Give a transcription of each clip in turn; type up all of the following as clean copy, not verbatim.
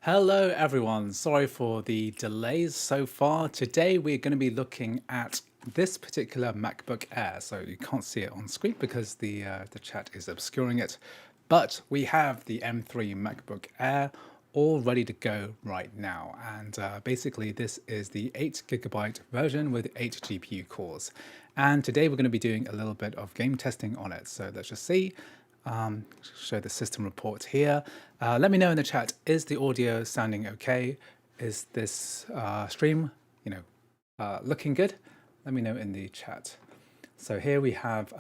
Hello everyone, sorry for the delays so far. Today we're going to be looking at this particular MacBook Air. So you can't see it on screen because the chat is obscuring it. But we have the M3 MacBook Air all ready to go right now. And basically this is the 8GB version with 8 GPU cores. And today we're going to be doing a little bit of game testing on it. So let's just see. Show the system report here. Let me know in the chat, is the audio sounding okay? Is this stream, looking good? Let me know in the chat. So here we have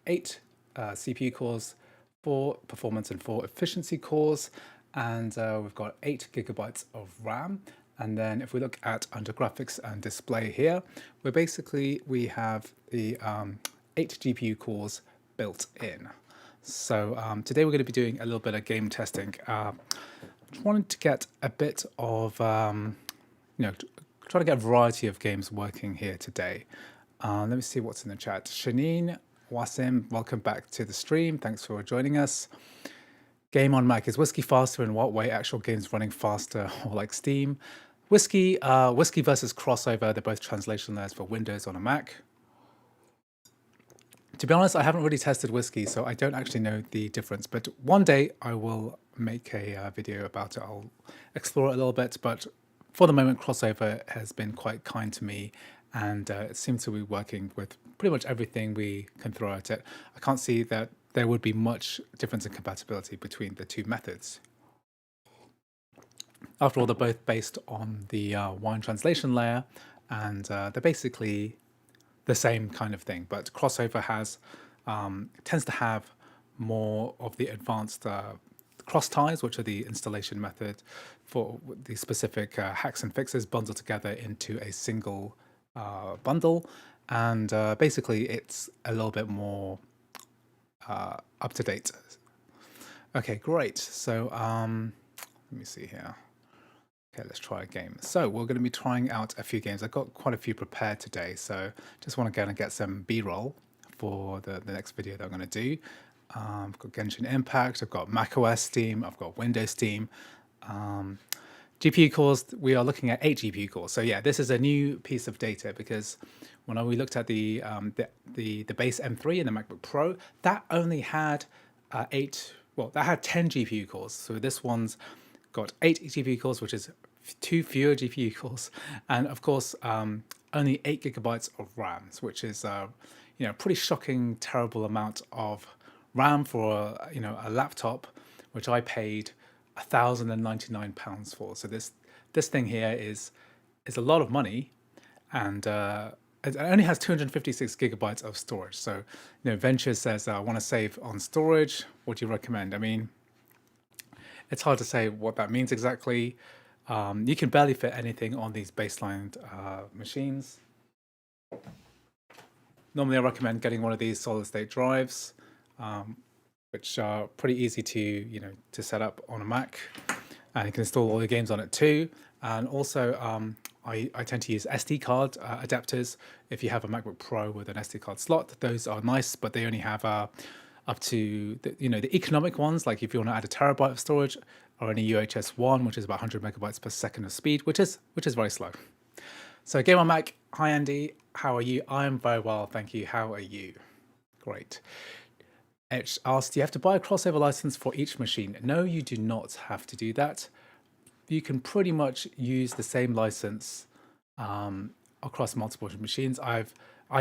8 CPU cores, 4 performance and 4 efficiency cores, and we've got 8GB of RAM. And then if we look at under graphics and display here, we have the 8 GPU cores built in. So today we're going to be doing a little bit of game testing. Just wanted to get a bit of, try to get a variety of games working here today. Let me see what's in the chat. Shanine, Wasim, welcome back to the stream. Thanks for joining us. Game on Mac. Is Whiskey faster? In what way? Actual games running faster or like Steam? Whiskey versus Crossover. They're both translation layers for Windows on a Mac. To be honest, I haven't really tested Whiskey, so I don't actually know the difference. But one day I will make a video about it. I'll explore it a little bit. But for the moment, Crossover has been quite kind to me, and it seems to be working with pretty much everything we can throw at it. I can't see that there would be much difference in compatibility between the two methods. After all, they're both based on the wine translation layer, and they're basically the same kind of thing, but Crossover tends to have more of the advanced cross ties, which are the installation method for the specific hacks and fixes bundled together into a single bundle, and basically it's a little bit more up to date. Okay, great. So let me see here. Okay, let's try a game. So we're going to be trying out a few games. I've got quite a few prepared today, so just want to go and get some B-roll for the next video that I'm going to do. I've got Genshin Impact, I've got macOS Steam, I've got Windows Steam. GPU cores, we are looking at 8 GPU cores. So yeah, this is a new piece of data because when we looked at the base M3 and the MacBook Pro, that only had 10 GPU cores. So this one's got 8 GPU cores, which is 2 fewer GPU cores, and of course only 8GB of RAM, which is a pretty shocking, terrible amount of RAM for a laptop, which I paid £1,099 for. So this thing here is a lot of money, and it only has 256GB of storage. So Venture says I want to save on storage. What do you recommend? I mean, it's hard to say what that means exactly. You can barely fit anything on these baseline machines. Normally I recommend getting one of these solid state drives, which are pretty easy to set up on a Mac, and you can install all the games on it too. And also I tend to use SD card adapters. If you have a MacBook Pro with an SD card slot, those are nice, but they only have up to the economic ones, like if you want to add a terabyte of storage, or any UHS 1, which is about 100 megabytes per second of speed, which is very slow. So Game on Mac, hi Andy, how are you? I am very well, thank you. How are you? Great. Etch asked, do you have to buy a crossover license for each machine? No, you do not have to do that. You can pretty much use the same license across multiple machines. I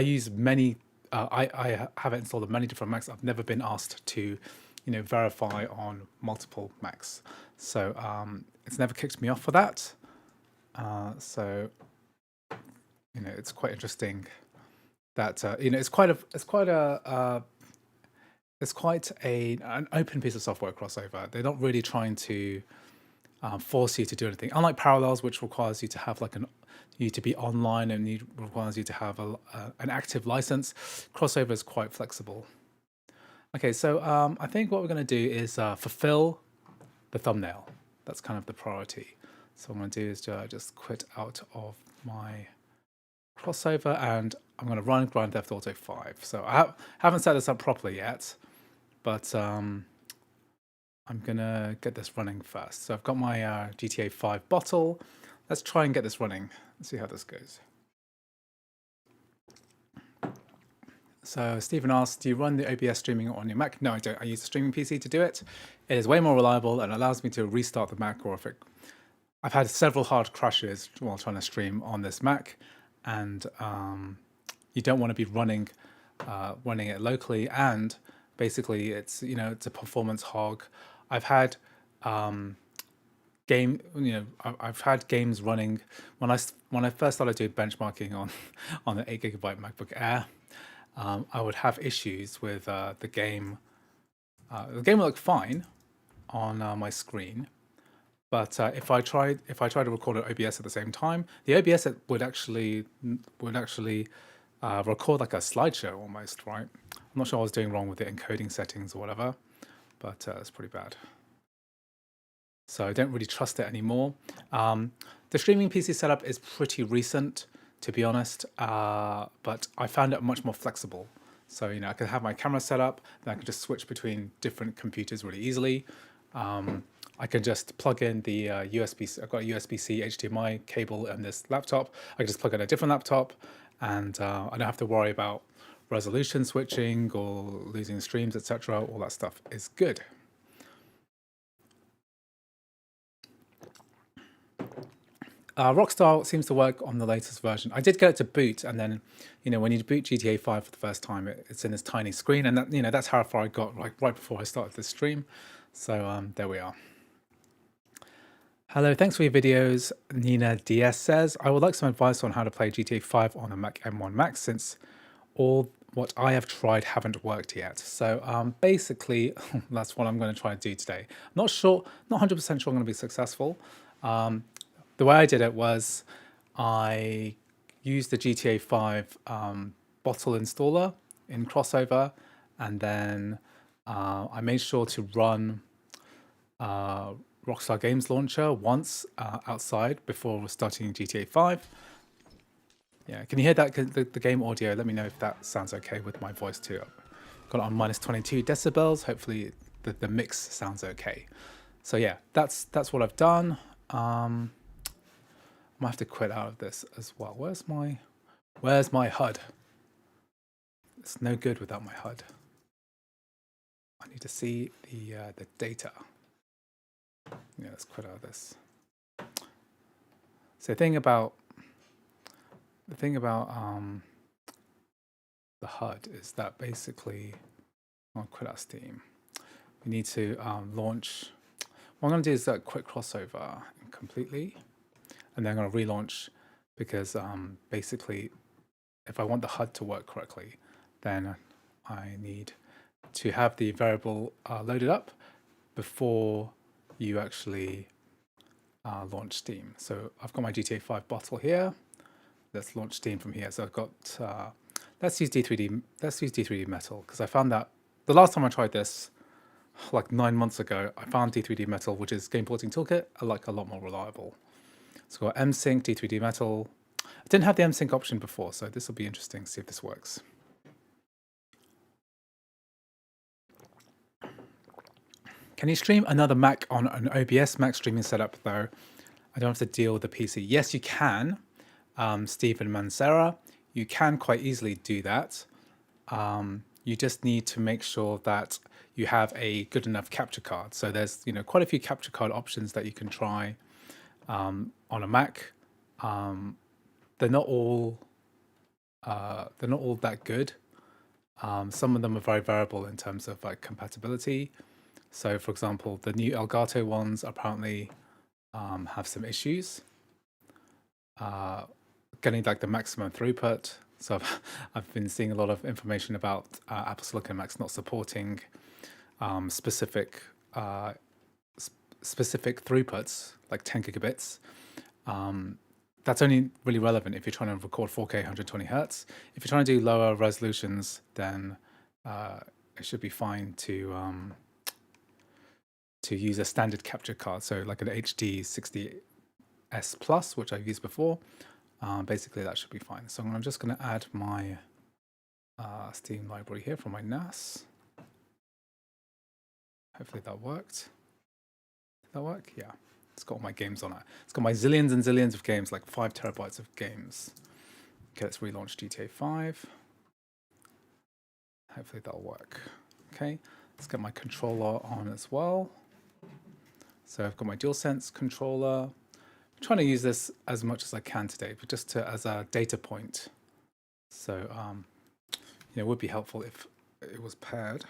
use many. I have it installed on many different Macs. I've never been asked to, verify on multiple Macs. So it's never kicked me off for that. So it's quite interesting that it's quite an open piece of software, Crossover. They're not really trying to force you to do anything. Unlike Parallels, which requires you to have you to be online and requires you to have an active license, Crossover is quite flexible. Okay, so I think what we're going to do is fulfill the thumbnail. That's kind of the priority. So what I'm going to do is just quit out of my Crossover, and I'm going to run Grand Theft Auto 5. So I haven't set this up properly yet, but I'm gonna get this running first. So I've got my GTA 5 bottle. Let's try and get this running. Let's see how this goes. So Stephen asks, do you run the OBS streaming on your Mac? No, I don't. I use a streaming PC to do it. It is way more reliable and allows me to restart the Mac, or if it... I've had several hard crashes while trying to stream on this Mac, and you don't want to be running it locally, and basically it's it's a performance hog. I've had I've had games running when I first started doing benchmarking on the 8 GB MacBook Air. I would have issues with the game. The game would look fine on my screen, but if I tried to record an OBS at the same time, the OBS would actually record like a slideshow almost, right? I'm not sure what I was doing wrong with the encoding settings or whatever, but it's pretty bad. So I don't really trust it anymore. The streaming PC setup is pretty recent, to be honest, but I found it much more flexible. So I can have my camera set up, then I can just switch between different computers really easily. I can just plug in the USB. I've got a USB-C HDMI cable in this laptop. I can just plug in a different laptop, and I don't have to worry about resolution switching or losing streams, etc. All that stuff is good. Rockstar seems to work on the latest version. I did get it to boot, and then, when you boot GTA 5 for the first time, it's in this tiny screen, and that's how far I got, like right before I started this stream. So there we are. Hello, thanks for your videos. Nina DS says, I would like some advice on how to play GTA 5 on a Mac M1 Max, since all what I have tried haven't worked yet. So basically, that's what I'm going to try to do today. Not 100% sure I'm going to be successful. The way I did it was I used the GTA 5 bottle installer in Crossover, and then I made sure to run Rockstar Games Launcher once outside before starting GTA 5. Yeah, can you hear that? The game audio, let me know if that sounds okay with my voice too. Got it on minus 22 decibels. Hopefully the mix sounds okay. So yeah, that's what I've done. I might have to quit out of this as well. Where's my HUD? It's no good without my HUD. I need to see the data. Yeah, let's quit out of this. So the thing about the HUD is that basically, I'll quit out Steam. We need to launch. What I'm going to do is quit Crossover completely, and then I'm going to relaunch, because basically, if I want the HUD to work correctly, then I need to have the variable loaded up before you actually launch Steam. So I've got my GTA 5 bottle here. Let's launch Steam from here. So I've got, let's use D3D Metal, because I found that the last time I tried this, like 9 months ago, I found D3D Metal, which is Game Porting Toolkit, a lot more reliable. So I've got MSync, D3D Metal. I didn't have the MSync option before, so this will be interesting to see if this works. Can you stream another Mac on an OBS Mac streaming setup though? I don't have to deal with the PC. Yes, you can, Stephen Mancera. You can quite easily do that. You just need to make sure that you have a good enough capture card. So there's quite a few capture card options that you can try on a Mac. They're not all that good. Some of them are very variable in terms of like compatibility. So for example, the new Elgato ones apparently have some issues getting like the maximum throughput. So I've been seeing a lot of information about Apple Silicon Macs not supporting specific throughputs, like 10 gigabits. That's only really relevant if you're trying to record 4K 120 hertz. If you're trying to do lower resolutions, then it should be fine to use a standard capture card, so like an HD 60S Plus, which I've used before. Basically, that should be fine. So I'm just going to add my Steam library here from my NAS. Hopefully that worked. that work? Yeah. It's got all my games on it. It's got my zillions and zillions of games, like 5 terabytes of games. Okay, let's relaunch GTA 5. Hopefully that'll work. Okay, let's get my controller on as well. So I've got my DualSense controller. I'm trying to use this as much as I can today, but just as a data point. So, it would be helpful if it was paired.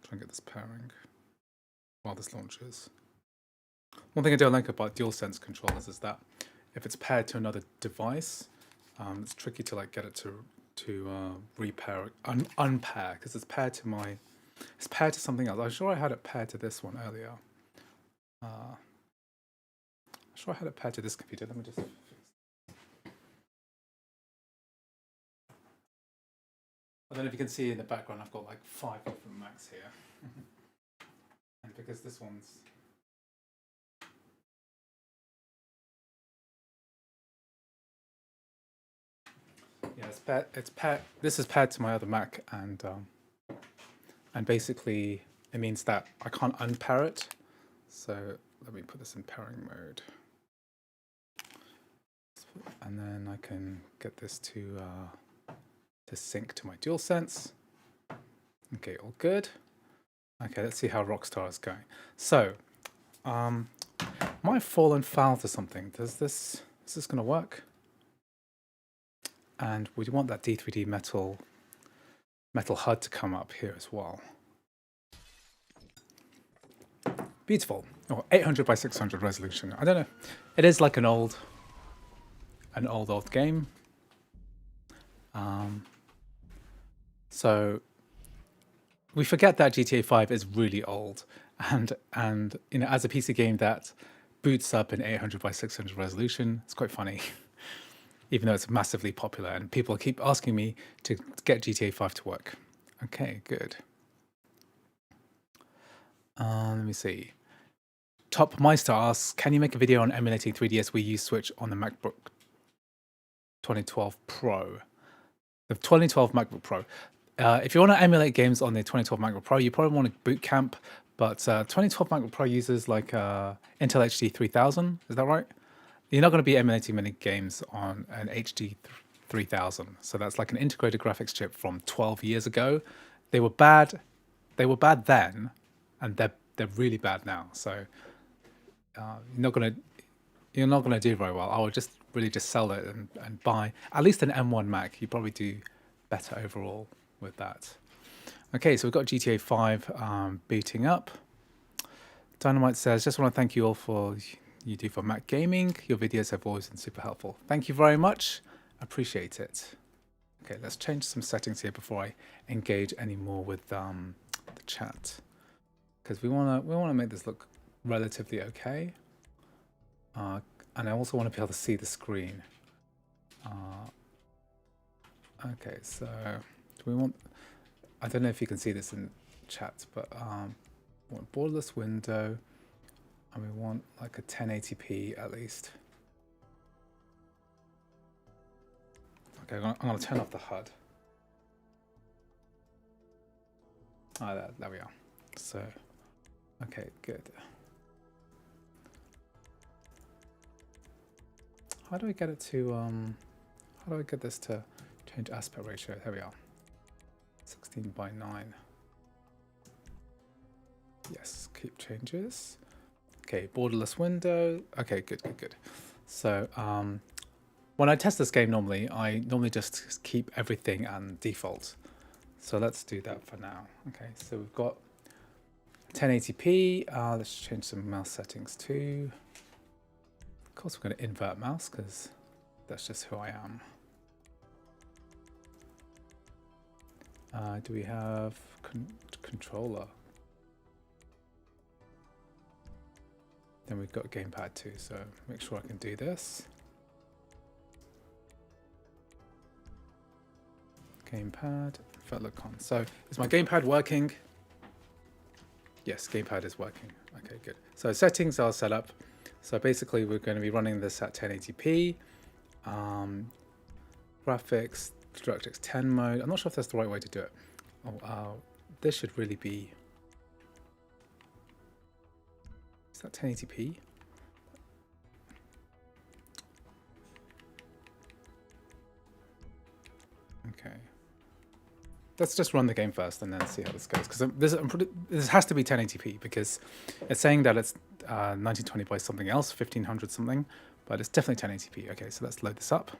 Try and get this pairing while this launches. One thing I don't like about DualSense controllers is that if it's paired to another device, it's tricky to like get it to repair, unpair, because it's paired to something else. I'm sure I had it paired to this one earlier. I'm sure I had it paired to this computer. Let me just fix. I don't know if you can see in the background, I've got like 5 different Macs here. And because this one's... Yeah, this is paired to my other Mac, and basically it means that I can't unpair it. So let me put this in pairing mode. And then I can get this to sync to my DualSense. Okay, all good. Okay, let's see how Rockstar is going. So, might have fallen foul to something. Is this going to work? And we want that D3D metal HUD to come up here as well. Beautiful. Oh, 800 by 600 resolution. I don't know. It is like an old game. So we forget that GTA 5 is really old, and as a PC game that boots up in 800 by 600 resolution, it's quite funny. Even though it's massively popular, and people keep asking me to get GTA 5 to work. Okay, good. Let me see. Top Meister asks, can you make a video on emulating 3DS Wii U Switch on the MacBook 2012 Pro? The 2012 MacBook Pro. If you want to emulate games on the 2012 MacBook Pro, you probably want a boot camp, but 2012 MacBook Pro uses like Intel HD 3000, is that right? You're not going to be emulating many games on an HD 3000. So that's like an integrated graphics chip from 12 years ago. They were bad. They were bad then, and they're really bad now. So you're not gonna do very well. I would just really sell it and buy at least an M1 Mac. You probably do better overall with that. Okay, so we've got GTA 5 booting up. Dynamite says, just want to thank you all for you do for Mac gaming. Your videos have always been super helpful. Thank you very much. Appreciate it. Okay, let's change some settings here before I engage any more with the chat, because we wanna make this look relatively okay. And I also want to be able to see the screen. Okay, so do we want? I don't know if you can see this in chat, but we want borderless window. And we want like a 1080p at least. Okay, I'm going to turn off the HUD. There we are. So, okay, good. How do I get it to, how do I get this to change aspect ratio? There we are. 16 by 9. Yes, keep changes. Okay, borderless window. Okay, good. So when I test this game normally, I just keep everything on default. So let's do that for now. Okay, so we've got 1080p. Let's change some mouse settings too. Of course, we're going to invert mouse because that's just who I am. Do we have controller? Then we've got gamepad too, so make sure I can do this. Gamepad, Velocon. So is my gamepad working? Yes, gamepad is working. Okay, good. So settings are set up. So basically we're going to be running this at 1080p. Graphics, DirectX 10 mode. I'm not sure if that's the right way to do it. Oh, this should really be... Is that 1080p? Okay. Let's just run the game first and then see how this goes. Because this has to be 1080p because it's saying that it's 1920 by something else, 1500 something, but it's definitely 1080p. Okay, so let's load this up.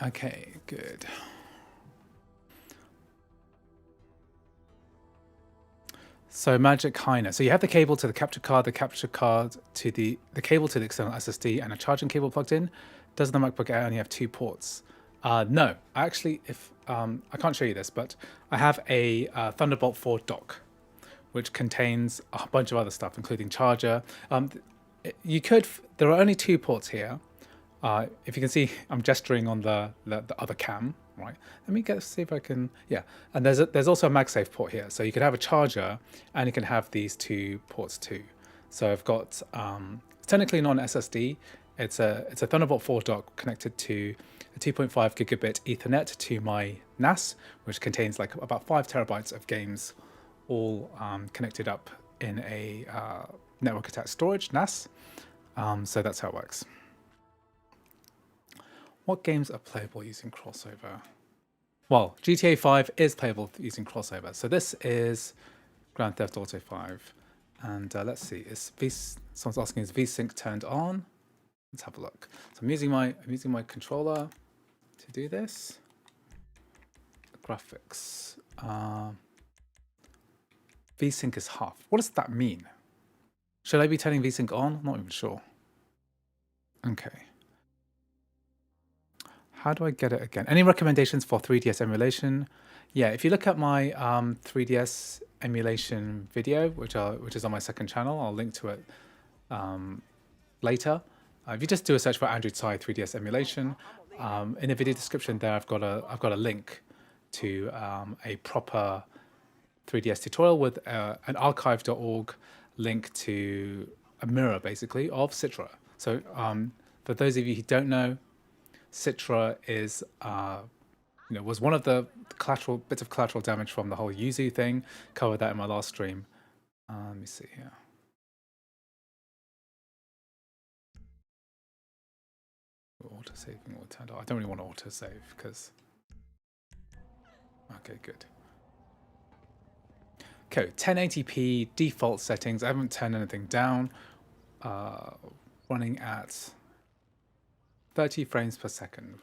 Okay, good. So Magic Heiner. So you have the cable to the capture card to the cable to the external SSD, and a charging cable plugged in. Does the MacBook Air only have 2 ports? No, actually, if I can't show you this, but I have a Thunderbolt 4 dock, which contains a bunch of other stuff, including charger. There are only 2 ports here. If you can see, I'm gesturing on the other cam, right? Let me see if I can, yeah. And there's also a MagSafe port here. So you could have a charger and you can have these 2 ports too. So I've got, technically non-SSD. It's a Thunderbolt 4 dock connected to a 2.5 gigabit Ethernet to my NAS, which contains like about 5 terabytes of games, all connected up in a network attached storage NAS. So that's how it works. What games are playable using crossover? Well, GTA 5 is playable using crossover. So this is Grand Theft Auto 5. And let's see, someone's asking, is VSync turned on? Let's have a look. So I'm using my controller to do this. Graphics. VSync is half. What does that mean? Should I be turning VSync on? I'm not even sure. Okay. How do I get it again? Any recommendations for 3DS emulation? Yeah, if you look at my 3DS emulation video, which is on my second channel, I'll link to it later. If you just do a search for Android Side 3DS emulation, in the video description there, I've got a link to a proper 3DS tutorial with an archive.org link to a mirror, basically, of Citra. So for those of you who don't know, Citra is, was one of the bits of collateral damage from the whole Yuzu thing. Covered that in my last stream. Let me see here. Auto-saving will turn off. I don't really want to auto-save because... Okay, good. Okay, 1080p default settings. I haven't turned anything down. Running at 30 frames per second.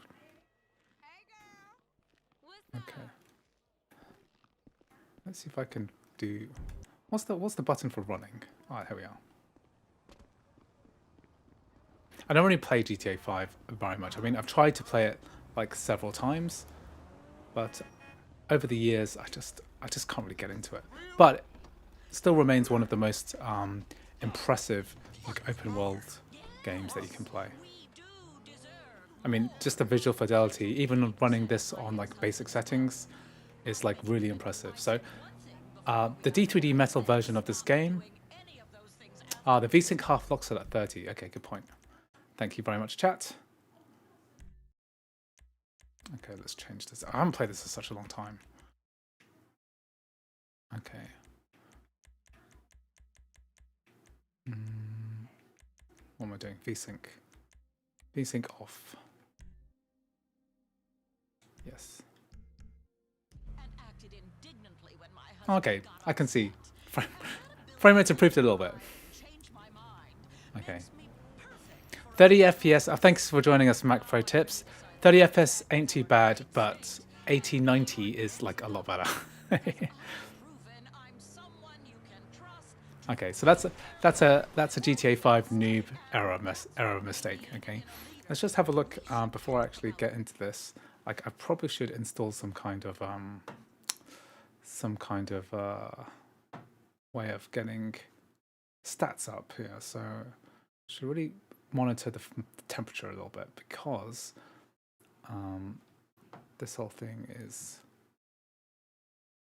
Okay. Let's see if I can do... What's the button for running? All right, here we are. I don't really play GTA 5 very much. I mean, I've tried to play it like several times, but over the years, I just can't really get into it. But it still remains one of the most impressive like open world games that you can play. I mean, just the visual fidelity, even running this on like basic settings, is like really impressive. So the D3D metal version of this game, the VSync half locks it at 30. Okay, good point. Thank you very much, chat. Okay, let's change this. I haven't played this for such a long time. Okay. What am I doing? VSync. VSync off. Yes. Okay, I can see. Frame rate's improved a little bit. Okay. 30 FPS. Thanks for joining us, Mac Pro Tips. 30 FPS ain't too bad, but 80, 90 is like a lot better. Okay, so that's a GTA 5 noob error mistake. Okay, let's just have a look before I actually get into this. Like, I probably should install some kind of way of getting stats up here. So I should really monitor the temperature a little bit, because this whole thing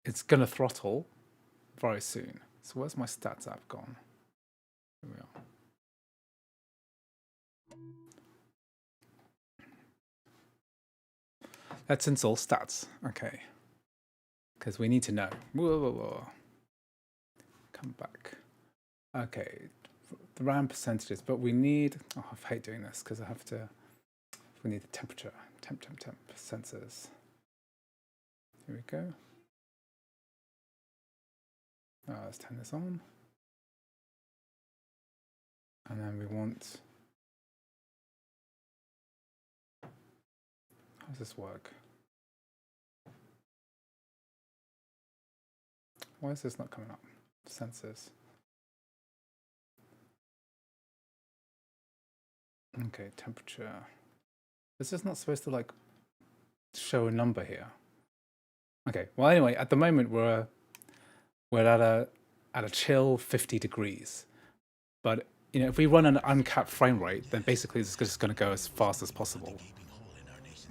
it's gonna throttle very soon. So where's my stats app gone? Here we are. Let's install stats. Okay, because we need to know. Whoa. Come back. Okay, the RAM percentages, but we need, oh, I hate doing this because I have to, we need the temperature, temp sensors. Here we go. Let's turn this on. And then we want, how does this work? Why is this not coming up? Sensors. Okay, temperature. This is not supposed to like show a number here. Okay, well anyway, at the moment we're at a chill 50 degrees. But you know, if we run an uncapped frame rate, then basically it's just going to go as fast as possible.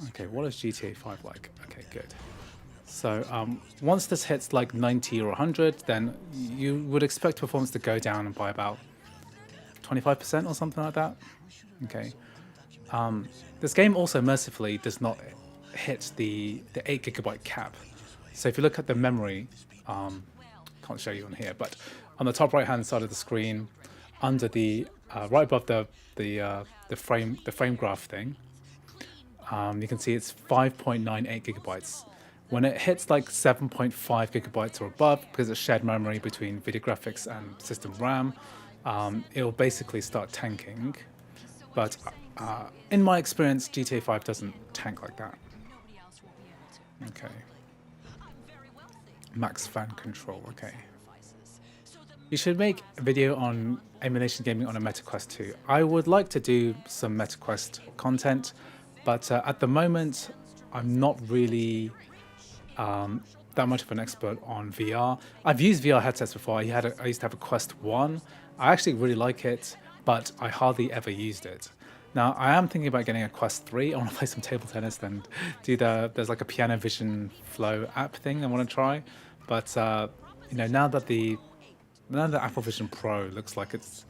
Okay, what is GTA 5 like? Okay, good. So once this hits like 90 or 100, then you would expect performance to go down by about 25% or something like that. Okay. This game also mercifully does not hit the 8 GB cap. So if you look at the memory, can't show you on here, but on the top right hand side of the screen, under the right above the frame graph thing, you can see it's 5.98 GB. When it hits like 7.5 GB or above, because it's shared memory between video graphics and system RAM, it'll basically start tanking. But in my experience, GTA 5 doesn't tank like that. Okay. Max fan control, okay. You should make a video on emulation gaming on a MetaQuest 2. I would like to do some MetaQuest content, but at the moment, I'm not really that much of an expert on VR. I've used VR headsets before. I used to have a Quest 1. I actually really like it, but I hardly ever used it. Now, I am thinking about getting a Quest 3. I want to play some table tennis and do there's like a Piano Vision Flow app thing I want to try. But, you know, now that the Apple Vision Pro looks like it's,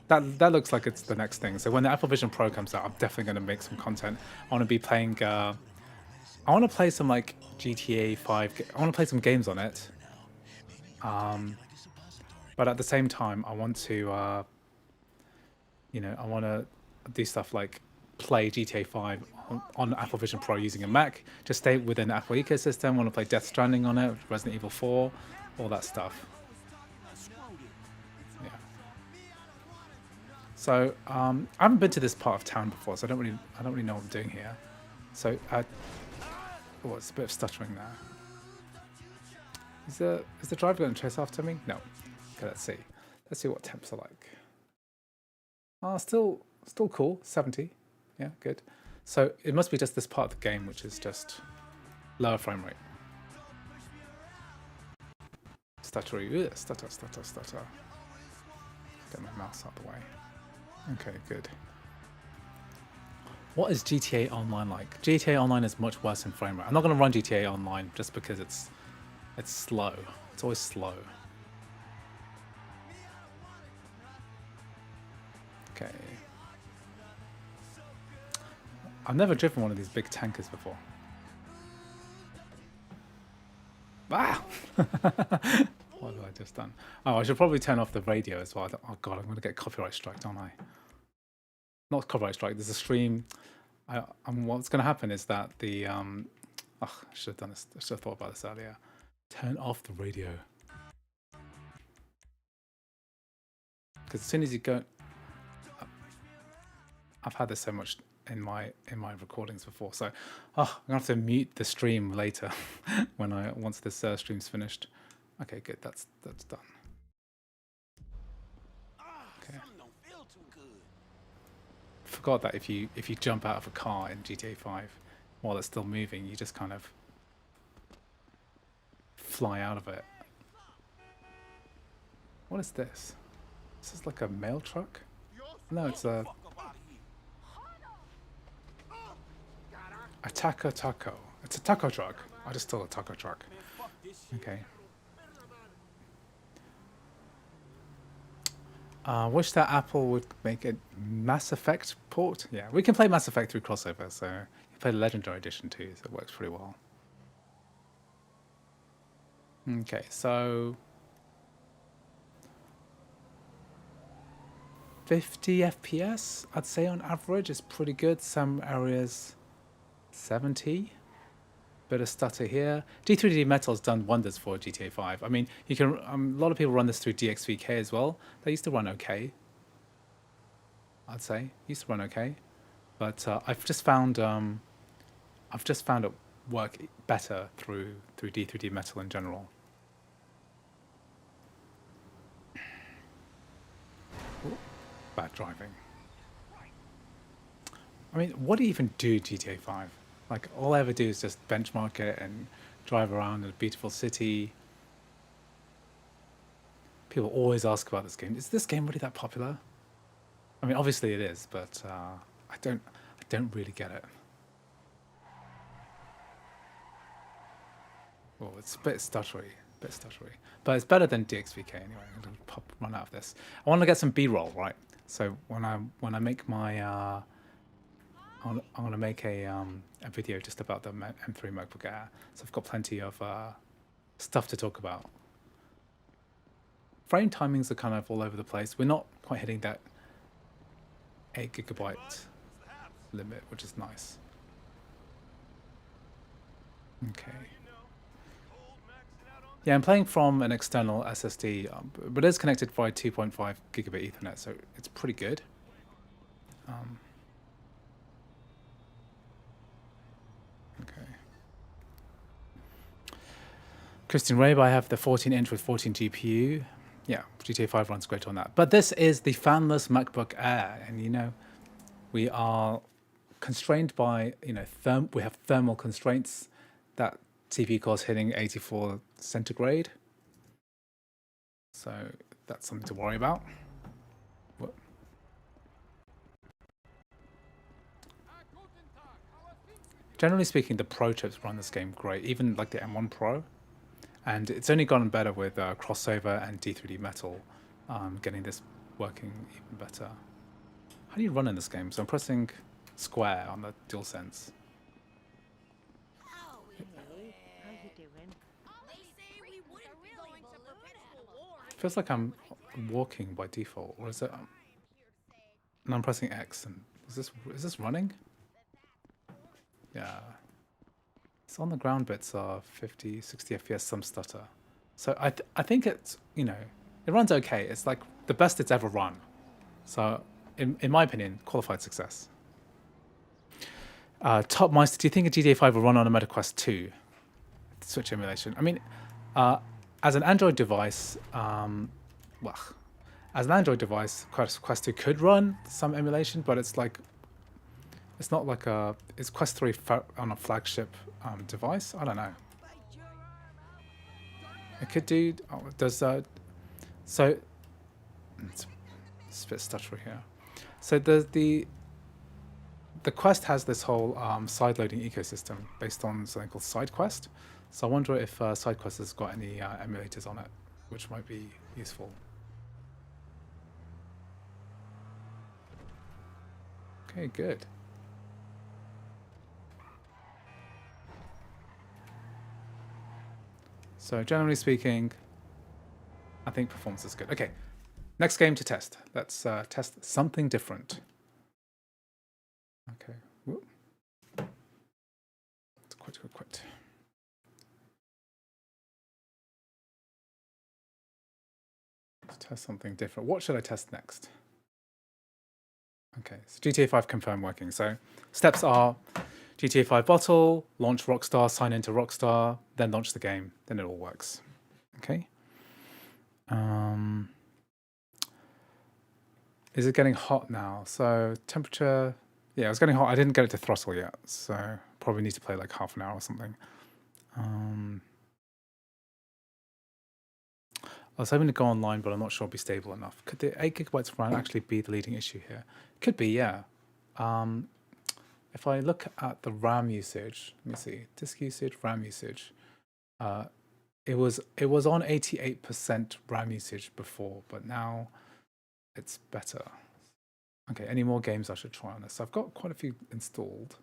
that looks like it's the next thing. So when the Apple Vision Pro comes out, I'm definitely going to make some content. I want to be playing, I want to play some like GTA 5, I want to play some games on it. But at the same time, I want to, you know, I want to do stuff like play GTA 5 on Apple Vision Pro using a Mac, just stay within the Apple ecosystem. I want to play Death Stranding on it, Resident Evil 4, all that stuff. Yeah. So I haven't been to this part of town before, so I don't really know what I'm doing here. So oh, it's a bit of stuttering there. Is the driver going to chase after me? No. Okay, let's see. Let's see what temps are like. Oh, still cool. 70. Yeah, good. So it must be just this part of the game, which is just lower frame rate. Stuttery. Stutter. Get my mouse out of the way. Okay, good. What is GTA Online like? GTA Online is much worse in frame rate. I'm not going to run GTA Online just because it's slow. It's always slow. Okay. I've never driven one of these big tankers before. Ah! What have I just done? Oh, I should probably turn off the radio as well. Oh god, I'm going to get copyright strike, don't I? Not copyright strike. There's a stream. What's going to happen is that the I should have done this. I should have thought about this earlier. Turn off the radio. Because as soon as you go, I've had this so much in my recordings before, so I'm gonna have to mute the stream later once this stream's finished. Okay, good. That's done. Okay. Forgot that if you jump out of a car in GTA 5 while it's still moving, you just kind of fly out of it. What is this? This is like a mail truck? No, it's a taco. It's a taco truck. I just stole a taco truck. Okay. Wish that Apple would make a Mass Effect port. Yeah, we can play Mass Effect through crossover, so you play the Legendary Edition too, so it works pretty well. Okay, so 50 FPS, I'd say on average is pretty good. Some areas 70. Bit of stutter here. D3D Metal's done wonders for GTA 5. I mean, you can a lot of people run this through DXVK as well. They used to run okay. I'd say used to run okay, but I've just found it work better through D3D Metal in general. Ooh, bad driving. I mean, what do you even do GTA 5? Like, all I ever do is just benchmark it and drive around in a beautiful city. People always ask about this game. Is this game really that popular? I mean, obviously it is, but I don't really get it. Oh, it's a bit stuttery, but it's better than DXVK anyway. I'm gonna run out of this. I want to get some B-roll, right? So when I make my I'm gonna make a video just about the M3 MacBook Air. So I've got plenty of stuff to talk about. Frame timings are kind of all over the place. We're not quite hitting that 8 GB limit, which is nice. Okay. Yeah, I'm playing from an external SSD, but it is connected via 2.5 gigabit Ethernet, so it's pretty good. Okay. Christian Rabe, I have the 14-inch with 14 GPU. Yeah, GTA 5 runs great on that. But this is the fanless MacBook Air, and you know, we are constrained by, you know, we have thermal constraints. That CPU core is hitting 84 centigrade. So that's something to worry about. What? Generally speaking, the Pro chips run this game great, even like the M1 Pro. And it's only gotten better with Crossover and D3D Metal, getting this working even better. How do you run in this game? So I'm pressing square on the DualSense. Feels like I'm walking by default, or is it? And I'm pressing X, and is this running? Yeah. So on the ground bits are 50, 60 FPS, some stutter. So I think it's, you know, it runs okay. It's like the best it's ever run. So in my opinion, qualified success. Top Meister, do you think a GTA 5 will run on a MetaQuest 2? Switch emulation. I mean, as an Android device, Quest 2 could run some emulation, but it's like, it's not like it's Quest 3 on a flagship device. I don't know. It could do. Oh, it does. So it's a bit stuttery here. So the Quest has this whole side-loading ecosystem based on something called SideQuest. So I wonder if SideQuest has got any emulators on it, which might be useful. Okay, good. So generally speaking, I think performance is good. Okay, next game to test. Let's test something different. Okay. Whoop. Let's quit. Let's test something different. What should I test next? Okay, so GTA 5 confirm working. So steps are GTA 5 bottle, launch Rockstar, sign into Rockstar, then launch the game. Then it all works. Okay. Is it getting hot now? So temperature, yeah, it's getting hot. I didn't get it to throttle yet, so probably need to play like half an hour or something. I was hoping to go online, but I'm not sure it'll be stable enough. Could the 8 gigabytes of RAM actually be the leading issue here? Could be, yeah. If I look at the RAM usage, let me see, disk usage, RAM usage. It was on 88% RAM usage before, but now it's better. Okay, any more games I should try on this? I've got quite a few installed.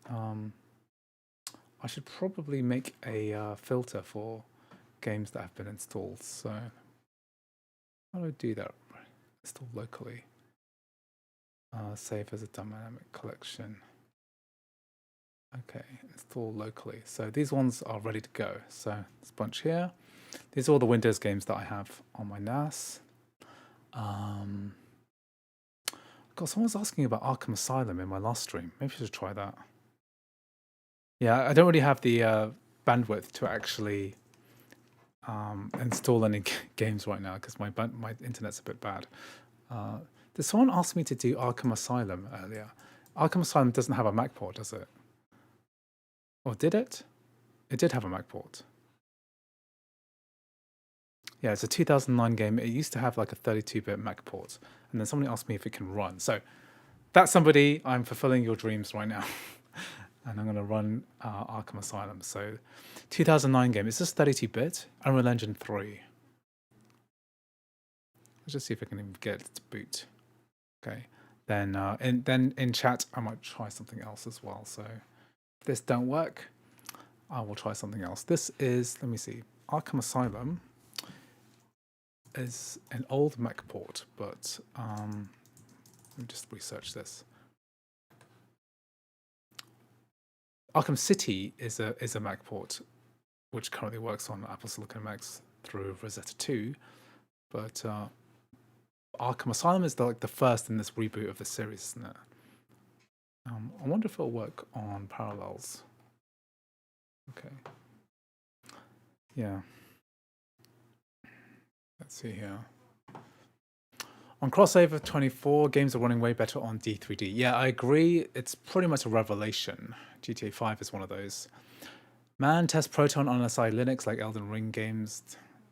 I should probably make a filter for games that have been installed. So how do I do that? Install locally. Save as a dynamic collection. Okay, install locally. So these ones are ready to go. So this bunch here. These are all the Windows games that I have on my NAS. God, someone's asking about Arkham Asylum in my last stream. Maybe I should try that. Yeah, I don't really have the bandwidth to actually install any games right now because my internet's a bit bad. Did someone ask me to do Arkham Asylum earlier? Arkham Asylum doesn't have a Mac port, does it? Or did it? It did have a Mac port. Yeah, it's a 2009 game. It used to have like a 32-bit Mac port. And then somebody asked me if it can run. So that's somebody, I'm fulfilling your dreams right now. And I'm going to run Arkham Asylum. So 2009 game. It's just 32-bit. Unreal Engine 3. Let's just see if I can even get it to boot. Okay. Then in chat, I might try something else as well. So if this don't work, I will try something else. This is, let me see, Arkham Asylum is an old Mac port, but let me just research this. Arkham City is a Mac port, which currently works on Apple Silicon Macs through Rosetta 2, but Arkham Asylum is like the first in this reboot of the series, isn't it? I wonder if it'll work on Parallels. Okay. Yeah. Let's see here. On Crossover 24, games are running way better on D3D. Yeah, I agree. It's pretty much a revelation. GTA 5 is one of those. Man, test Proton on SI Linux like Elden Ring games.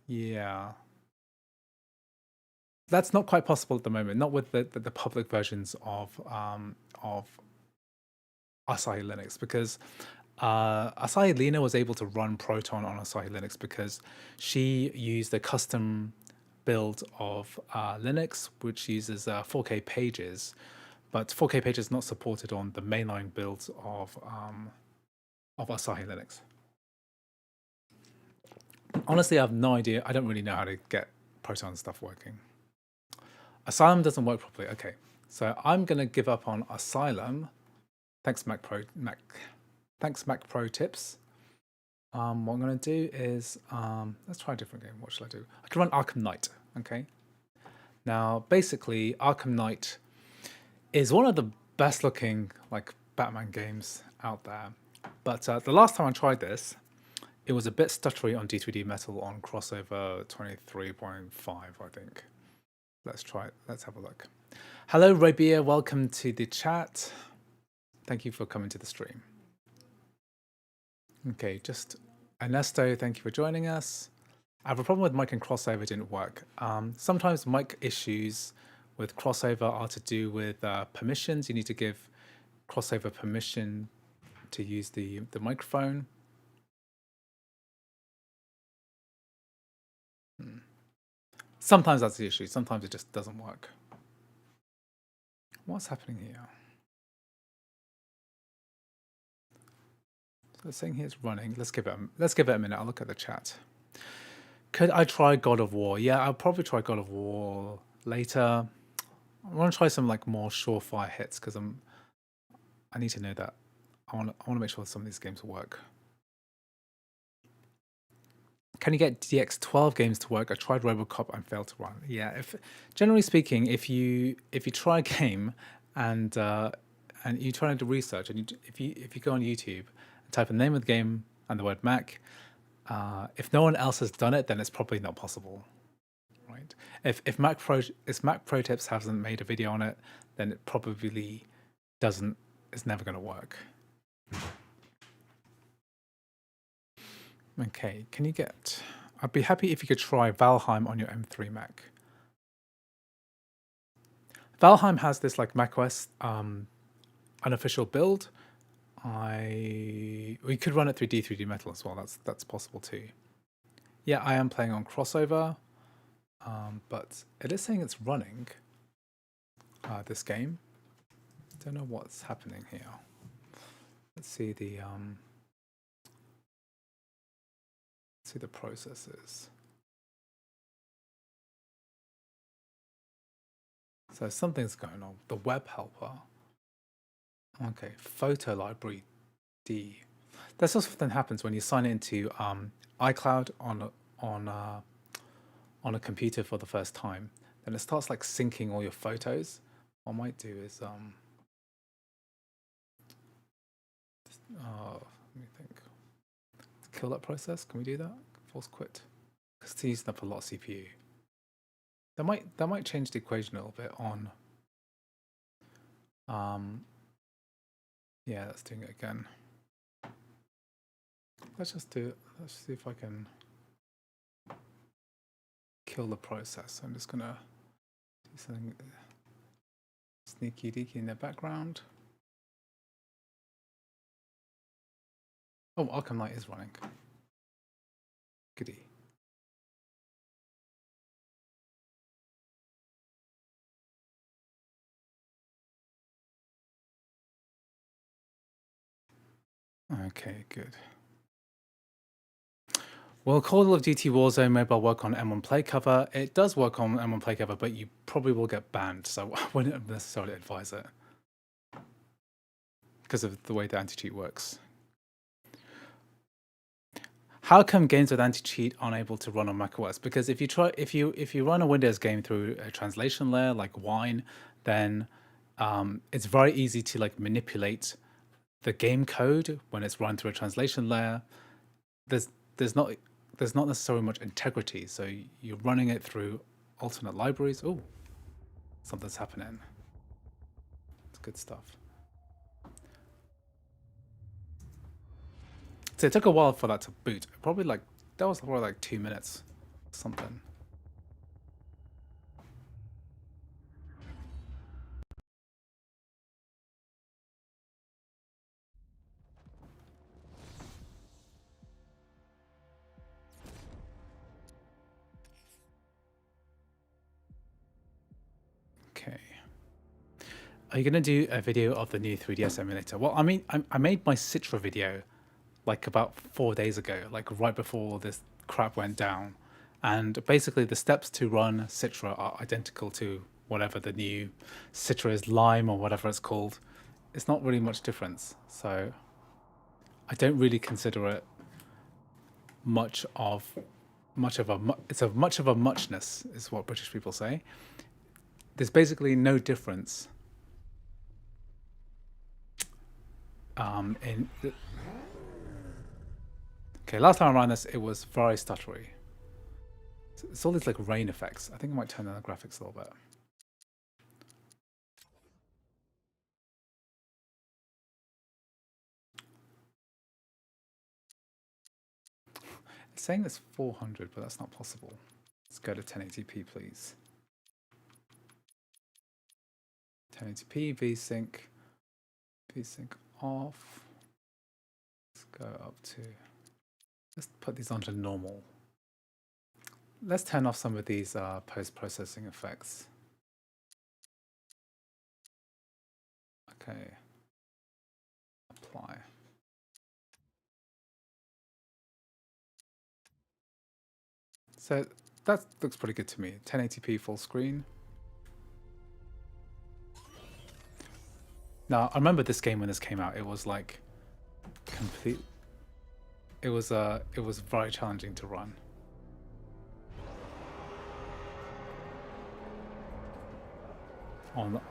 Yeah. That's not quite possible at the moment. Not with the public versions of Asahi Linux, because Asahi Lena was able to run Proton on Asahi Linux because she used a custom build of Linux, which uses 4K pages, but 4K pages is not supported on the mainline builds of Asahi Linux. Honestly, I have no idea. I don't really know how to get Proton stuff working. Asylum doesn't work properly. Okay, so I'm gonna give up on Asylum. Thanks, Mac Pro Tips. What I'm gonna do is let's try a different game. What should I do? I can run Arkham Knight. Okay. Now, basically, Arkham Knight is one of the best looking like Batman games out there. But the last time I tried this, it was a bit stuttery on D3D Metal on crossover 23.5, I think. Let's try it. Let's have a look. Hello, Rabia. Welcome to the chat. Thank you for coming to the stream. Okay, just Ernesto, thank you for joining us. I have a problem with mic and crossover didn't work. Sometimes mic issues with crossover are to do with permissions. You need to give crossover permission to use the microphone. Sometimes that's the issue. Sometimes it just doesn't work. What's happening here? So it's saying here it's running. Let's give it a minute. I'll look at the chat. Could I try God of War? Yeah, I'll probably try God of War later. I want to try some like more surefire hits because I need to know that. I want to make sure some of these games work. Can you get DX12 games to work? I tried RoboCop and failed to run. Yeah, generally speaking, if you try a game and you try to do research and if you go on YouTube and type in the name of the game and the word Mac, if no one else has done it, then it's probably not possible, right? If Mac Pro Tips hasn't made a video on it, then it probably doesn't. It's never going to work. Okay, can you get... I'd be happy if you could try Valheim on your M3 Mac. Valheim has this like macOS unofficial build. We could run it through D3D Metal as well. That's possible too. Yeah, I am playing on crossover, but it is saying it's running this game. Don't know what's happening here. Let's see the processes. So something's going on. The web helper. Okay, photo library D. That's also something that happens when you sign into iCloud on a computer for the first time. Then it starts like syncing all your photos. What I might do is let me think. Kill that process. Can we do that? Force quit. Because it's using up a lot of CPU. That might change the equation a little bit on. Yeah, that's doing it again. Let's just do it. Let's see if I can kill the process. I'm just gonna do something sneaky deaky in the background. Oh, Arkham Knight is running. Goody. Okay, good. Will Call of Duty Warzone mobile work on M1 Play cover? It does work on M1 Play cover, but you probably will get banned, so I wouldn't necessarily advise it because of the way the anti-cheat works. How come games with anti-cheat aren't able to run on macOS? Because if you run a Windows game through a translation layer like Wine, then it's very easy to like manipulate the game code when it's run through a translation layer. There's not necessarily much integrity, so you're running it through alternate libraries. Oh, something's happening. It's good stuff. So it took a while for that to boot. Probably like that was probably like 2 minutes, something. Okay. Are you gonna do a video of the new 3DS emulator? Well, I mean, I made my Citra video like about 4 days ago, like right before this crap went down. And basically the steps to run Citra are identical to whatever the new Citra is, Lime or whatever it's called. It's not really much difference. So I don't really consider it much of a muchness is what British people say. There's basically no difference Okay, last time I ran this, it was very stuttery. It's all these like rain effects. I think I might turn down the graphics a little bit. It's saying it's 400, but that's not possible. Let's go to 1080p, please. 1080p, VSync off. Let's go up to, let's put these onto normal. Let's turn off some of these post-processing effects. Okay. Apply. So that looks pretty good to me. 1080p full screen. Now, I remember this game when this came out. It was like complete. It was very challenging to run. On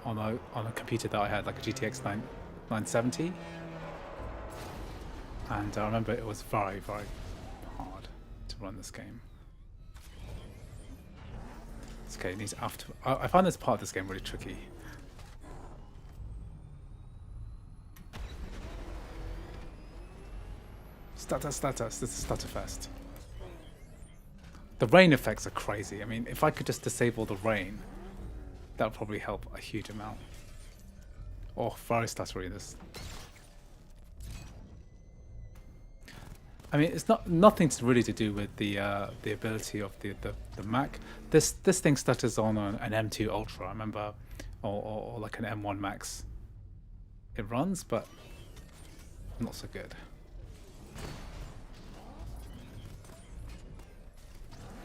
a computer that I had, like a GTX 970, and I remember it was very hard to run this game. Okay, it needs after. I find this part of this game really tricky. Stutter. This is Stutterfest. The rain effects are crazy. I mean, if I could just disable the rain, that would probably help a huge amount. Oh, very stuttery this. I mean, it's nothing really to do with the ability of the Mac. This thing stutters on an M2 Ultra, I remember, or like an M1 Max. It runs, but not so good.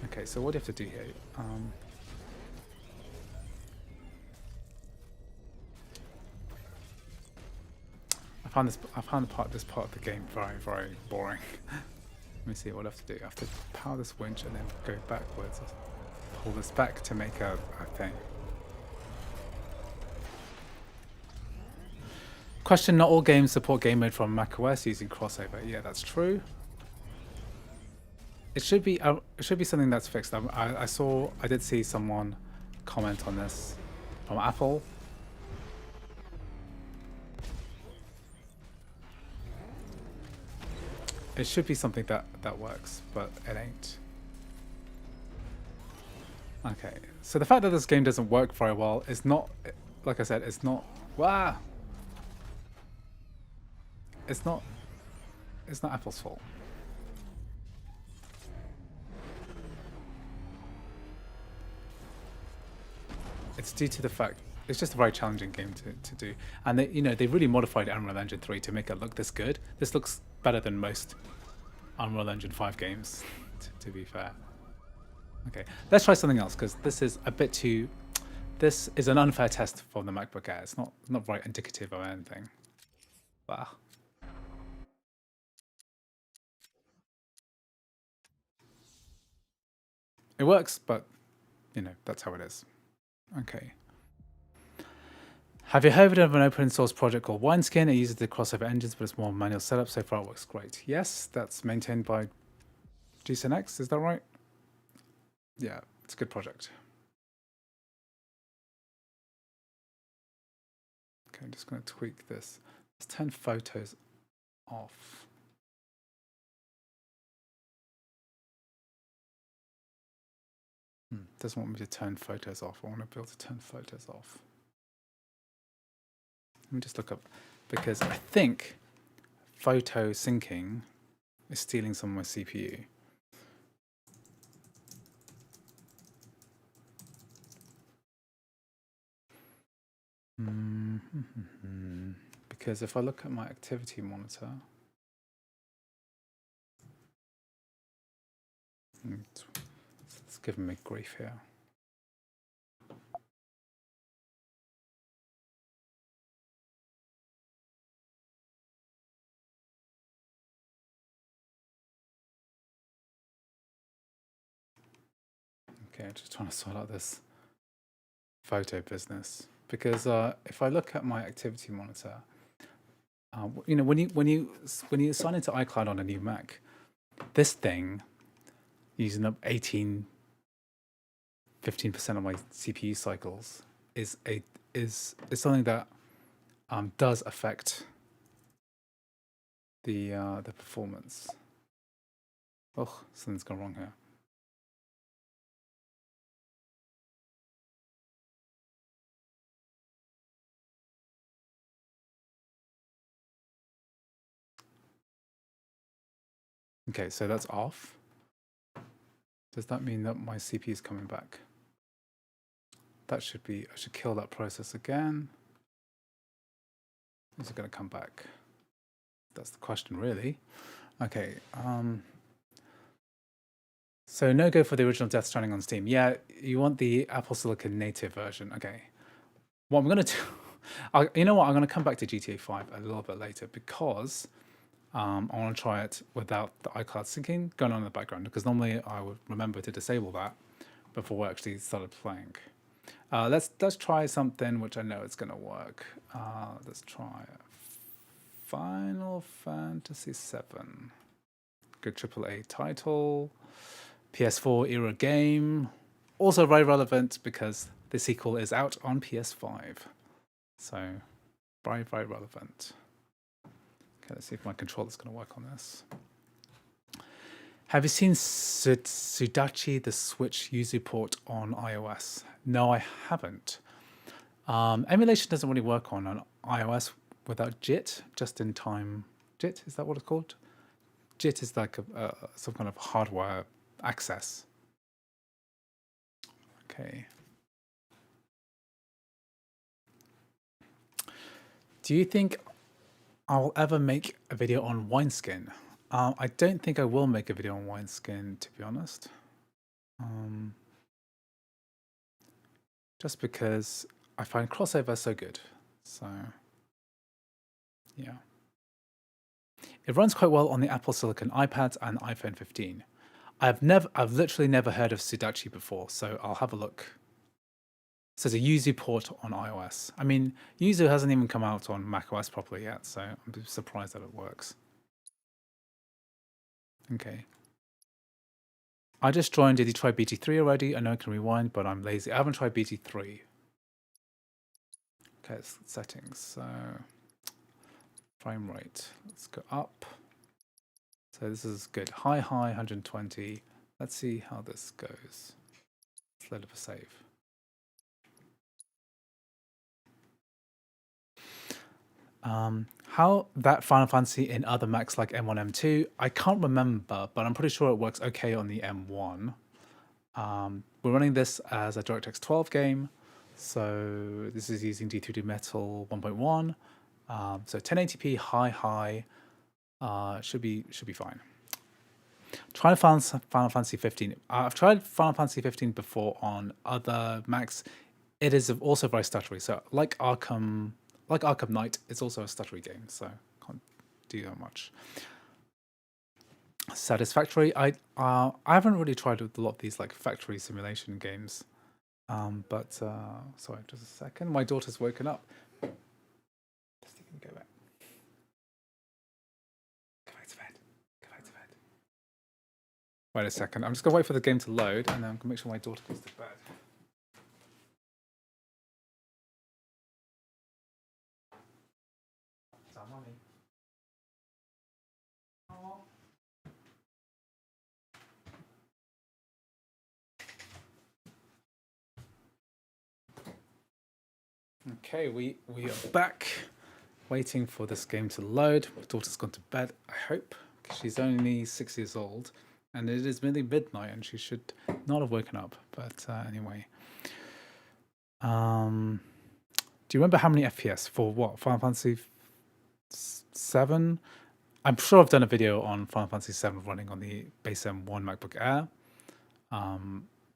Okay, so what do you have to do here? I found this part of the game very, very boring. Let me see what I have to do. I have to power this winch and then go backwards. Pull this back to make a thing. Question, not all games support game mode from macOS using crossover. Yeah, that's true. It should be something that's fixed. I did see someone comment on this from Apple. It should be something that works, but it ain't. Okay, so the fact that this game doesn't work very well is not, like I said, it's not. Wow. It's not Apple's fault. It's due to the fact it's just a very challenging game to do, and they really modified Unreal Engine 3 to make it look this good. This looks better than most Unreal Engine 5 games, to be fair. Okay, let's try something else because this is a bit too. This is an unfair test for the MacBook Air. It's not very indicative of anything. Bah. It works, but that's how it is. Okay. Have you heard of an open source project called Wineskin? It uses the crossover engines, but it's more manual setup. So far, it works great. Yes, that's maintained by Genshin Impact. Is that right? Yeah, it's a good project. Okay, I'm just going to tweak this. Let's turn photos off. Doesn't want me to turn photos off. I want to be able to turn photos off. Let me just look up, because I think photo syncing is stealing some of my CPU. Because if I look at my activity monitor, it's giving me grief here. Okay, I'm just trying to sort out this photo business, because if I look at my activity monitor, when you sign into iCloud on a new Mac, this thing using up 15% of my CPU cycles is something that does affect the performance. Oh, something's gone wrong here. Okay, so that's off. Does that mean that my CPU is coming back? That should be, I should kill that process again. Is it going to come back? That's the question, really. Okay. So no go for the original Death Stranding on Steam. Yeah, you want the Apple Silicon native version. Okay. What I'm going to do, you know what? I'm going to come back to GTA 5 a little bit later, because I want to try it without the iCloud syncing going on in the background, because normally I would remember to disable that before we actually started playing. Let's try something which I know it's going to work. Let's try Final Fantasy VII. Good AAA title. PS4 era game. Also very relevant because the sequel is out on PS5. So very, very relevant. Okay, let's see if my controller's going to work on this. Have you seen Sudachi, the Switch user port on iOS? No, I haven't. Emulation doesn't really work on iOS without JIT, just-in-time JIT. Is that what it's called? JIT is like some kind of hardware access. Okay. Do you think I'll ever make a video on Wineskin? I don't think I will make a video on Wineskin, to be honest. Just because I find crossover so good. So, yeah. It runs quite well on the Apple Silicon iPads and iPhone 15. I've literally never heard of Sudachi before, so I'll have a look. It says a Yuzu port on iOS. I mean, Yuzu hasn't even come out on macOS properly yet, so I'm surprised that it works. Okay. I just joined. Did you try BT3 already? I know I can rewind, but I'm lazy. I haven't tried BT3. Okay, settings. So frame rate. Let's go up. So this is good. High 120. Let's see how this goes. Let's let it for save. How that Final Fantasy in other Macs like M1, M2, I can't remember, but I'm pretty sure it works okay on the M1. We're running this as a DirectX 12 game, so this is using D3D Metal 1.1. So 1080p high should be fine. Try Final Fantasy 15. I've tried Final Fantasy 15 before on other Macs. It is also very stuttery. So like Arkham Knight, it's also a stuttery game, so can't do that much. Satisfactory. I haven't really tried with a lot of these like factory simulation games, but sorry, just a second. My daughter's woken up. Just go back. Go back to bed. Go back to bed. Wait a second. I'm just gonna wait for the game to load, and then I'm gonna make sure my daughter goes to bed. Okay, we are back, waiting for this game to load. My daughter's gone to bed, I hope, because she's only 6 years old, and it is nearly midnight, and she should not have woken up. But anyway, do you remember how many FPS for what? Final Fantasy 7? I'm sure I've done a video on Final Fantasy 7 running on the base M1 MacBook Air.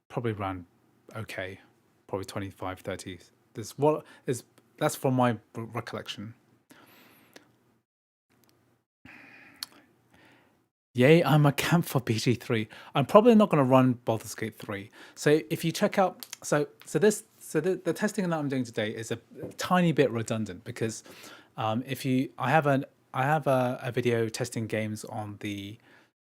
Probably ran okay, probably 25, 30. That's from my recollection. Yay, I'm a camp for BT3. I'm probably not going to run Baldur's Gate 3. So if you check out, the testing that I'm doing today is a tiny bit redundant because I have a video testing games on the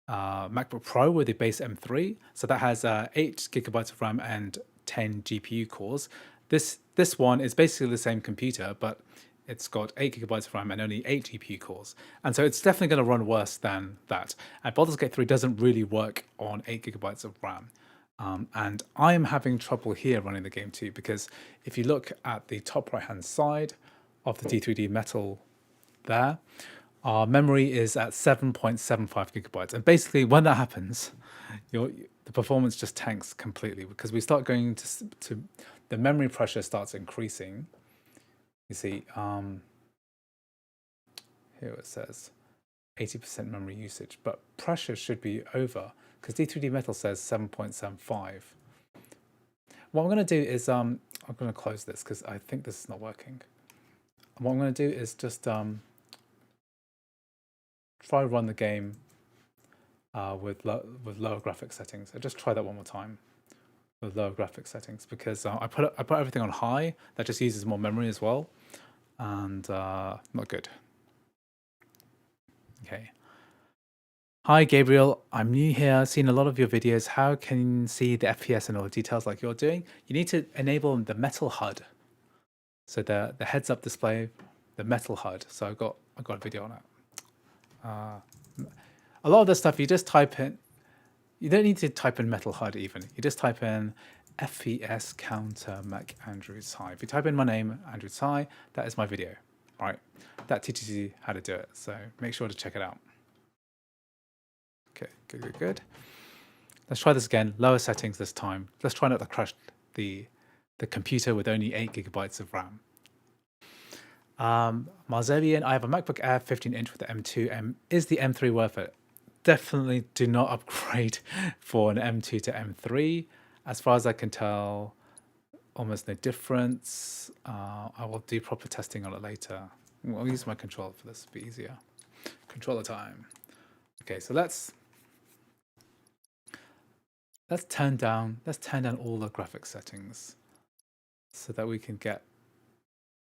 MacBook Pro with the base M3. So that has 8 gigabytes of RAM and 10 GPU cores. This one is basically the same computer, but it's got 8 gigabytes of RAM and only 8 GPU cores. And so it's definitely going to run worse than that. And Baldur's Gate 3 doesn't really work on 8 gigabytes of RAM. And I'm having trouble here running the game too, because if you look at the top right-hand side of the D3D Metal there, our memory is at 7.75 gigabytes. And basically when that happens, the performance just tanks completely because we start going to the memory pressure starts increasing. You see, here it says 80% memory usage, but pressure should be over because D3D Metal says 7.75. What I'm going to do is I'm going to close this because I think this is not working. And what I'm going to do is just try run the game with lower graphic settings. I'll just try that one more time with lower graphic settings because I put everything on high. That just uses more memory as well, and not good. Okay. Hi Gabriel, I'm new here. I've seen a lot of your videos. How can you see the FPS and all the details like you're doing? You need to enable the metal HUD. So the heads-up display, the metal HUD. So I've got a video on it. A lot of this stuff you just type in. You don't need to type in metal HUD even. You just type in FPS counter Mac Andrews High. If you type in my name, Andrews High, that is my video. Right, that teaches you how to do it. So make sure to check it out. Okay, good. Let's try this again. Lower settings this time. Let's try not to crash the computer with only 8 gigabytes of RAM. Marzevian, I have a MacBook Air 15-inch with the M2. Is the M3 worth it? Definitely do not upgrade for an M2 to M3. As far as I can tell, almost no difference. I will do proper testing on it later. I'll use my controller for this, it'll be easier. Controller time. Okay, so let's turn down all the graphics settings so that we can get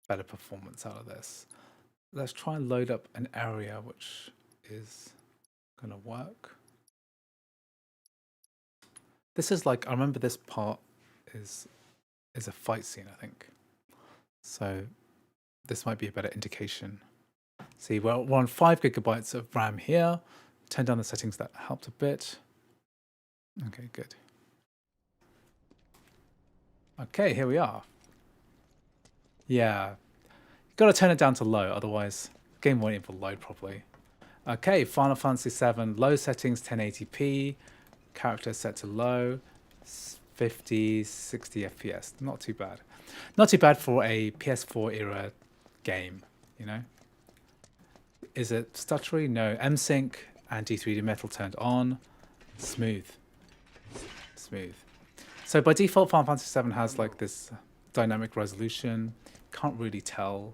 better performance out of this. Let's try and load up an area which is gonna work. This is like, I remember this part is a fight scene, I think. So this might be a better indication. See, we're on 5 GB of RAM here. Turn down the settings, that helped a bit. Okay, good. Okay, here we are. Yeah, gotta turn it down to low, otherwise the game won't even load properly. Okay, Final Fantasy VII, low settings, 1080p, character set to low, 50, 60 FPS, not too bad. Not too bad for a PS4 era game, you know? Is it stuttery? No. M-Sync and D3D Metal turned on. Smooth. Smooth. So by default, Final Fantasy VII has like this dynamic resolution. Can't really tell.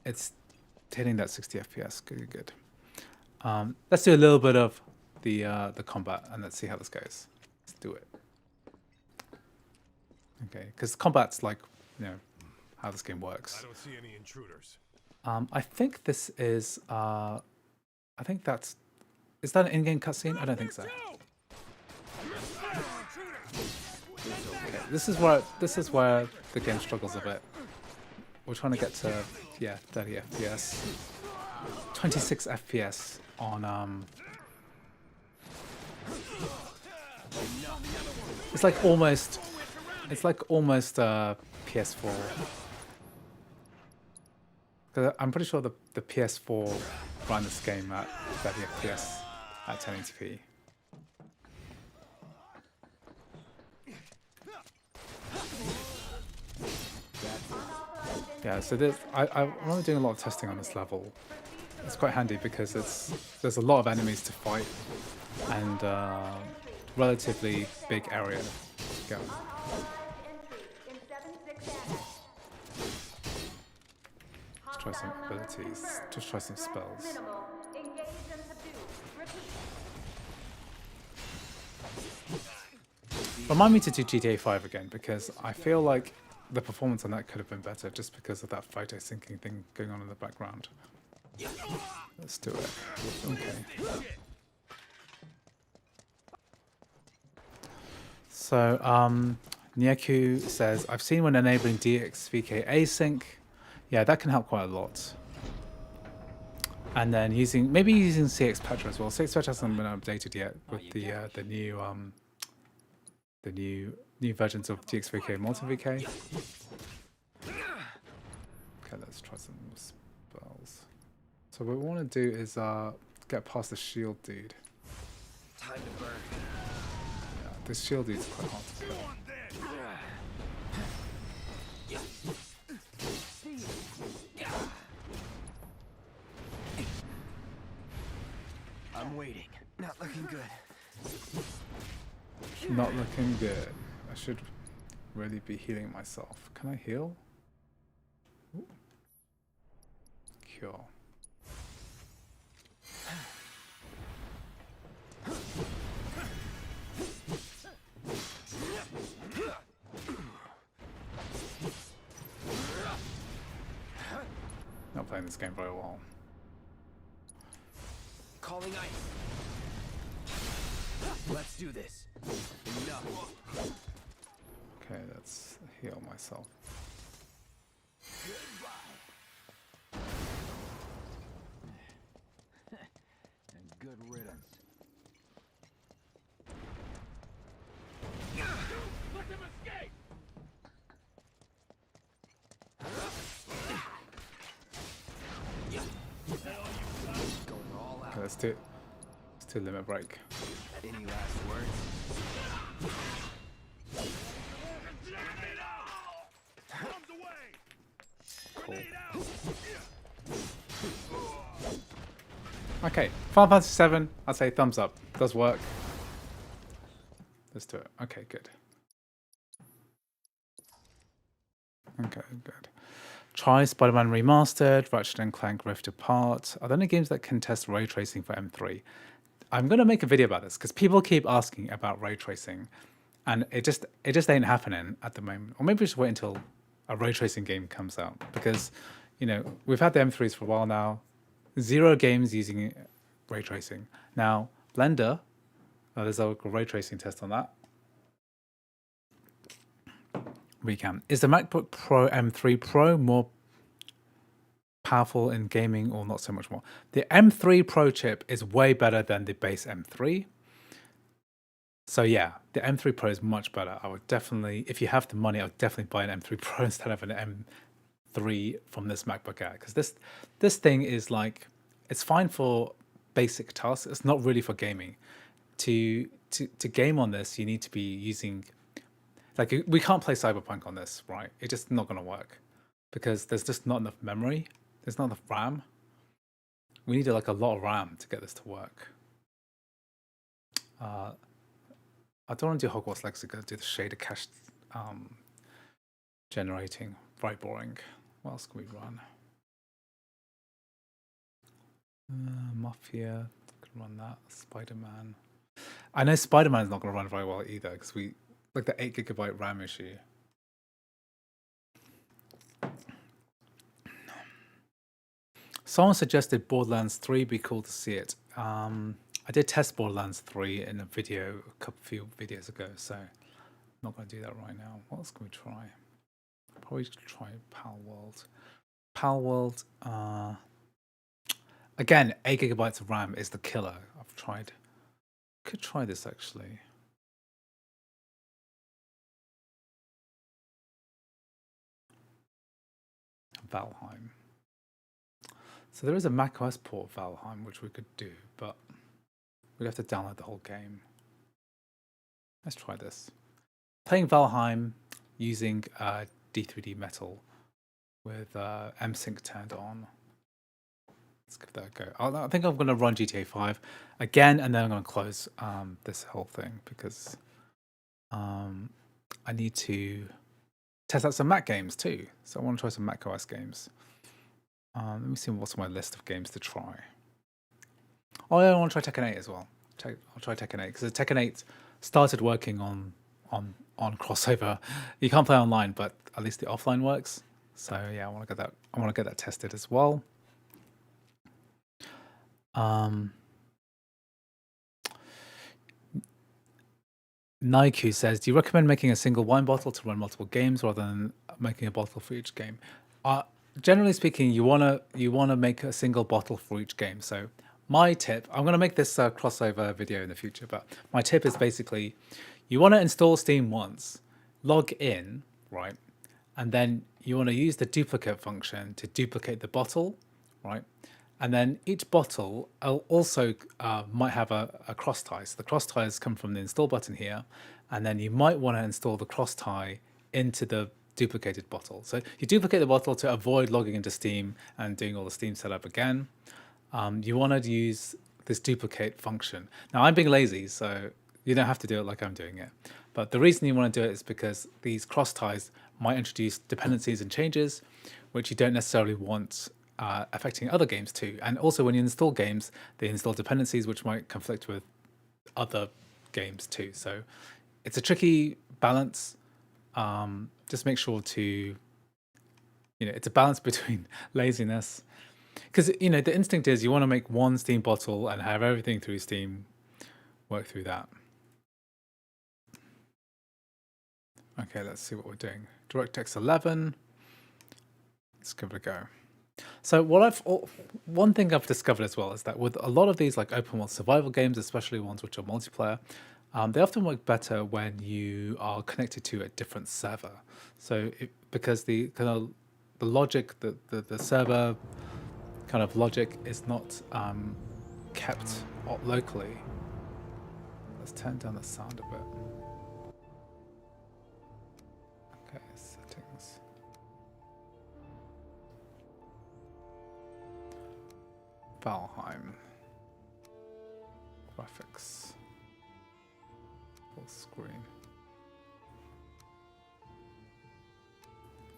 It's hitting that 60 FPS. Good, good. Let's do a little bit of the combat and let's see how this goes. Let's do it. Okay, because combat's like, you know, how this game works. I don't see any intruders. I think this is. I think that's. Is that an in-game cutscene? I don't think so. Okay, this is where the game struggles a bit. We're trying to get to 30 FPS, 26 FPS on It's like almost PS4. Because I'm pretty sure the PS4 ran this game at 30 FPS at 1080p. Yeah, so I'm only doing a lot of testing on this level. It's quite handy because there's a lot of enemies to fight and relatively big area to go. Let's try some abilities. Just try some spells. Remind me to do GTA 5 again because I feel like the performance on that could have been better just because of that photo syncing thing going on in the background. Let's do it. Okay. So, Nyaku says, I've seen when enabling DXVK async. Yeah, that can help quite a lot. And then maybe using CX Petra as well. CX Petra hasn't been updated yet with the new versions of DXVK and MultiVK. Okay, let's try some spells. So what we want to do is get past the shield dude. Time to burn. Yeah, this shield dude's quite hard to kill. I'm waiting. Not looking good. Not looking good. I should really be healing myself. Can I heal? Ooh. Cure. Not playing this game very well. Calling ice. Let's do this. Enough. Okay, let's heal myself. And good riddance. Let them escape! Going all out. Okay, let's do limit break. Any last words? Cool. Okay, Final Fantasy VII, I'd say thumbs up. Does work. Let's do it. Okay, good. Okay, good. Try Spider-Man Remastered, Ratchet and Clank Rift Apart. Are there any games that can test ray tracing for M3? I'm gonna make a video about this because people keep asking about ray tracing, and it just ain't happening at the moment. Or maybe we should wait until a ray tracing game comes out because, we've had the M3s for a while now. 0 games using ray tracing. Now Blender, there's a ray tracing test on that. We can. Is the MacBook Pro M3 Pro more powerful in gaming or not so much more? The M3 Pro chip is way better than the base M3. So yeah, the M3 Pro is much better. I would definitely, if you have the money, I would definitely buy an M3 Pro instead of an M3 from this MacBook Air. Because this thing is like, it's fine for basic tasks. It's not really for gaming. To game on this, you need to be using, like, we can't play Cyberpunk on this, right? It's just not going to work because there's just not enough memory. There's not enough RAM. We need like a lot of RAM to get this to work. I don't want to do Hogwarts Legacy. I'm going to do the shader cache generating. Very boring. What else can we run? Mafia. Can run that. Spider-Man. I know Spider-Man is not going to run very well either because we like the 8 GB RAM issue. Someone suggested Borderlands 3. Be cool to see it. I did test Borderlands 3 in a video a few videos ago, so I'm not going to do that right now. What else can we try? Probably try Pal World. Pal World. Again, 8 GB of RAM is the killer. I've tried. Could try this actually. Valheim. So there is a macOS port of Valheim which we could do, but we'd have to download the whole game. Let's try this. Playing Valheim using D3D Metal with M-Sync turned on. Let's give that a go. I think I'm going to run GTA 5 again, and then I'm going to close this whole thing because I need to test out some Mac games too. So I want to try some macOS games. Let me see what's on my list of games to try. Oh yeah, I want to try Tekken 8 as well. I'll try Tekken 8 because the Tekken 8 started working on crossover. You can't play online, but at least the offline works. So yeah, I want to get that. I want to get that tested as well. Naiku says, do you recommend making a single wine bottle to run multiple games rather than making a bottle for each game? Generally speaking, you wanna make a single bottle for each game. So my tip, I'm gonna make this crossover video in the future, but my tip is basically, you wanna install Steam once, log in, right, and then you wanna use the duplicate function to duplicate the bottle, right, and then each bottle also might have a cross tie. So the cross ties come from the install button here, and then you might want to install the cross tie into the duplicated bottle. So you duplicate the bottle to avoid logging into Steam and doing all the Steam setup again. You want to use this duplicate function. Now I'm being lazy, so you don't have to do it like I'm doing it. But the reason you want to do it is because these cross ties might introduce dependencies and changes, which you don't necessarily want affecting other games too. And also when you install games, they install dependencies which might conflict with other games too. So it's a tricky balance. Just make sure to, it's a balance between laziness. Because, the instinct is you want to make one Steam bottle and have everything through Steam work through that. Okay, let's see what we're doing. DirectX 11. Let's give it a go. So one thing I've discovered as well is that with a lot of these like open world survival games, especially ones which are multiplayer, they often work better when you are connected to a different server. So because the kind of the logic, the server kind of logic is not kept locally. Let's turn down the sound a bit. Okay, settings. Valheim. Graphics. Full screen.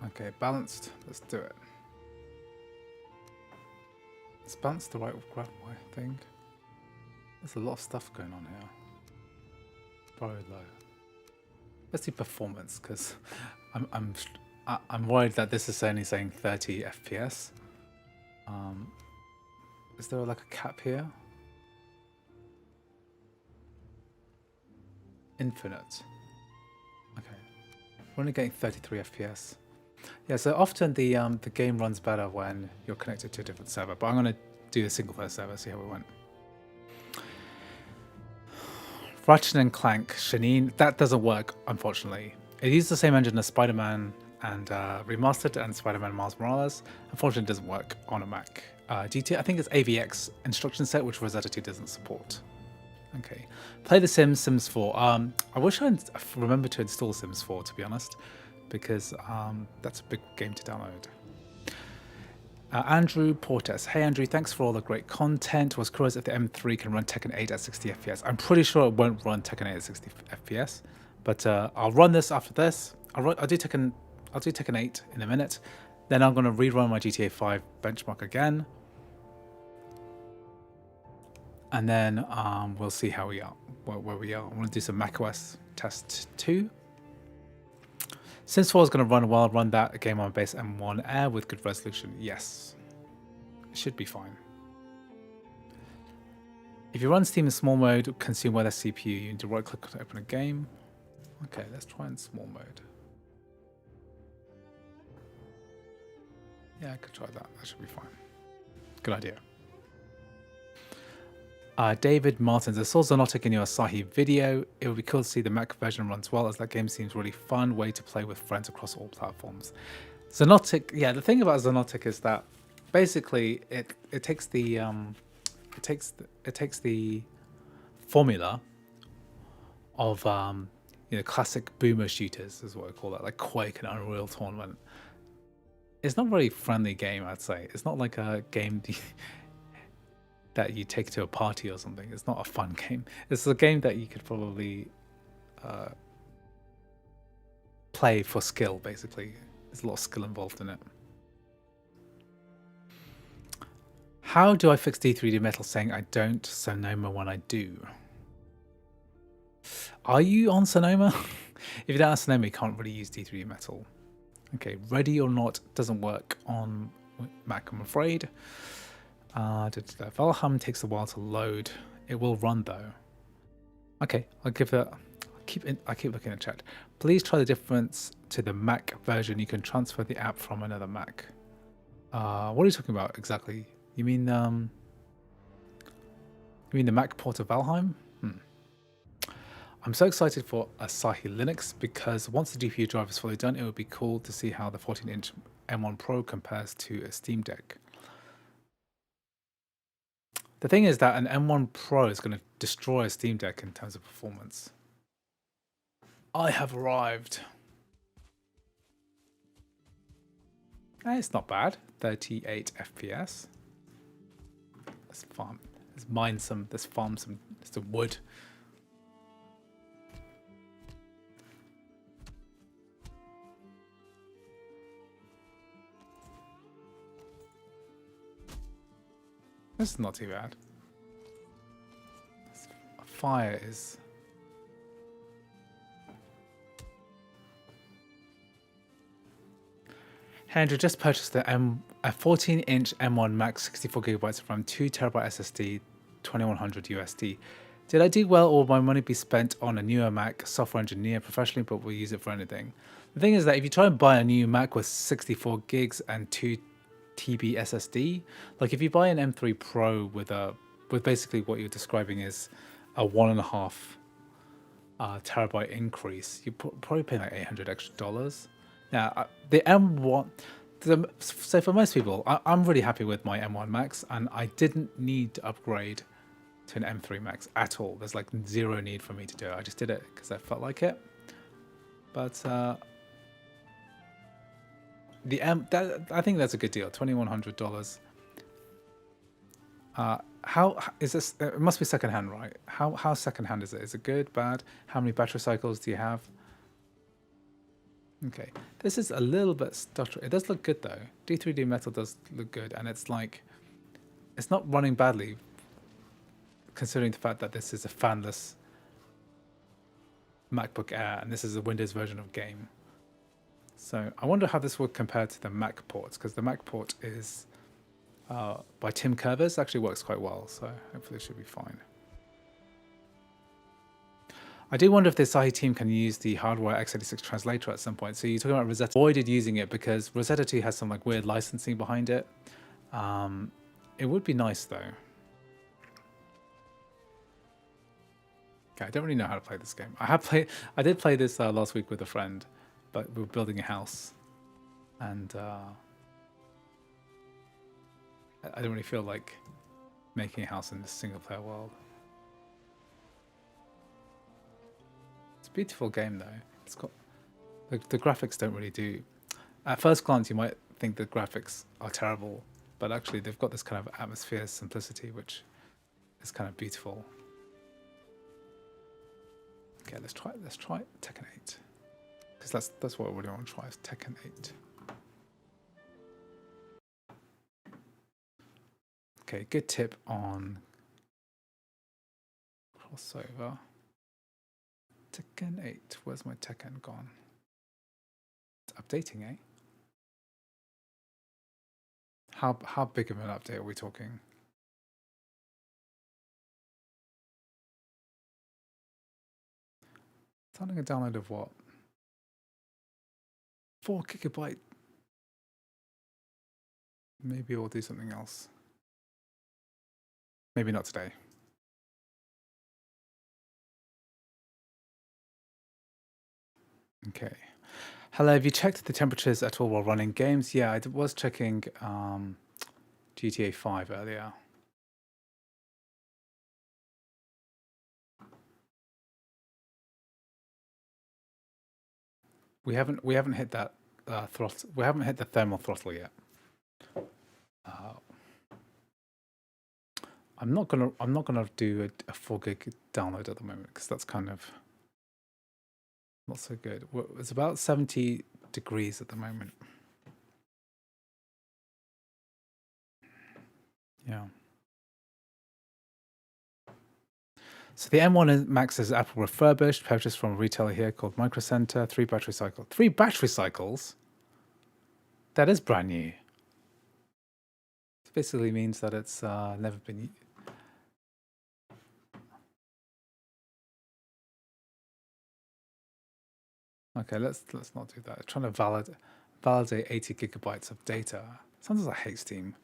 Okay, balanced. Let's do it. Is balanced the right grab I think? There's a lot of stuff going on here. Very low. Let's do performance because I'm worried that this is only saying 30 FPS. Is there like a cap here? Infinite. Okay, we're only getting 33 FPS. Yeah, so often the game runs better when you're connected to a different server. But I'm gonna do the single player server, see how we went. Ratchet and Clank, Shanine, that doesn't work, unfortunately. It uses the same engine as Spider-Man and Remastered and Spider-Man Miles Morales. Unfortunately, it doesn't work on a Mac. GT, I think it's AVX instruction set, which Rosetta 2 doesn't support. Okay, play The Sims, Sims 4. I wish I remembered to install Sims 4, to be honest, because that's a big game to download. Andrew Portes. Hey Andrew, thanks for all the great content. Was curious if the M3 can run Tekken 8 at 60 FPS. I'm pretty sure it won't run Tekken 8 at 60 FPS, but I'll run this after this. I'll do Tekken 8 in a minute. Then I'm going to rerun my GTA 5 benchmark again. And then we'll see how we are, where we are. I'm going to do some macOS test 2. Sims 4 is going to run well. Run that game on base M1 Air with good resolution. Yes, it should be fine. If you run Steam in small mode, consume with a CPU, you need to right click to open a game. Okay, let's try in small mode. Yeah, I could try that. That should be fine. Good idea. David Martins, I saw Xonotic in your Asahi video. It would be cool to see the Mac version runs well, as that game seems really fun way to play with friends across all platforms. Xonotic, yeah, the thing about Xonotic is that basically it takes the formula of classic boomer shooters, is what I call that, like Quake and Unreal Tournament. It's not a very friendly game, I'd say. It's not like a game that you take to a party or something. It's not a fun game. It's a game that you could probably play for skill, basically. There's a lot of skill involved in it. How do I fix D3D Metal saying I don't Sonoma when I do? Are you on Sonoma? If you don't have Sonoma, you can't really use D3D Metal. Okay, Ready or Not doesn't work on Mac, I'm afraid. Valheim takes a while to load. It will run though. Okay, I'll give that. I keep looking at chat. Please try the difference to the Mac version. You can transfer the app from another Mac. What are you talking about exactly? You mean the Mac port of Valheim? I'm so excited for Asahi Linux because once the GPU drive is fully done, it would be cool to see how the 14-inch M1 Pro compares to a Steam Deck. The thing is that an M1 Pro is going to destroy a Steam Deck in terms of performance. I have arrived. It's not bad. 38 FPS. Let's farm. Let's mine some. Let's farm some wood. This is not too bad. Fire is... Andrew just purchased a 14-inch M1 Max 64GB of RAM, 2TB SSD, 2100 USD. Did I do well, or will my money be spent on a newer Mac, software engineer professionally, but will use it for anything? The thing is that if you try and buy a new Mac with 64 gigs and 2 TB SSD, like if you buy an M3 Pro with basically what you're describing is a 1.5 terabyte increase, you probably pay like $800 extra. Now the M1, so for most people, I'm really happy with my M1 Max, and I didn't need to upgrade to an M3 Max at all. There's like zero need for me to do it. I just did it because I felt like it. But I think that's a good deal. $2,100. How is this? It must be secondhand, right? How secondhand is it? Is it good, bad? How many battery cycles do you have? Okay, this is a little bit stuttery. It does look good though. D3D Metal does look good, and it's like, it's not running badly, considering the fact that this is a fanless MacBook Air, and this is a Windows version of game. So I wonder how this would compare to the Mac ports, because the Mac port is by Tim Curvers, actually works quite well, so hopefully it should be fine. I do wonder if the Asahi team can use the hardware x86 translator at some point. So you're talking about Rosetta. Avoided using it because Rosetta 2 has some like weird licensing behind it. It would be nice though. Okay, I don't really know how to play this game. I did play this last week with a friend, but we were building a house, and I don't really feel like making a house in this single player world. It's a beautiful game though. It's got the graphics don't really do. At first glance, you might think the graphics are terrible, but actually they've got this kind of atmosphere simplicity, which is kind of beautiful. Okay, let's try Tekken 8, because that's what I really want to try is Tekken 8. Okay, good tip on crossover. Tekken 8. Where's my Tekken gone? It's updating, eh? How big of an update are we talking? Starting a download of what? 4 GB. Maybe we'll do something else. Maybe not today. Okay. Hello, have you checked the temperatures at all while running games? Yeah, I was checking GTA 5 earlier. We haven't hit that throttle. We haven't hit the thermal throttle yet. I'm not gonna do a 4 gig download at the moment because that's kind of not so good. It's about 70 degrees at the moment. Yeah. So the M1 Max is Apple refurbished, purchased from a retailer here called Micro Center. 3 battery cycles. 3 battery cycles? That is brand new. This basically means that it's never been. Okay, let's not do that. I'm trying to validate 80 gigabytes of data. Sometimes I hate Steam.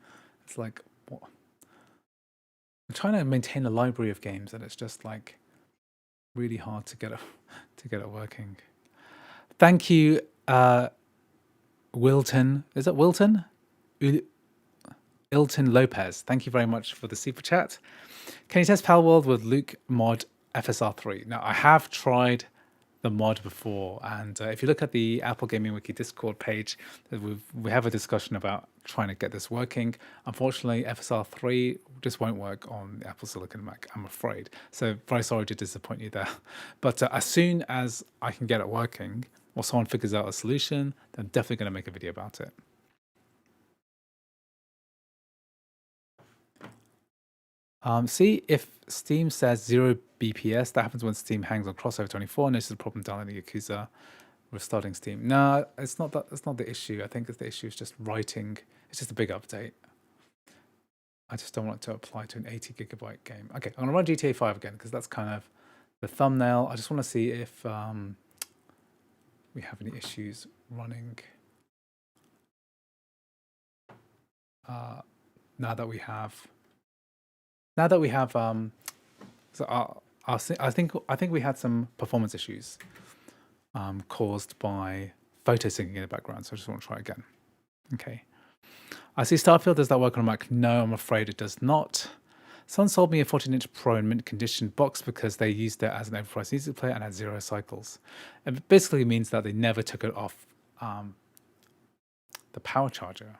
It's like, what? I'm trying to maintain a library of games, and it's just like really hard to get it working. Thank you, Wilton. Is it Wilton? Ilton Lopez. Thank you very much for the super chat. Can you test Palworld with Luke mod FSR3? Now, I have tried the mod before, and if you look at the Apple Gaming Wiki Discord page, we have a discussion about trying to get this working. Unfortunately, FSR3 just won't work on the Apple Silicon Mac, I'm afraid. So very sorry to disappoint you there. But as soon as I can get it working, or someone figures out a solution, then I'm definitely going to make a video about it. See if Steam says 0 BPS. That happens when Steam hangs on Crossover 24. Notice the problem downloading Yakuza, restarting Steam. No, it's not that. That's not the issue. I think the issue is just writing. It's just a big update. I just don't want it to apply to an 80 gigabyte game. Okay, I'm gonna run GTA 5 again because that's kind of the thumbnail. I just want to see if we have any issues running. Now that we have. So I think we had some performance issues caused by photo syncing in the background. So I just want to try again. Okay. I see Starfield. Does that work on a Mac? No, I'm afraid it does not. Someone sold me a 14-inch Pro in mint condition box because they used it as an overpriced music player and had 0 cycles. It basically means that they never took it off the power charger.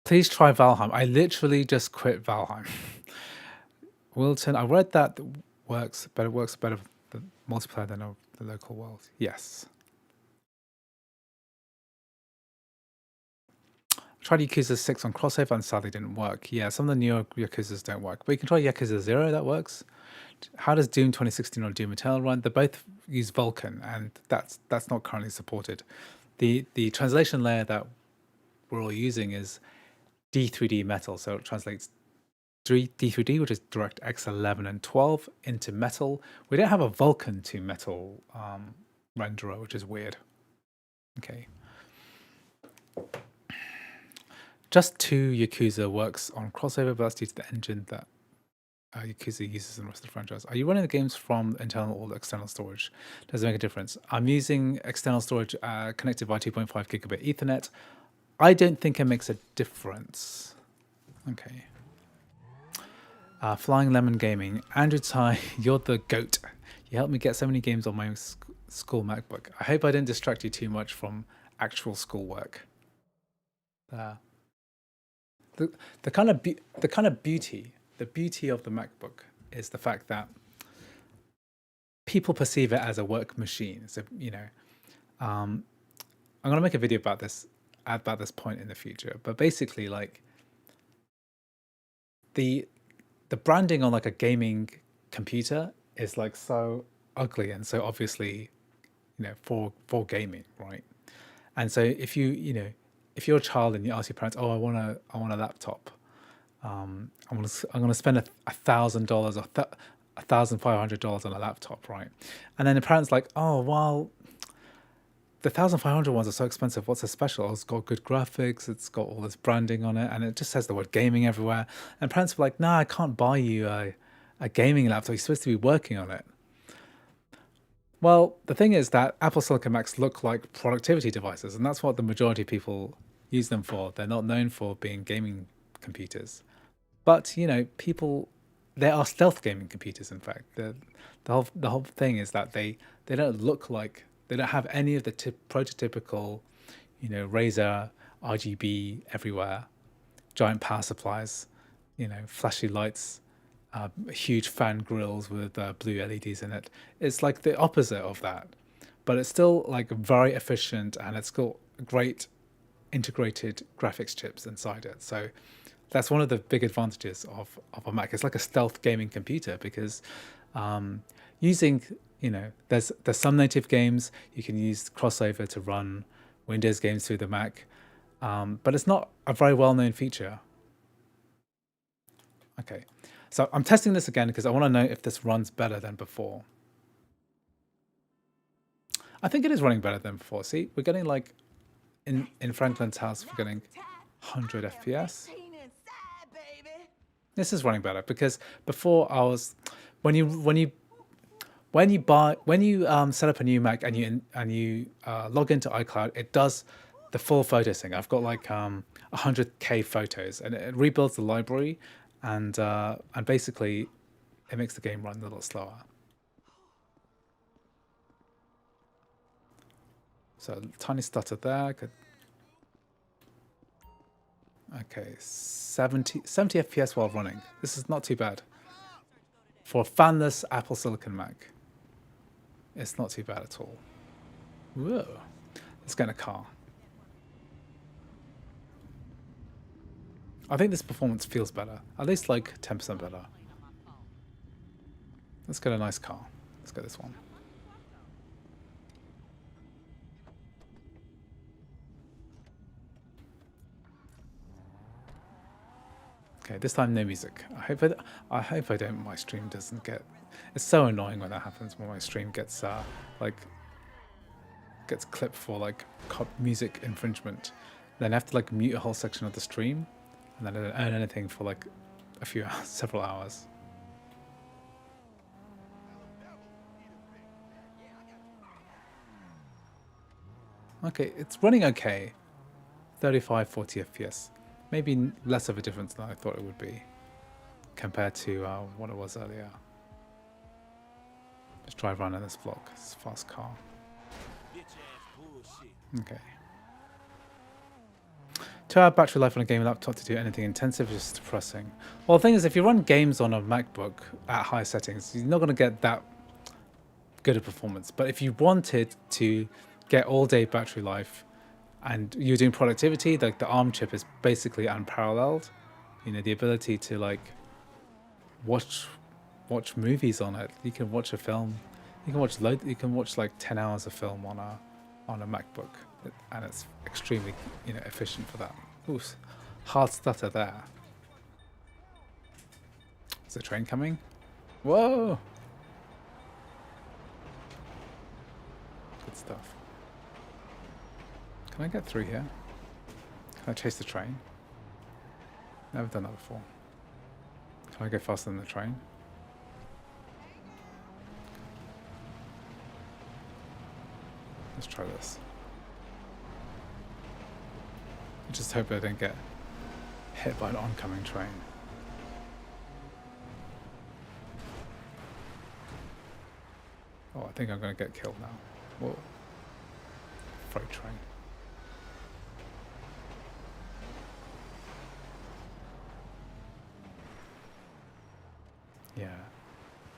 Please try Valheim. I literally just quit Valheim. Wilton, I read that works, but it works better with the multiplayer than the local world. Yes. Tried Yakuza 6 on crossover and sadly didn't work. Yeah, some of the newer Yakuzas don't work, but you can try Yakuza 0, that works. How does Doom 2016 or Doom Eternal run? They both use Vulkan, and that's not currently supported. The translation layer that we're all using is D3D Metal, so it translates D3D, which is DirectX 11 and 12, into Metal. We don't have a Vulkan to Metal renderer, which is weird. Okay. Just 2 Yakuza works on crossover, but that's due to the engine that Yakuza uses in the rest of the franchise. Are you running the games from internal or external storage? Does it make a difference? I'm using external storage connected via 2.5 gigabit Ethernet. I don't think it makes a difference. Okay. Flying Lemon Gaming. Andrew Tai, you're the GOAT. You helped me get so many games on my school MacBook. I hope I didn't distract you too much from actual schoolwork. The kind of beauty of the MacBook is the fact that people perceive it as a work machine. So I'm gonna make a video about this point in the future. But basically, like the branding on like a gaming computer is like so ugly and so obviously for gaming, right? And so if if you're a child and you ask your parents, oh, I want a laptop, I'm gonna spend $1,000 or $1,500 on a laptop, right? And then the parents like, oh well, the 1,500 ones are so expensive. What's so special? Oh, it's got good graphics. It's got all this branding on it, and it just says the word gaming everywhere. And parents were like, nah, I can't buy you a gaming laptop. You're supposed to be working on it. Well, the thing is that Apple Silicon Macs look like productivity devices, and that's what the majority of people use them for. They're not known for being gaming computers. But, they are stealth gaming computers, in fact. The whole thing is that they don't look like, they don't have any of the prototypical, Razer, RGB everywhere, giant power supplies, flashy lights, huge fan grills with blue LEDs in it. It's like the opposite of that, but it's still like very efficient, and it's got great integrated graphics chips inside it. So that's one of the big advantages of a Mac. It's like a stealth gaming computer because using, there's some native games you can use crossover to run Windows games through the Mac, but it's not a very well-known feature. Okay, so I'm testing this again because I want to know if this runs better than before. I think it is running better than before. See, we're getting like, in Franklin's house, we're getting 100 FPS. This is running better because before I was, when you set up a new Mac and you log into iCloud, it does the full photo thing. I've got like 100K photos, and it rebuilds the library, and basically it makes the game run a little slower. So tiny stutter there. Okay, 70 FPS while running. This is not too bad. For a fanless Apple Silicon Mac, it's not too bad at all. Whoa. Let's get in a car. I think this performance feels better. At least like 10% better. Let's get a nice car. Let's get this one. Okay, this time no music. I hope my stream doesn't get. It's so annoying when that happens, when my stream gets gets clipped for like music infringement. Then I have to like mute a whole section of the stream, and then I don't earn anything for like a few hours, several hours. Okay, it's running okay. 35, 40 FPS. Maybe less of a difference than I thought it would be compared to what it was earlier. Let's drive around in this block. It's a fast car. Okay. 2-hour battery life on a gaming laptop to do anything intensive is depressing. Well, the thing is, if you run games on a MacBook at high settings, you're not going to get that good a performance. But if you wanted to get all-day battery life and you're doing productivity, like the ARM chip is basically unparalleled. You know, the ability to like watch movies on it. You can watch a film. You can watch like 10 hours of film on a MacBook, and it's extremely, you know, efficient for that. Ooh, hard stutter there. Is the train coming? Whoa! Good stuff. Can I get through here? Can I chase the train? Never done that before. Can I go faster than the train? Let's try this. I just hope I don't get hit by an oncoming train. Oh, I think I'm going to get killed now. Whoa. Freight train. Yeah.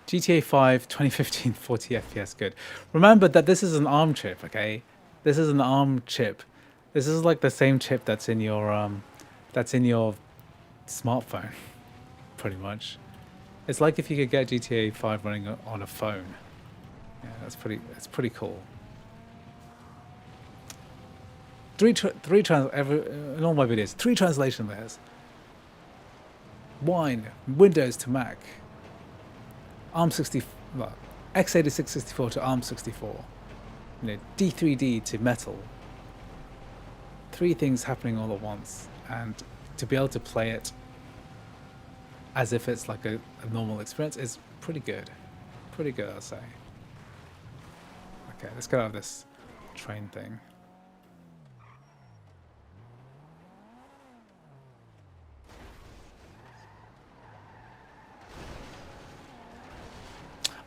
GTA 5 2015 40 FPS good. Remember that this is an ARM chip, okay? This is an ARM chip. This is like the same chip that's in your smartphone, pretty much. It's like if you could get GTA 5 running on a phone. Yeah, it's pretty cool. In all my videos, 3 translation layers. Wine, Windows to Mac. ARM 60, well, x86 64 to ARM 64. You know, D3D to Metal. 3 things happening all at once, and to be able to play it as if it's like a normal experience is pretty good. Pretty good, I'll say. Okay, let's get out of this train thing.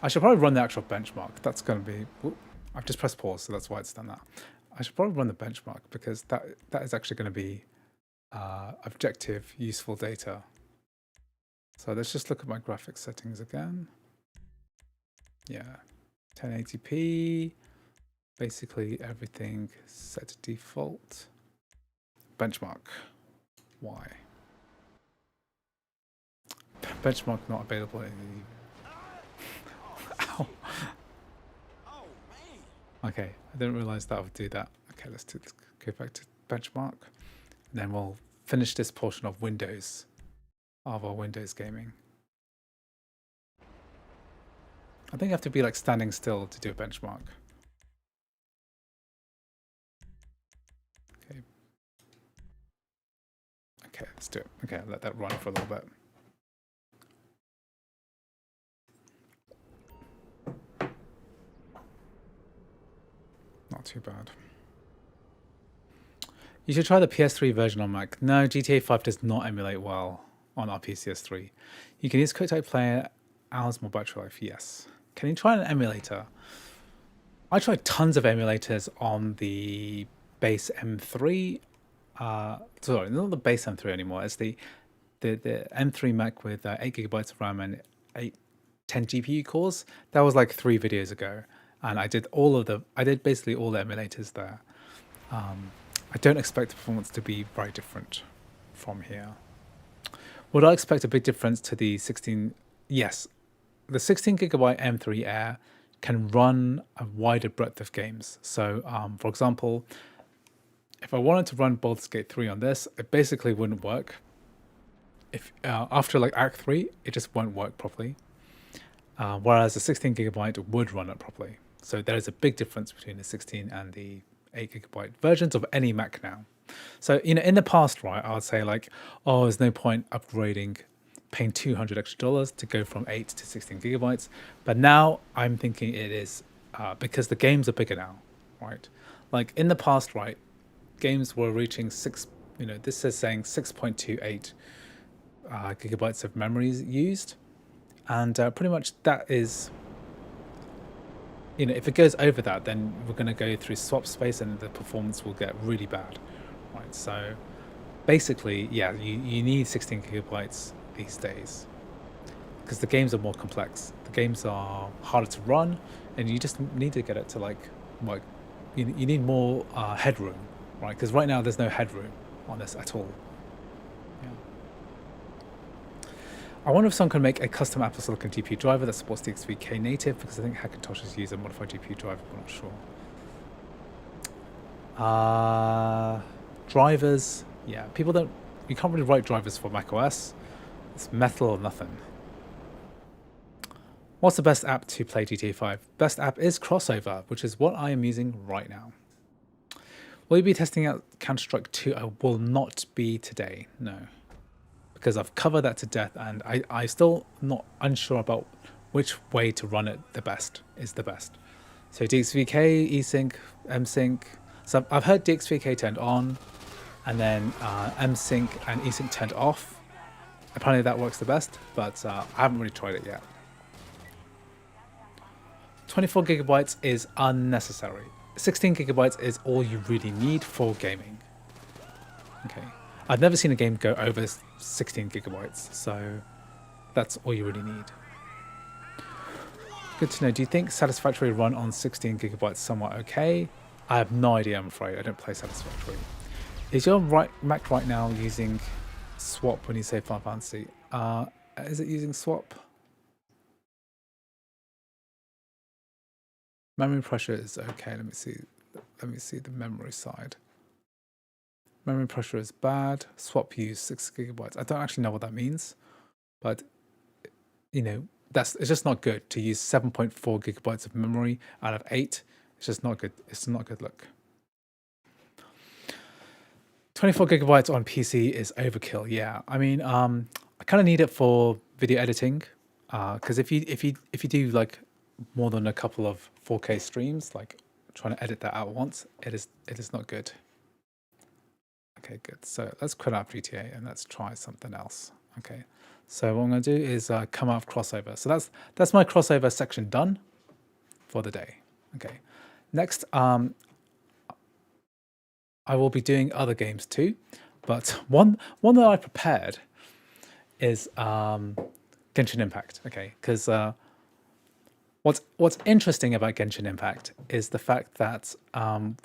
I should probably run the actual benchmark. That's going to be... Whoop, I've just pressed pause, so that's why it's done that. I should probably run the benchmark because that is actually going to be objective, useful data. So let's just look at my graphics settings again. Yeah, 1080p. Basically everything set to default. Benchmark. Why? Benchmark not available in the... Ow. Okay, I didn't realize that would do that. Okay, let's go back to benchmark. And then we'll finish this portion of Windows, of our Windows gaming. I think you have to be like standing still to do a benchmark. Okay. Okay, let's do it. Okay, I'll let that run for a little bit. Not too bad. You should try the PS3 version on Mac. No, GTA 5 does not emulate well on our PS3. You can use QuickType Player, hours more battery life, yes. Can you try an emulator? I tried tons of emulators on the base M3. Sorry, not the base M3 anymore. It's the M3 Mac with 8GB of RAM and 10 GPU cores. That was like 3 videos ago. And I did basically all the emulators there. I don't expect the performance to be very different from here. Would I expect a big difference to the 16? Yes, the 16GB M3 Air can run a wider breadth of games. So, for example, if I wanted to run Baldur's Gate 3 on this, it basically wouldn't work. If after like Act 3, it just won't work properly. Whereas the 16GB would run it properly. So there is a big difference between the 16 and the 8GB versions of any Mac now. So, you know, in the past, right, I would say like, oh, there's no point upgrading, paying $200 extra to go from 8 to 16GB. But now I'm thinking it is because the games are bigger now, right? Like in the past, right, games were reaching this is saying 6.28 gigabytes of memory used. And pretty much that is, you know, if it goes over that, then we're going to go through swap space and the performance will get really bad, right? So basically, yeah, you need 16 gigabytes these days because the games are more complex. The games are harder to run, and you just need to get it to like you need more headroom, right? Because right now there's no headroom on this at all. Yeah. I wonder if someone can make a custom Apple Silicon GPU driver that supports DXVK native, because I think Hackintosh has used a modified GPU driver, but I'm not sure. Drivers, yeah, you can't really write drivers for macOS. It's metal or nothing. What's the best app to play GTA 5? Best app is Crossover, which is what I am using right now. Will you be testing out Counter-Strike 2? I will not be today, no. Because I've covered that to death, and I still not unsure about which way to run it is the best. So DXVK, eSync, MSync. So I've heard DXVK turned on, and then MSync and eSync turned off. Apparently that works the best, but I haven't really tried it yet. 24 gigabytes is unnecessary. 16 gigabytes is all you really need for gaming. Okay. I've never seen a game go over 16 gigabytes, so that's all you really need. Good to know. Do you think Satisfactory run on 16 gigabytes somewhat okay? I have no idea, I'm afraid. I don't play Satisfactory. Is your Mac right now using swap when you say Final Fantasy? Is it using swap? Memory pressure is okay. Let me see the memory side. Memory pressure is bad. Swap use 6 gigabytes. I don't actually know what that means, but you know, it's just not good to use 7.4 gigabytes of memory out of 8. It's just not good. It's not a good look. 24 gigabytes on PC is overkill. Yeah, I mean, I kind of need it for video editing, because if you do like more than a couple of 4K streams, like trying to edit that out once, it is not good. Okay, good. So let's quit out GTA and let's try something else. Okay, so what I'm going to do is come out of Crossover. So that's my Crossover section done for the day. Okay, next I will be doing other games too, but one that I prepared is Genshin Impact. Okay, because what's interesting about Genshin Impact is the fact that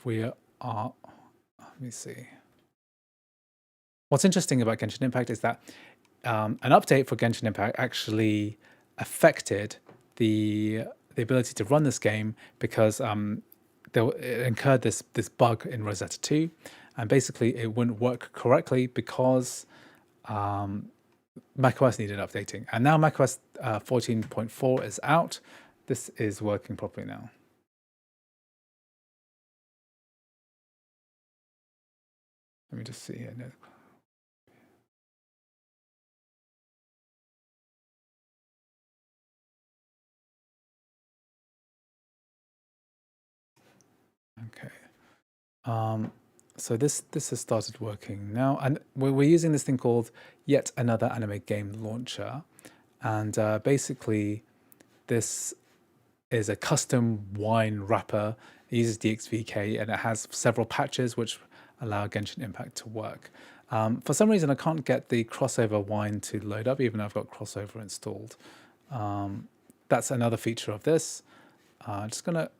we are. Let me see. What's interesting about Genshin Impact is that an update for Genshin Impact actually affected the ability to run this game, because it incurred this bug in Rosetta 2, and basically it wouldn't work correctly because macOS needed updating. And now macOS 14.4 is out. This is working properly now. Let me just see here. Okay. So this has started working now, and we're using this thing called Yet Another Anime Game Launcher, and basically this is a custom wine wrapper. It uses DXVK, and it has several patches which allow Genshin Impact to work. For some reason, I can't get the Crossover wine to load up, even though I've got Crossover installed. That's another feature of this. I'm just gonna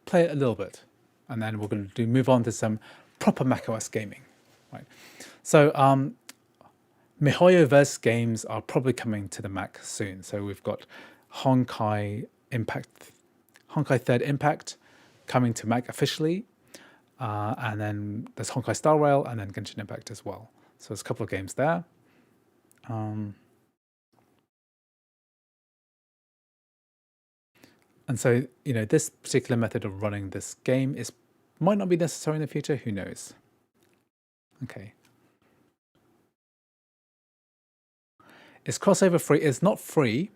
play it a little bit, and then we're going to move on to some proper macOS gaming, right? So MiHoYoverse games are probably coming to the Mac soon. So we've got Honkai 3rd Impact coming to Mac officially, and then there's Honkai Star Rail, and then Genshin Impact as well. So there's a couple of games there. And so, you know, this particular method of running this game might not be necessary in the future. Who knows? Okay. Is Crossover free? It's not free.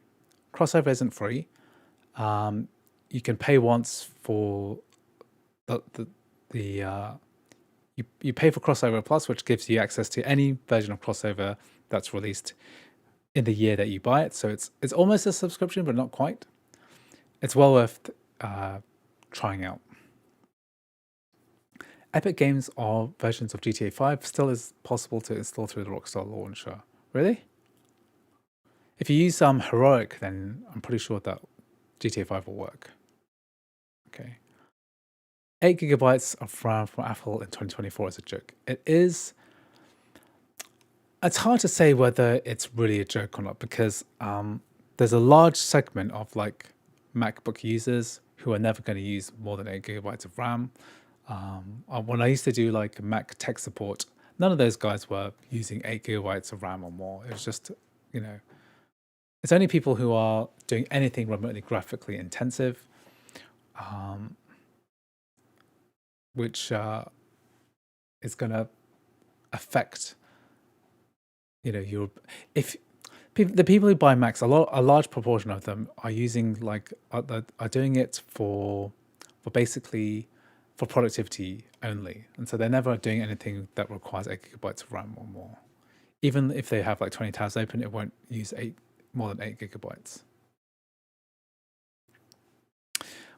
Crossover isn't free. You can pay once for you pay for Crossover Plus, which gives you access to any version of Crossover that's released in the year that you buy it. So it's almost a subscription, but not quite. It's well worth trying out. Epic Games or versions of GTA 5 still is possible to install through the Rockstar launcher. Really? If you use Heroic, then I'm pretty sure that GTA 5 will work. Okay. 8 gigabytes of RAM from Apple in 2024 is a joke. It is. It's hard to say whether it's really a joke or not because there's a large segment of like MacBook users who are never going to use more than 8 gigabytes of RAM. When I used to do like Mac tech support, none of those guys were using 8 gigabytes of RAM or more. It was just, you know, it's only people who are doing anything remotely graphically intensive, which is going to affect, you know, your the people who buy Macs. A large proportion of them are using like are doing it for basically for productivity only, and so they're never doing anything that requires 8 gigabytes of RAM or more. Even if they have like 20 tabs open, it won't use more than 8 gigabytes.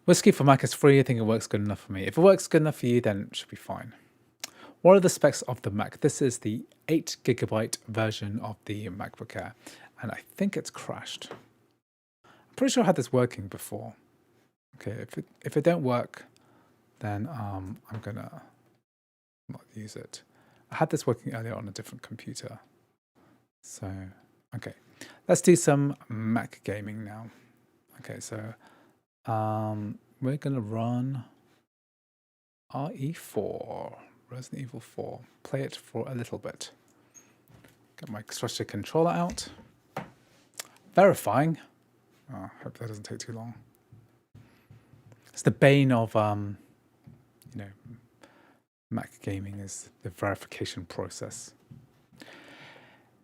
Whiskey for Mac is free. I think it works good enough for me. If it works good enough for you, then it should be fine. What are the specs of the Mac? This is the 8 gigabyte version of the MacBook Air, and I think it's crashed. I'm pretty sure I had this working before. Okay, if it don't work, then I'm gonna not use it. I had this working earlier on a different computer. So, okay, let's do some Mac gaming now. Okay, so we're gonna run RE4, Resident Evil 4. Play it for a little bit. Get my structure controller out. Verifying. Oh, hope that doesn't take too long. It's the bane of you know, Mac gaming is the verification process.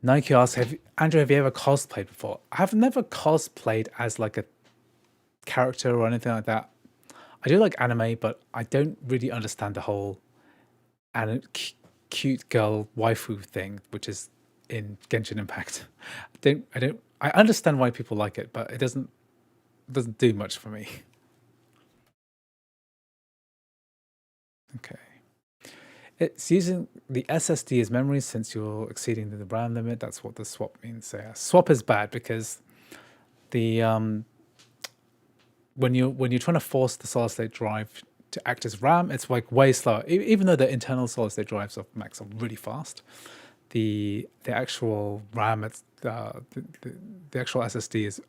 Nike asks, Andrew, have you ever cosplayed before? I've never cosplayed as like a character or anything like that. I do like anime, but I don't really understand the whole cute girl waifu thing, which is in Genshin Impact. I understand why people like it, but it doesn't do much for me. Okay. It's using the SSD as memory since you're exceeding the RAM limit. That's what the swap means. So yeah, swap is bad because the when you're trying to force the solid state drive to act as RAM, it's like way slower. Even though the internal solid state drives of Macs are really fast, the actual RAM, the actual SSD is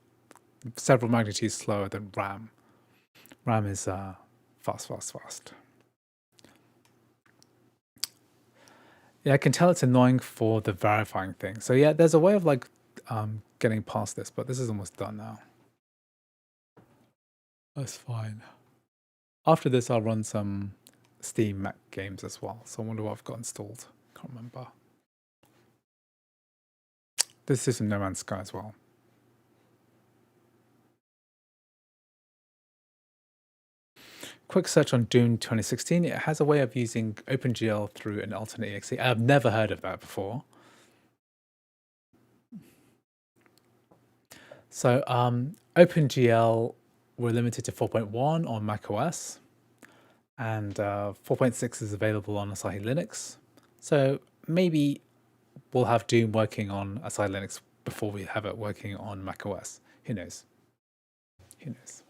several magnitudes slower than RAM. RAM is fast. Yeah, I can tell it's annoying for the verifying thing. So yeah, there's a way of like getting past this, but this is almost done now. That's fine. After this, I'll run some Steam Mac games as well. So I wonder what I've got installed. Can't remember. This is some No Man's Sky as well. Quick search on Doom 2016. It has a way of using OpenGL through an alternate exe. I've never heard of that before. So OpenGL, we're limited to 4.1 on macOS, and 4.6 is available on Asahi Linux. So maybe we'll have Doom working on Asahi Linux before we have it working on macOS. Who knows? Who knows?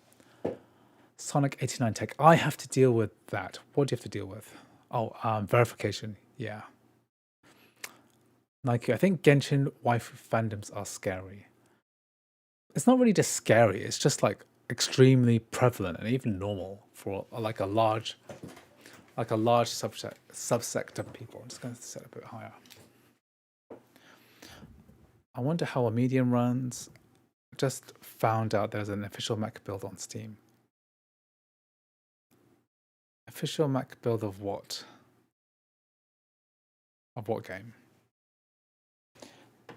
Sonic 89 Tech. I have to deal with that. What do you have to deal with? Oh, verification. Yeah. Nike. I think Genshin waifu fandoms are scary. It's not really just scary. It's just like extremely prevalent and even normal for like a large subsect of people. I'm just going to set it a bit higher. I wonder how a medium runs. Just found out there's an official Mac build on Steam. Official Mac build of what? Of what game?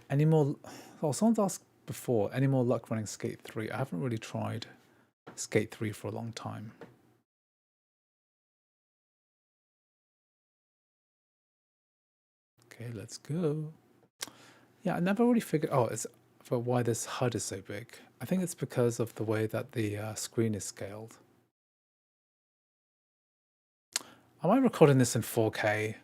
Any more? Oh, someone's asked before. Any more luck running Skate 3? I haven't really tried Skate 3 for a long time. Okay, let's go. Yeah, I never really figured. Oh, it's for why this HUD is so big. I think it's because of the way that the screen is scaled. Am I recording this in 4K?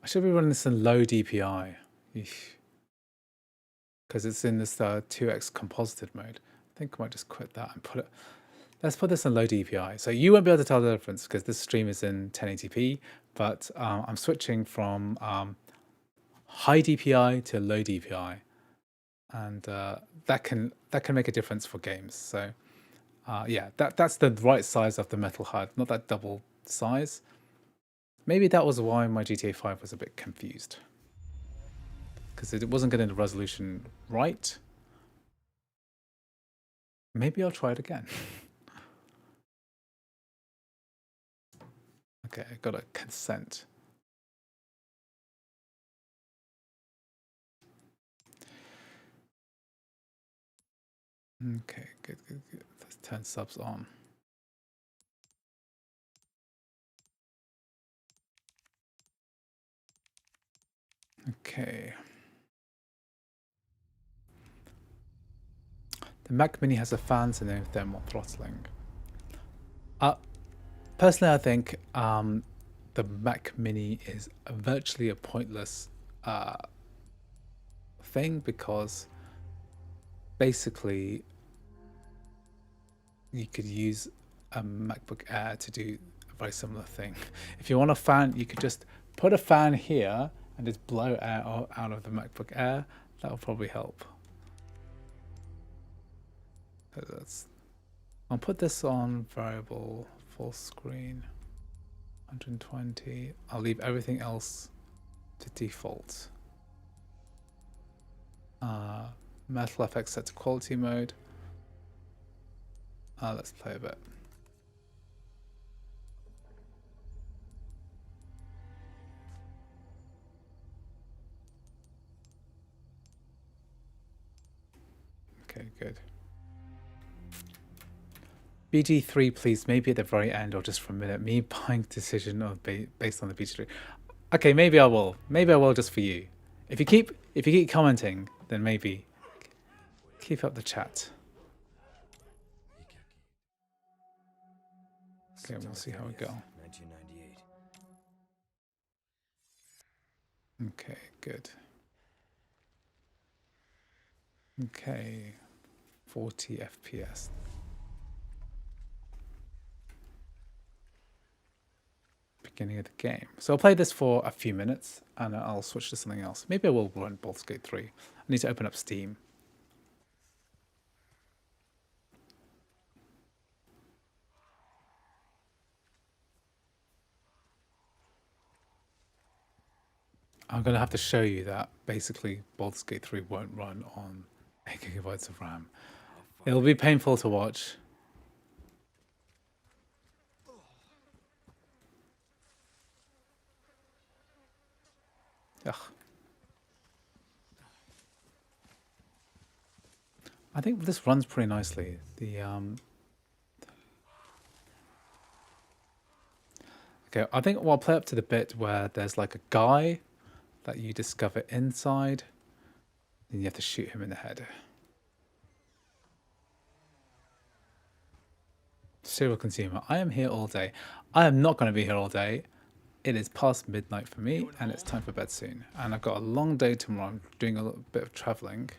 I should be running this in low DPI. Because it's in this 2x composited mode. I think I might just quit that and put it... Let's put this in low DPI. So you won't be able to tell the difference because this stream is in 1080p, but I'm switching from high DPI to low DPI. And that can make a difference for games. So yeah, that's the right size of the metal HUD, not that double size. Maybe that was why my GTA 5 was a bit confused. Because it wasn't getting the resolution right. Maybe I'll try it again. Okay, I got a consent. Okay, good. Let's turn subs on. Okay. The Mac Mini has a fan so no thermal throttling. Personally, I think the Mac Mini is virtually a pointless thing because basically you could use a MacBook Air to do a very similar thing. If you want a fan, you could just put a fan here and just blow air out of the MacBook Air. That will probably help. I'll put this on variable full screen 120. I'll leave everything else to default. Metal FX set to quality mode. Let's play a bit. Okay, good. BG3, please, maybe at the very end or just for a minute. Me buying decision of based on the BG3. Okay, maybe I will. Maybe I will just for you. If you keep commenting, then maybe keep up the chat. Okay, we'll see how we go. 1998. Okay, good. Okay, 40 FPS. Beginning of the game. So I'll play this for a few minutes and I'll switch to something else. Maybe I will run Baldur's Gate 3. I need to open up Steam. I'm going to have to show you that basically Baldur's Gate 3 won't run on 8 gigabytes of RAM. It'll be painful to watch. Ugh. I think this runs pretty nicely. Okay, I think I'll play up to the bit where there's like a guy that you discover inside, and you have to shoot him in the head. Serial consumer. I am here all day. I am not going to be here all day. It is past midnight for me, and it's time for bed soon. And I've got a long day tomorrow. I'm doing a little bit of traveling.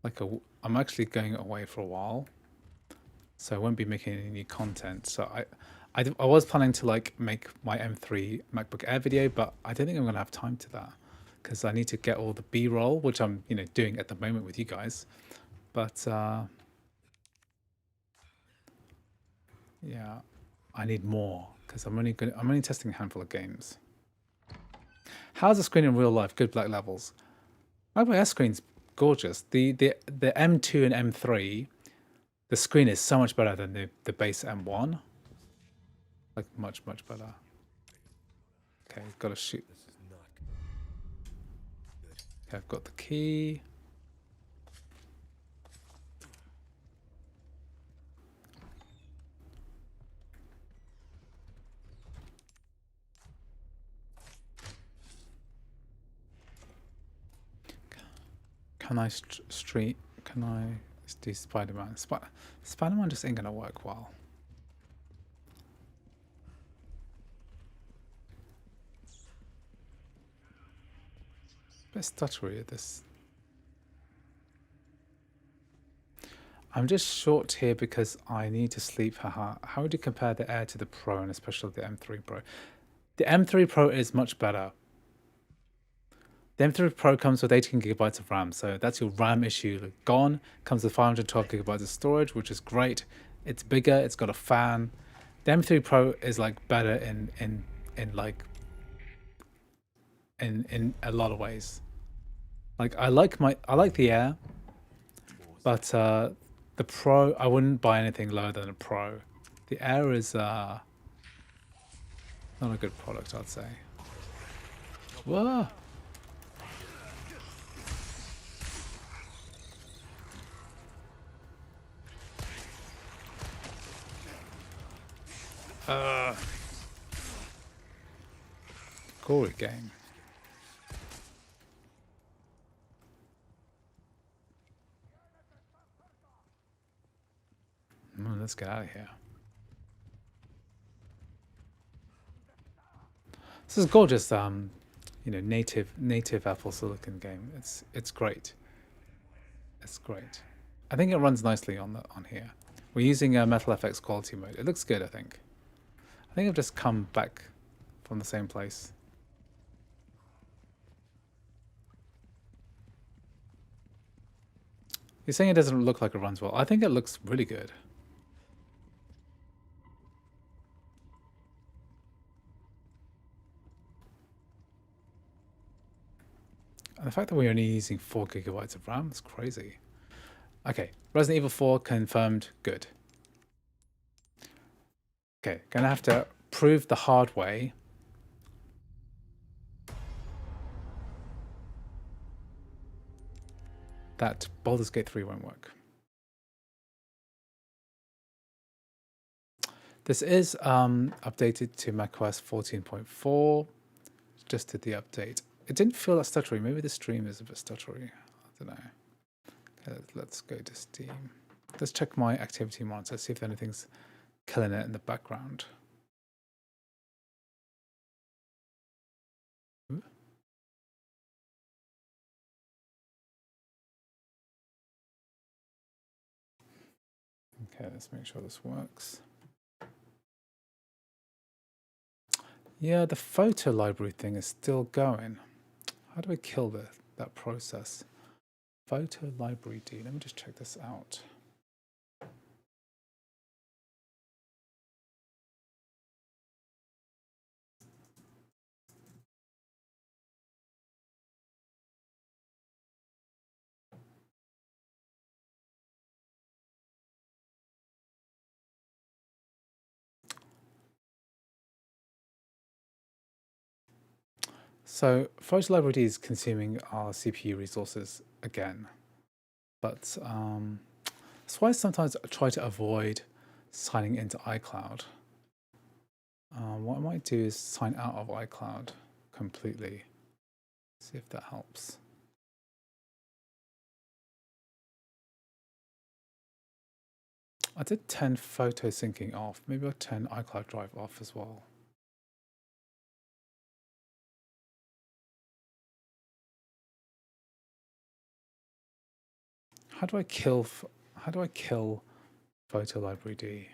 I'm actually going away for a while, so I won't be making any new content. So I was planning to like make my M3 MacBook Air video, but I don't think I'm going to have time to that because I need to get all the B-roll, which I'm doing at the moment with you guys. But yeah, I need more because I'm only testing a handful of games. How's the screen in real life? Good black levels. MacBook Air screen's gorgeous. The M2 and M3, the screen is so much better than the base M1. Like much better. Okay, got to shoot. Okay, I've got the key. Can I Can I do Spider-Man? Spider-Man just ain't gonna work well. Bit stuttery at this. I'm just short here because I need to sleep. Haha. How would you compare the Air to the Pro, and especially the M3 Pro? The M3 Pro is much better. The M3 Pro comes with 18 gigabytes of RAM, so that's your RAM issue gone. Comes with 512 gigabytes of storage, which is great. It's bigger. It's got a fan. The M3 Pro is like better in a lot of ways. Like I like the Air, but the Pro, I wouldn't buy anything lower than a Pro. The Air is not a good product, I'd say. Whoa. Gory game. Let's get out of here. This is gorgeous. You know, native Apple Silicon game. It's great. It's great. I think it runs nicely on here. We're using Metal FX quality mode. It looks good. I think I've just come back from the same place. You're saying it doesn't look like it runs well. I think it looks really good. And the fact that we're only using 4 gigabytes of RAM is crazy. Okay, Resident Evil 4 confirmed good. Okay, gonna have to prove the hard way. That Baldur's Gate 3 won't work. This is updated to macOS 14.4. Just did the update. It didn't feel that stuttery. Maybe the stream is a bit stuttery. I don't know. Okay, let's go to Steam. Let's check my activity monitor, see if anything's killing it in the background. Ooh. Okay, let's make sure this works. Yeah, the photo library thing is still going. How do I kill that process? Photo library D. Let me just check this out. So photo library D is consuming our CPU resources again. But that's why sometimes I try to avoid signing into iCloud. What I might do is sign out of iCloud completely. See if that helps. I did turn photo syncing off. Maybe I'll turn iCloud Drive off as well. How do I kill photo library D?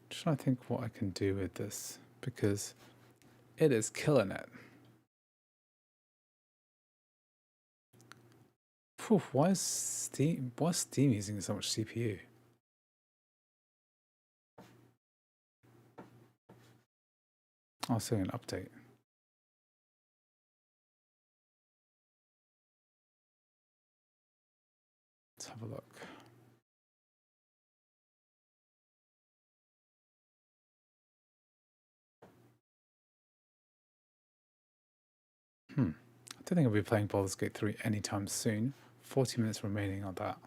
Just trying to think what I can do with this because it is killing it. Phew, why is Steam using so much CPU? I'll see an update. have a look. I don't think I'll be playing Baldur's Gate 3 anytime soon. 40 minutes remaining on that.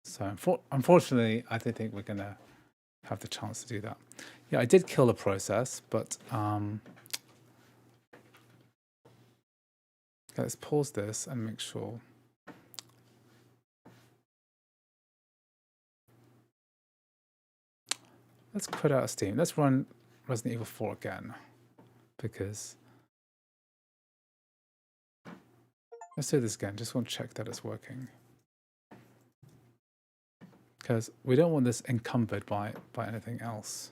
So unfortunately, I don't think we're going to have the chance to do that. Yeah, I did kill the process, but let's pause this and make sure. Let's quit out of Steam. Let's run Resident Evil 4 again, because let's do this again. Just want to check that it's working, because we don't want this encumbered by anything else.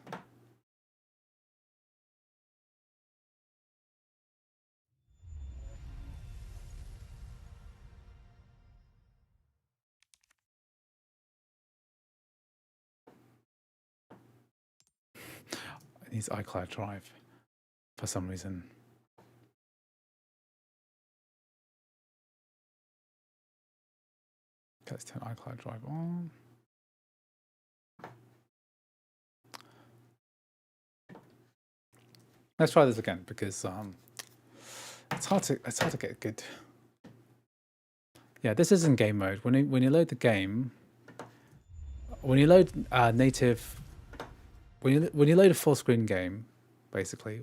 It needs iCloud Drive for some reason. Okay, let's turn iCloud Drive on. Let's try this again, because it's hard to get good. Yeah, this is in game mode. When you load the game, when you load native, when you load a full screen game, basically,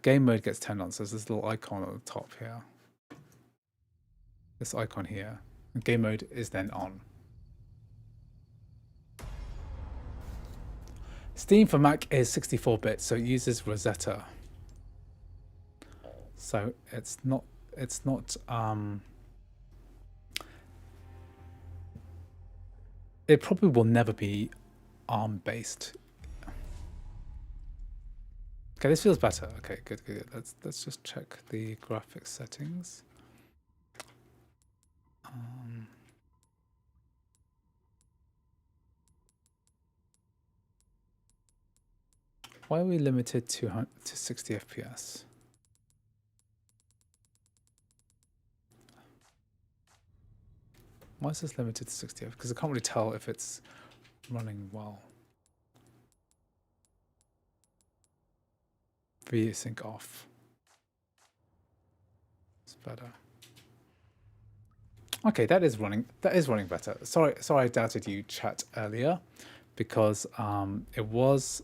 game mode gets turned on. So there's this little icon at the top here. This icon here. And game mode is then on. Steam for Mac is 64-bit, so it uses Rosetta. So it's not it probably will never be ARM based. Okay, this feels better. Okay, good. Let's just check the graphics settings. Why are we limited to 60 FPS? Why is this limited to 60 FPS? Because I can't really tell if it's running well. VSync off. It's better. Okay, that is running better. Sorry I doubted you, chat, earlier, because it was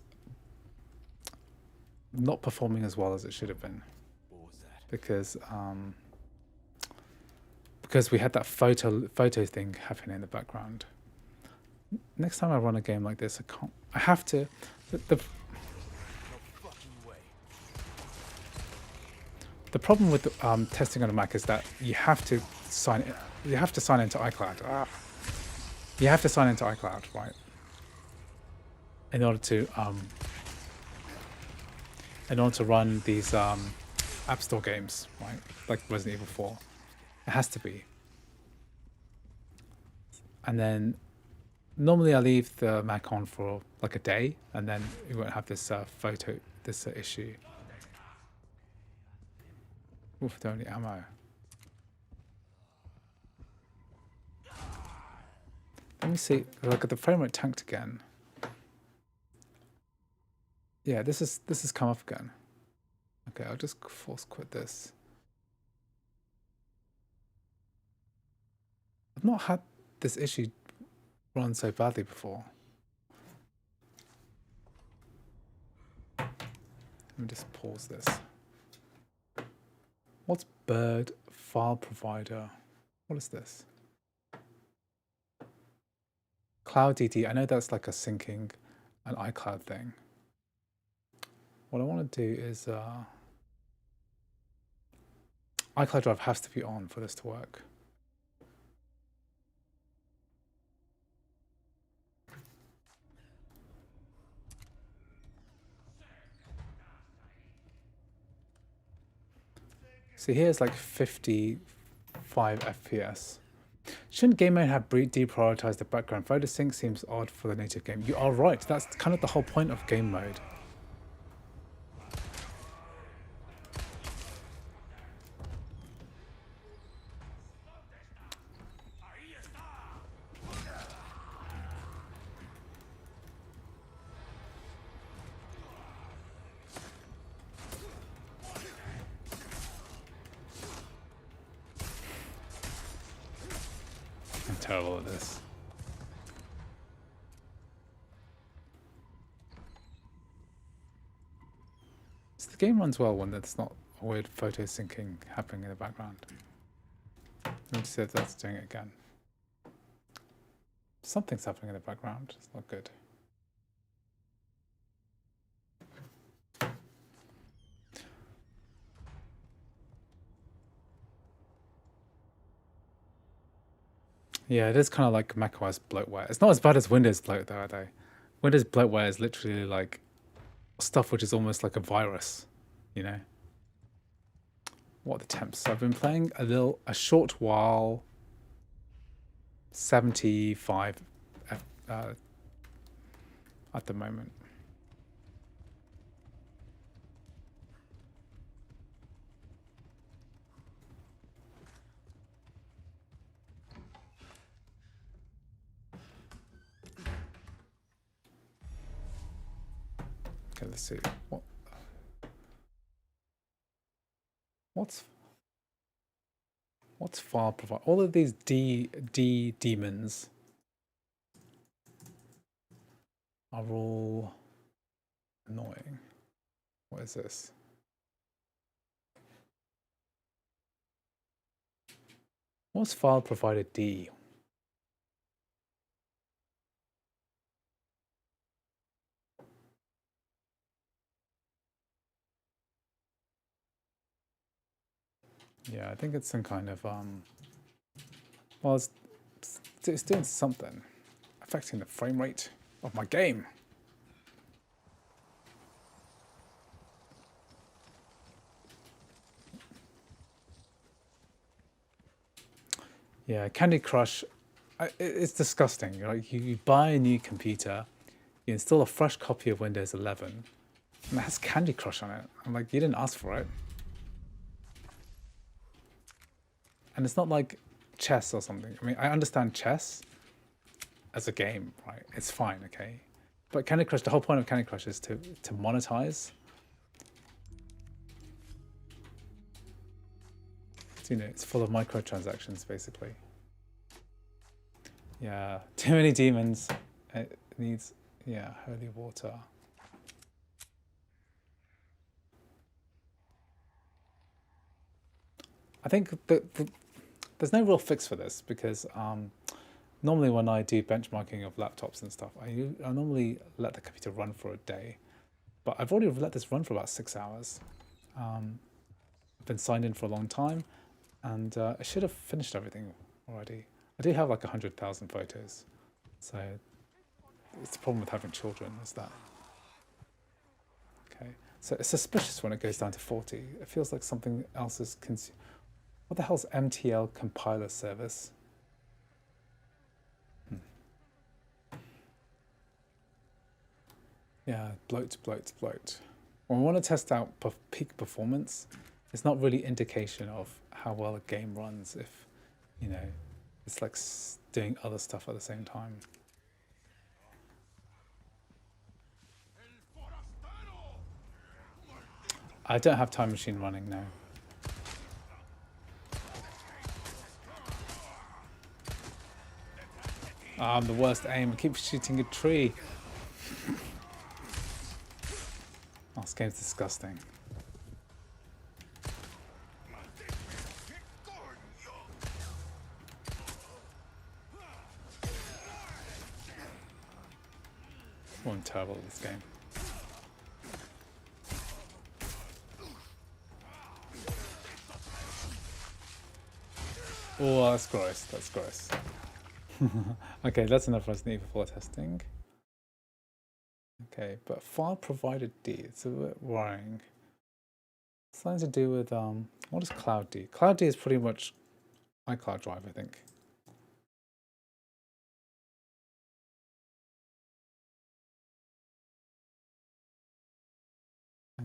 not performing as well as it should have been. What was that? Because we had that photo thing happening in the background. Next time I run a game like this, I have to. The problem with testing on a Mac is that you have to sign in. You have to sign into iCloud. You have to sign into iCloud, right? In order to run these App Store games, right? Like Resident Evil 4. It has to be. And then normally I leave the Mac on for like a day, and then you won't have this issue. Oof, don't need ammo. Let me see. Look at the frame rate tanked again. Yeah, this has come up again. Okay, I'll just force quit this. I've not had this issue run so badly before. Let me just pause this. What's Bird File Provider? What is this? Cloud DD. I know that's like a syncing an iCloud thing. What I want to do is iCloud Drive has to be on for this to work. So here's like 55 FPS. Shouldn't game mode have deprioritized the background photo sync? Seems odd for the native game. You are right. That's kind of the whole point of game mode. terrible at this. So the game runs well when there's not a weird photo syncing happening in the background. Let me see if that's doing it again. Something's happening in the background. It's not good. Yeah, it is kind of like macOS bloatware. It's not as bad as Windows bloatware though. Windows bloatware is literally like stuff which is almost like a virus, you know. What are the temps? So I've been playing a short while. 75 at the moment. Okay, let's see. What's file provide? All of these demons are all annoying. What is this? What's file provider D? Yeah, I think it's some kind of well, it's doing something affecting the frame rate of my game. Yeah, Candy Crush, it's disgusting. Like you buy a new computer, you install a fresh copy of Windows 11, and it has Candy Crush on it. I'm like, you didn't ask for it. And it's not like chess or something. I mean, I understand chess as a game, right? It's fine, okay? But Candy Crush, the whole point of Candy Crush is to monetize. So, you know, it's full of microtransactions, basically. Yeah, too many demons. It needs, yeah, holy water. I think there's no real fix for this because normally when I do benchmarking of laptops and stuff, I normally let the computer run for a day. But I've already let this run for about 6 hours. I've been signed in for a long time, and I should have finished everything already. I do have like 100,000 photos, so it's the problem with having children is that. Okay, so it's suspicious when it goes down to 40. It feels like something else is consumed. What the hell's MTL compiler service? Yeah, bloat. When we want to test out peak performance, it's not really indication of how well a game runs if, you know, it's like doing other stuff at the same time. I don't have Time Machine running now. I'm the worst aim. I keep shooting a tree. Oh, this game's disgusting. Oh, I'm terrible at this game. Oh, that's gross. That's gross. Okay, that's enough Resident Evil 4 testing. Okay, but file provider D, it's a bit worrying. Something to do with, what is Cloud D? Cloud D is pretty much iCloud Drive, I think.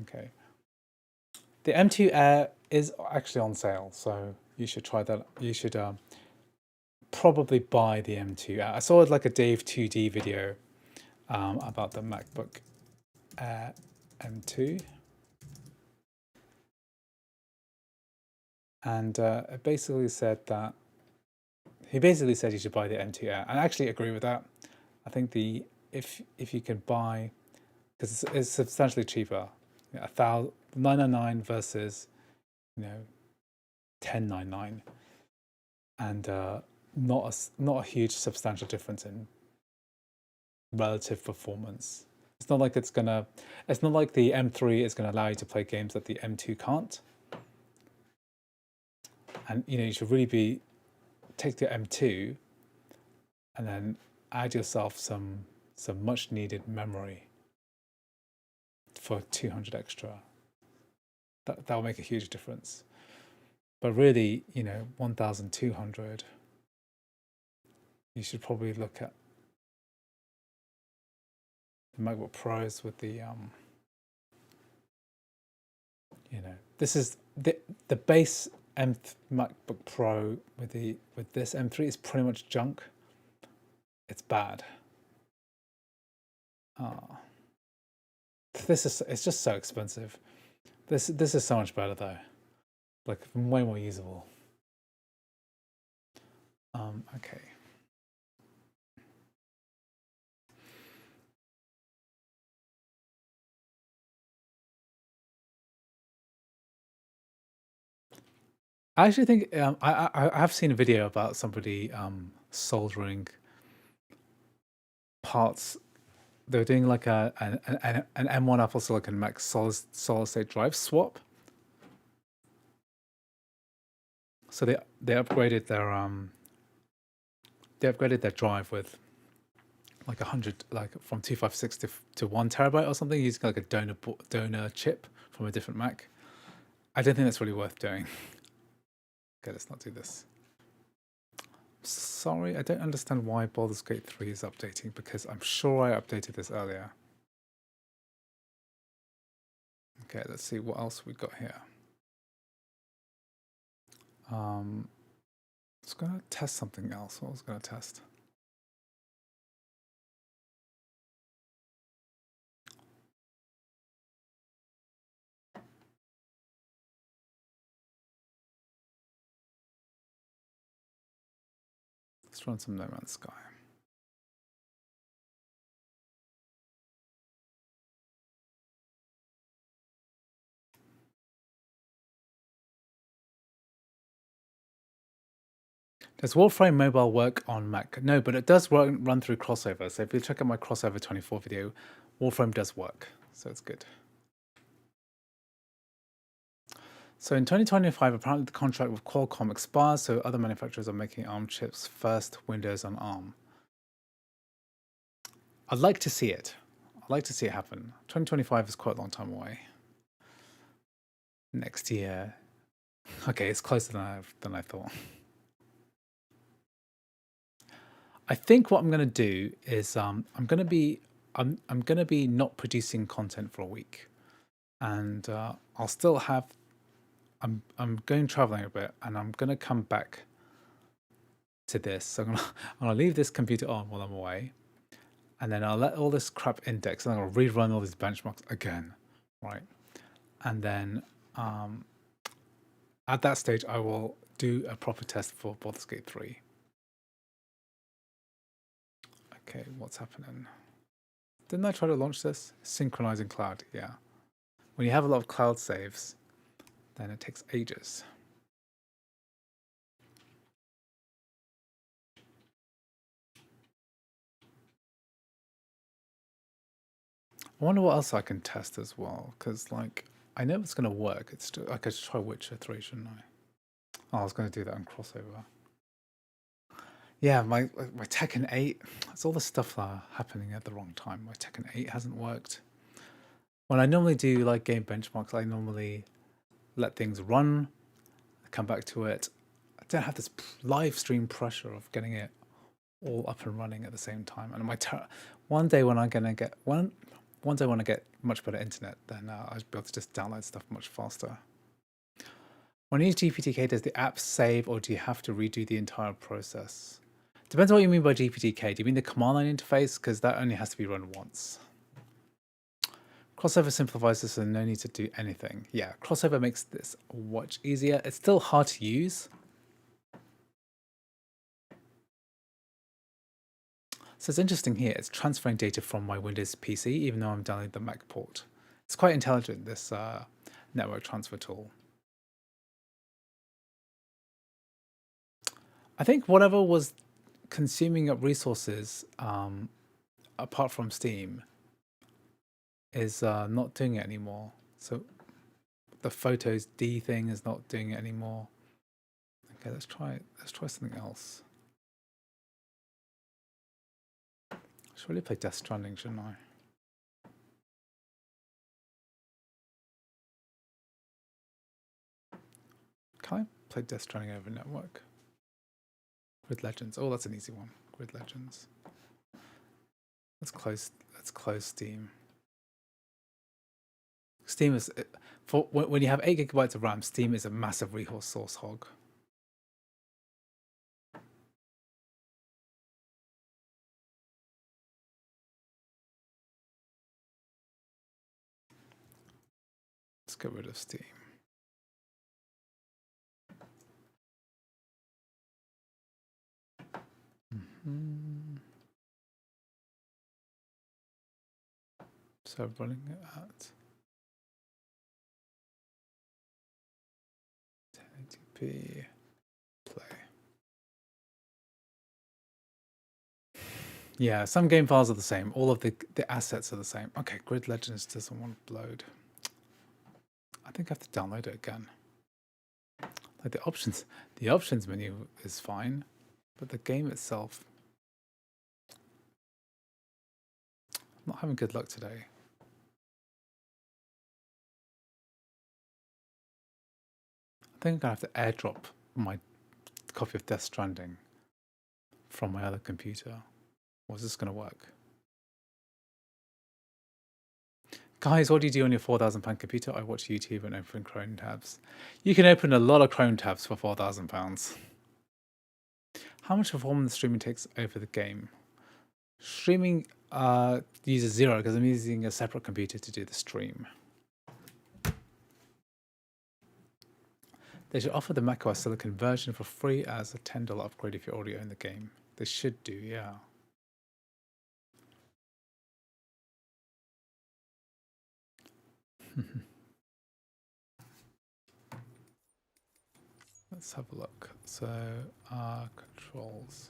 Okay. The M2 Air is actually on sale, so you should try that. You should probably buy the M2 Air. I saw like a Dave 2D video about the MacBook Air M2. And it basically said that he basically said you should buy the M2 Air. I actually agree with that. I think the if you could buy, because it's substantially cheaper, 999 versus 1099, and not a huge substantial difference in relative performance. It's not like it's not like the M3 is gonna allow you to play games that the M2 can't. And you should really take the M2 and then add yourself some much needed memory for 200 extra. That will make a huge difference. But really, 1,200, you should probably look at the MacBook Pros with the this is the base MacBook Pro with this M3 is pretty much junk. It's bad. It's just so expensive. This is so much better though. Like way more usable. Okay. I actually think I have seen a video about somebody soldering parts. They were doing like an M1 Apple Silicon Mac solid state drive swap. So they upgraded their drive with like 100, like from 256 to 1 terabyte or something, using like a donor chip from a different Mac. I don't think that's really worth doing. Okay, let's not do this. Sorry, I don't understand why Baldur's Gate 3 is updating, because I'm sure I updated this earlier. Okay, let's see what else we got here. I was going to test something else. What was I going to test? Let's run some No Man's Sky. Does Warframe Mobile work on Mac? No, but it does run through Crossover. So if you check out my Crossover 24 video, Warframe does work. So it's good. So in 2025, apparently the contract with Qualcomm expires, so other manufacturers are making ARM chips first, Windows on ARM. I'd like to see it. I'd like to see it happen. 2025 is quite a long time away. Next year. Okay, it's closer than I thought. I think what I'm going to do is I'm going to be not producing content for a week, and I'll still have. I'm going traveling a bit, and I'm going to come back to this. So I'm gonna leave this computer on while I'm away, and then I'll let all this crap index, and I'm gonna rerun all these benchmarks again, right? And then at that stage, I will do a proper test for Baldur's Gate 3. Okay, what's happening? Didn't I try to launch this? Synchronizing cloud, yeah. When you have a lot of cloud saves, then it takes ages. I wonder what else I can test as well, because like I know it's gonna work. It's just, I could try Witcher 3, shouldn't I? Oh, I was gonna do that on crossover. Yeah, my Tekken 8. It's all the stuff happening at the wrong time. My Tekken 8 hasn't worked. When I normally do like game benchmarks, I normally let things run, come back to it. I don't have this live stream pressure of getting it all up and running at the same time. And one day when I get much better internet, then I'll be able to just download stuff much faster. When you use GPTK, does the app save, or do you have to redo the entire process? Depends on what you mean by GPTK. Do you mean the command line interface? Because that only has to be run once. Crossover simplifies this, and no need to do anything. Yeah, Crossover makes this much easier. It's still hard to use. So it's interesting here. It's transferring data from my Windows PC, even though I'm downloading the Mac port. It's quite intelligent, this network transfer tool. I think whatever was consuming up resources, apart from Steam, is not doing it anymore. So the Photos D thing is not doing it anymore. Okay, let's try something else. I should really play Death Stranding, shouldn't I? Can I play Death Stranding over network? Grid Legends. Oh, that's an easy one. Grid Legends. Let's close Steam. Steam is, for when you have 8 gigabytes of RAM, Steam is a massive resource hog. Let's get rid of Steam. So running it at 1080p play. Yeah, some game files are the same. All of the assets are the same. Okay, Grid Legends doesn't want to load. I think I have to download it again. Like the options menu is fine, but the game itself, I'm not having good luck today. I think I'm gonna have to airdrop my copy of Death Stranding from my other computer. Or is this gonna work? Guys, what do you do on your £4,000 computer? I watch YouTube and open Chrome tabs. You can open a lot of Chrome tabs for £4,000. How much performance streaming takes over the game? Streaming uses 0 because I'm using a separate computer to do the stream. They should offer the macOS Silicon version for free as a $10 upgrade if you already own the game. They should do, yeah. Let's have a look. So, controls.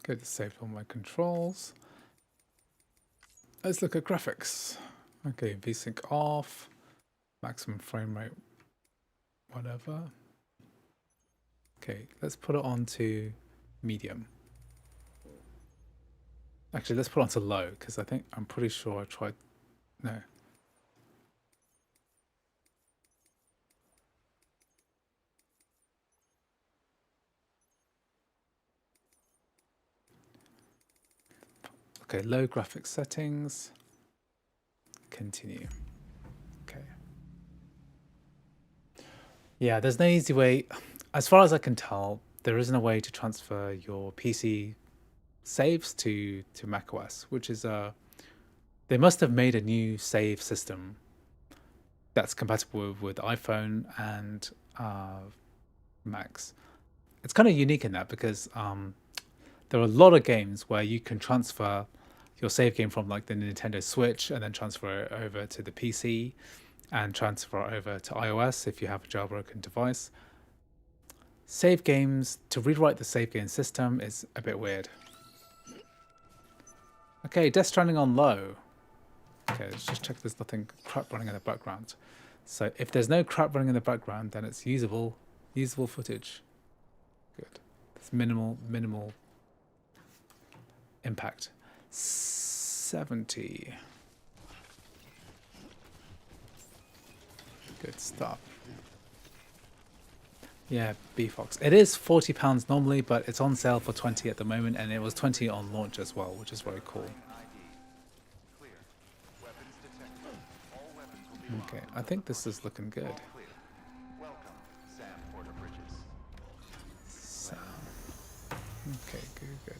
Go to save all my controls. Let's look at graphics. Okay, VSync off, maximum frame rate, whatever. Okay, let's put it on to medium. Actually, let's put it on to low, because I'm pretty sure I tried, no. Okay, low graphics settings. Continue. Okay. Yeah, there's no easy way. As far as I can tell, there isn't a way to transfer your PC saves to macOS, which is they must have made a new save system that's compatible with iPhone and Macs. It's kind of unique in that because there are a lot of games where you can transfer your save game from like the Nintendo Switch and then transfer it over to the PC and transfer it over to iOS if you have a jailbroken device. Save games, to rewrite the save game system is a bit weird. Okay, Death Stranding on low. Okay, let's just check there's nothing crap running in the background. So if there's no crap running in the background, then it's usable footage. Good. There's minimal impact. 70. Good stuff. Yeah, B-Fox. It is £40 normally, but it's on sale for 20 at the moment, and it was 20 on launch as well, which is very cool. Okay, I think this is looking good. Sam. Okay, good.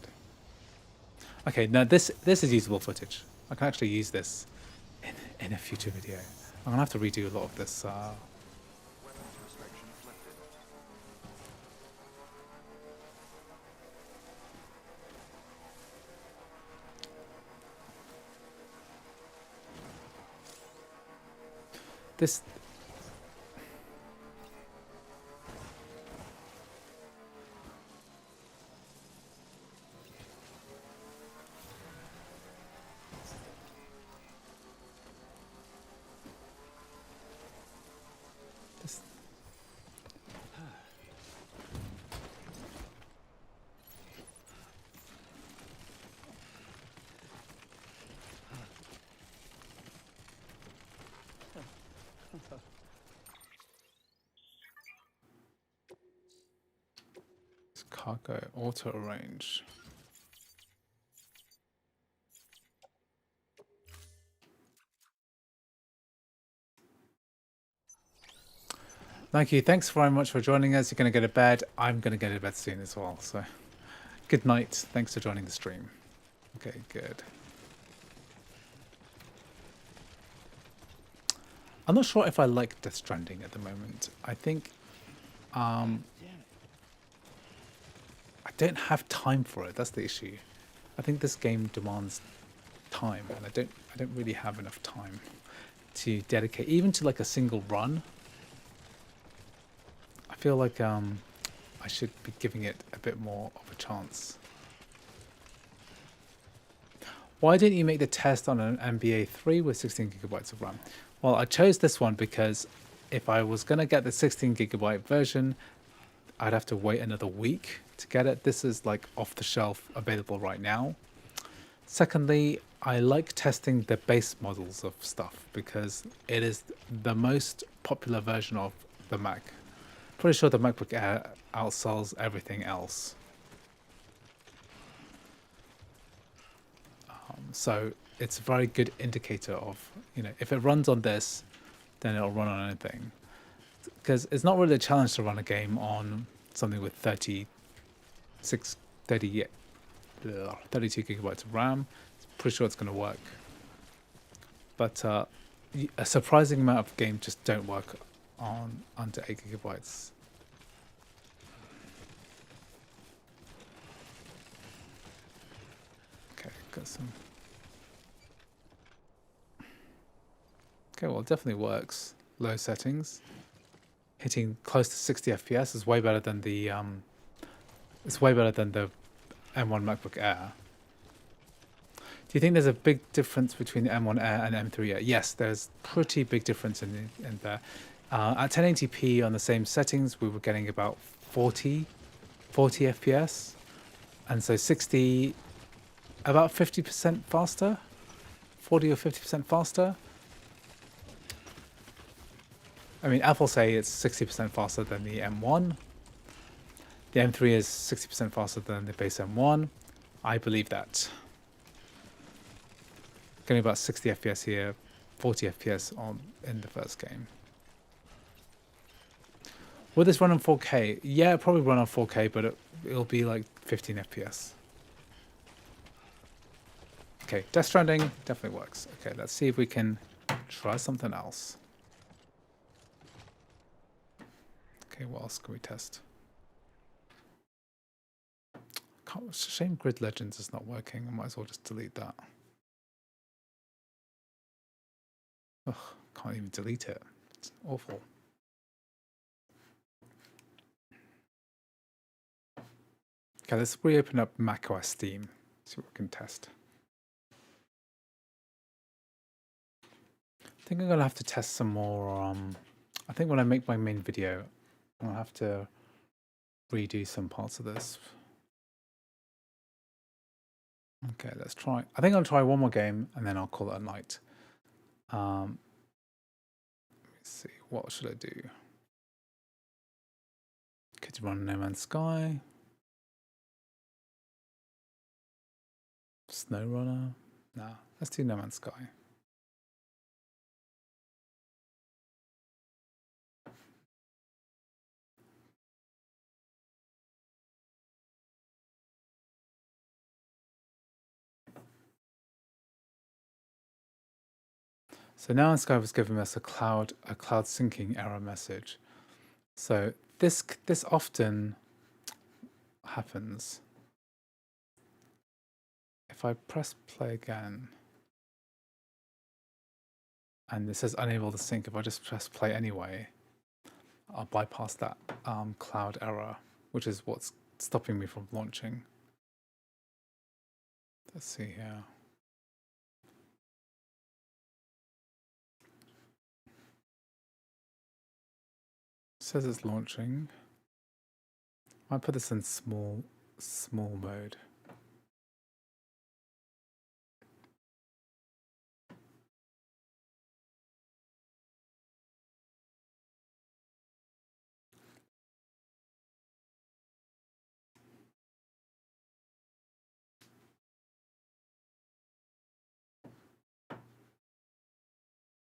Okay, now this is usable footage. I can actually use this in a future video. I'm gonna have to redo a lot of this. this this cargo auto arrange. Thank you. Thanks very much for joining us. You're going to go to bed. I'm going to go to bed soon as well. So good night. Thanks for joining the stream. Okay, good. I'm not sure if I like Death Stranding at the moment. I think I don't have time for it. That's the issue. I think this game demands time, and I don't really have enough time to dedicate even to like a single run. I feel like I should be giving it a bit more of a chance. Why didn't you make the test on an NBA 3 with 16 gigabytes of RAM? Well, I chose this one because if I was going to get the 16 gigabyte version, I'd have to wait another week to get it. This is like off the shelf, available right now. Secondly, I like testing the base models of stuff because it is the most popular version of the Mac. Pretty sure the MacBook Air outsells everything else. So it's a very good indicator of, you know, if it runs on this, then it'll run on anything. Because it's not really a challenge to run a game on something with 32 gigabytes of RAM. Pretty sure it's going to work. But a surprising amount of games just don't work on under 8 gigabytes. Okay, got some. Okay, well, it definitely works. Low settings. Hitting close to 60 FPS is way better than the it's way better than the M1 MacBook Air. Do you think there's a big difference between the M1 Air and M3 Air? Yes, there's pretty big difference in there. At 1080p on the same settings, we were getting about 40 FPS, and so 60, about 50% faster, 40 or 50% faster. I mean, Apple say it's 60% faster than the M1. The M3 is 60% faster than the base M1. I believe that. Getting about 60 FPS here, 40 FPS in the first game. Will this run on 4K? Yeah, it'll probably run on 4K, but it'll be like 15 FPS. Okay, Death Stranding definitely works. Okay, let's see if we can try something else. Okay, what else can we test? It's a shame Grid Legends is not working. I might as well just delete that. Ugh, can't even delete it. It's awful. Okay, let's reopen up macOS Steam. See what we can test. I think I'm gonna have to test some more. I think when I make my main video, I'll have to redo some parts of this. Okay, let's try. I think I'll try one more game and then I'll call it a night. Let me see. What should I do? Could run No Man's Sky. SnowRunner. Nah, let's do No Man's Sky. So now Sky was giving us a cloud syncing error message. So this often happens. If I press play again, and it says unable to sync. If I just press play anyway, I'll bypass that cloud error, which is what's stopping me from launching. Let's see here. It says it's launching. I put this in small mode.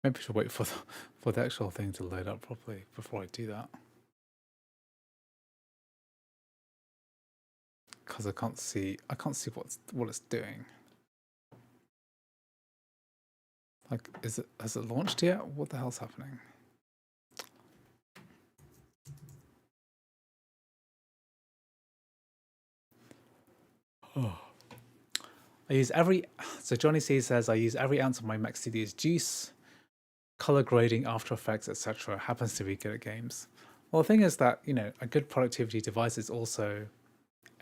Maybe I should wait for the actual thing to load up properly before I do that. Because I can't see what it's doing. Like, has it launched yet? What the hell's happening? Oh. So Johnny C says I use every ounce of my Mac CD as juice, color grading, After Effects, etc. Happens to be good at games. Well, the thing is that, you know, a good productivity device is also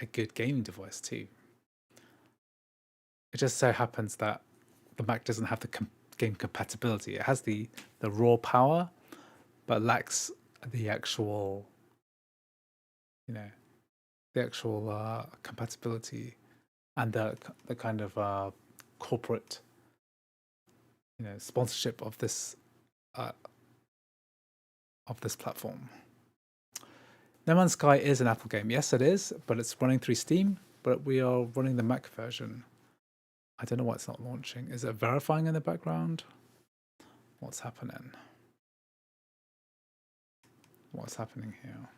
a good gaming device too. It just so happens that the Mac doesn't have the game compatibility. It has the raw power, but lacks the actual, you know, compatibility and the kind of corporate, you know, sponsorship of this platform. No Man's Sky is an Apple game. Yes, it is, but it's running through Steam. But we are running the Mac version. I don't know why it's not launching. Is it verifying in the background? What's happening? What's happening here?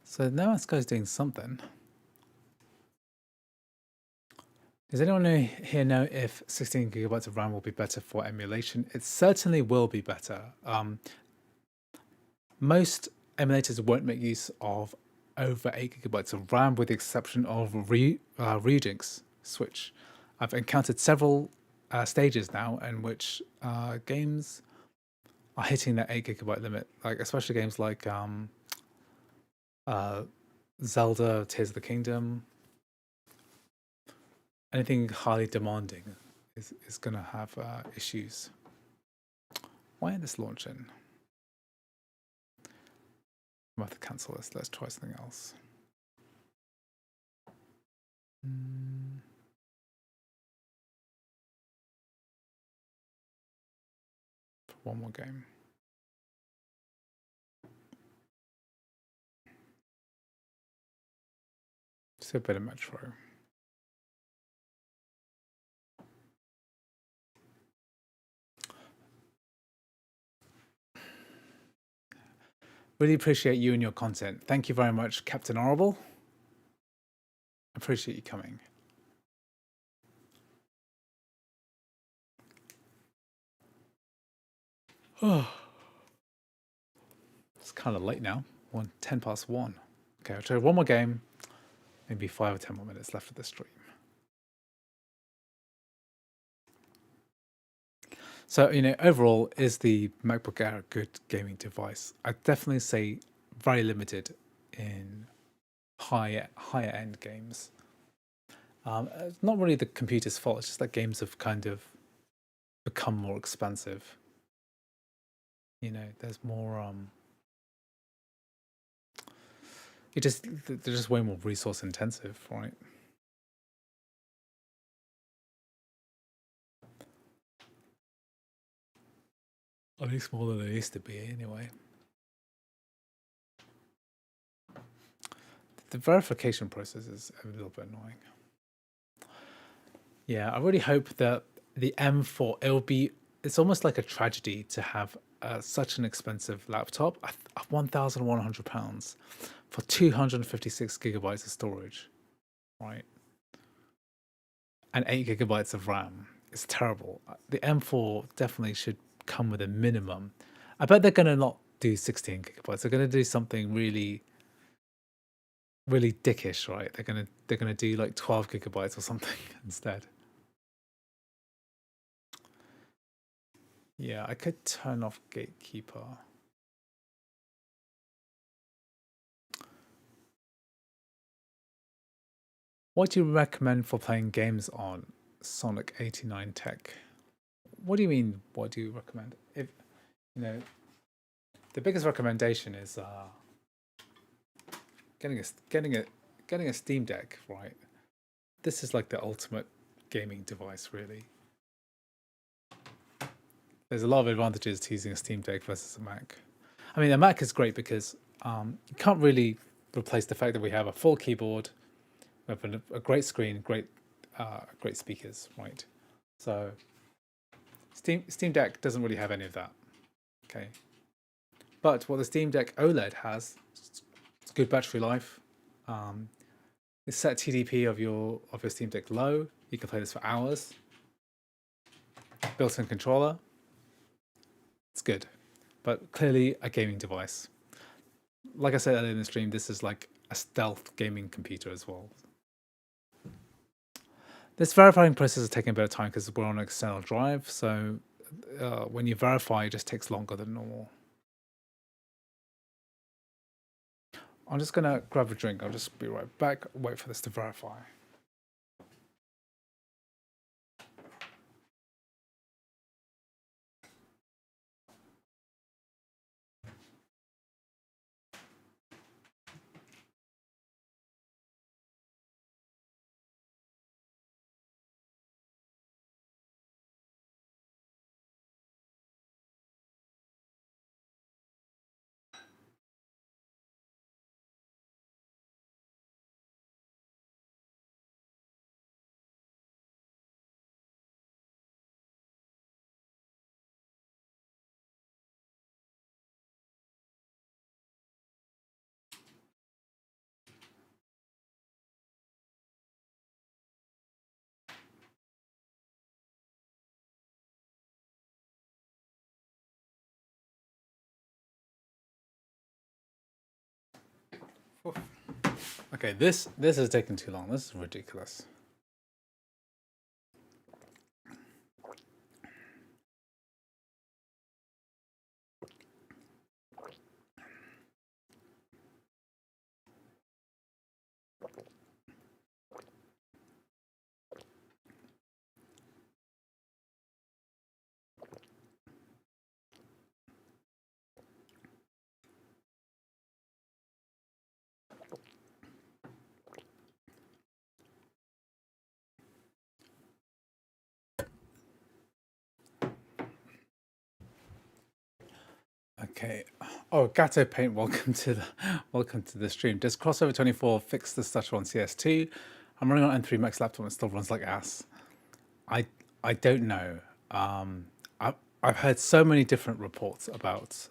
So No Man's Sky is doing something. Does anyone here know if 16 gigabytes of RAM will be better for emulation? It certainly will be better. Most emulators won't make use of over 8 gigabytes of RAM, with the exception of Ryujinx Switch. I've encountered several stages now in which games are hitting that 8 gigabyte limit, like especially games like Zelda, Tears of the Kingdom. Anything highly demanding is going to have issues. Why isn't this launching? I'm about to cancel this. Let's try something else. For one more game. Just a bit of Metro. Really appreciate you and your content. Thank you very much, Captain Horrible. Appreciate you coming. Oh, it's kind of late now. 10 past 1. Okay, I'll try one more game. Maybe 5 or 10 more minutes left of the stream. So, you know, overall, is the MacBook Air a good gaming device? I'd definitely say very limited in higher end games. It's not really the computer's fault. It's just that games have kind of become more expensive. You know, there's more. They're just way more resource intensive, right? At least more than they used to be, anyway. The verification process is a little bit annoying. Yeah, I really hope that the M4, it's almost like a tragedy to have such an expensive laptop, £1,100 for 256 gigabytes of storage, right? And 8 gigabytes of RAM. It's terrible. The M4 definitely should come with a minimum. I bet they're going to not do 16 gigabytes. They're going to do something really really dickish, right? They're gonna do like 12 gigabytes or something instead. Yeah, I could turn off Gatekeeper. What do you recommend for playing games on Sonic 89 Tech? What do you mean? What do you recommend? If you know, the biggest recommendation is getting a getting a Steam Deck, right? This is like the ultimate gaming device, really. There's a lot of advantages to using a Steam Deck versus a Mac. I mean, a Mac is great because you can't really replace the fact that we have a full keyboard, we have a great screen, great speakers, right? So Steam Deck doesn't really have any of that. Okay, but what the Steam Deck OLED has, it's good battery life. It's set TDP of your Steam Deck low. You can play this for hours. Built-in controller. It's good, but clearly a gaming device. Like I said earlier in the stream, this is like a stealth gaming computer as well. This verifying process is taking a bit of time because we're on an external drive, so when you verify, it just takes longer than normal. I'm just gonna grab a drink. I'll just be right back. Wait for this to verify. Okay, this is taking too long. This is ridiculous. Okay. Oh, Gato Paint, welcome to the stream. Does Crossover 24 fix the stutter on CS2? I'm running on M3 Max laptop and it still runs like ass. I don't know. I've heard so many different reports about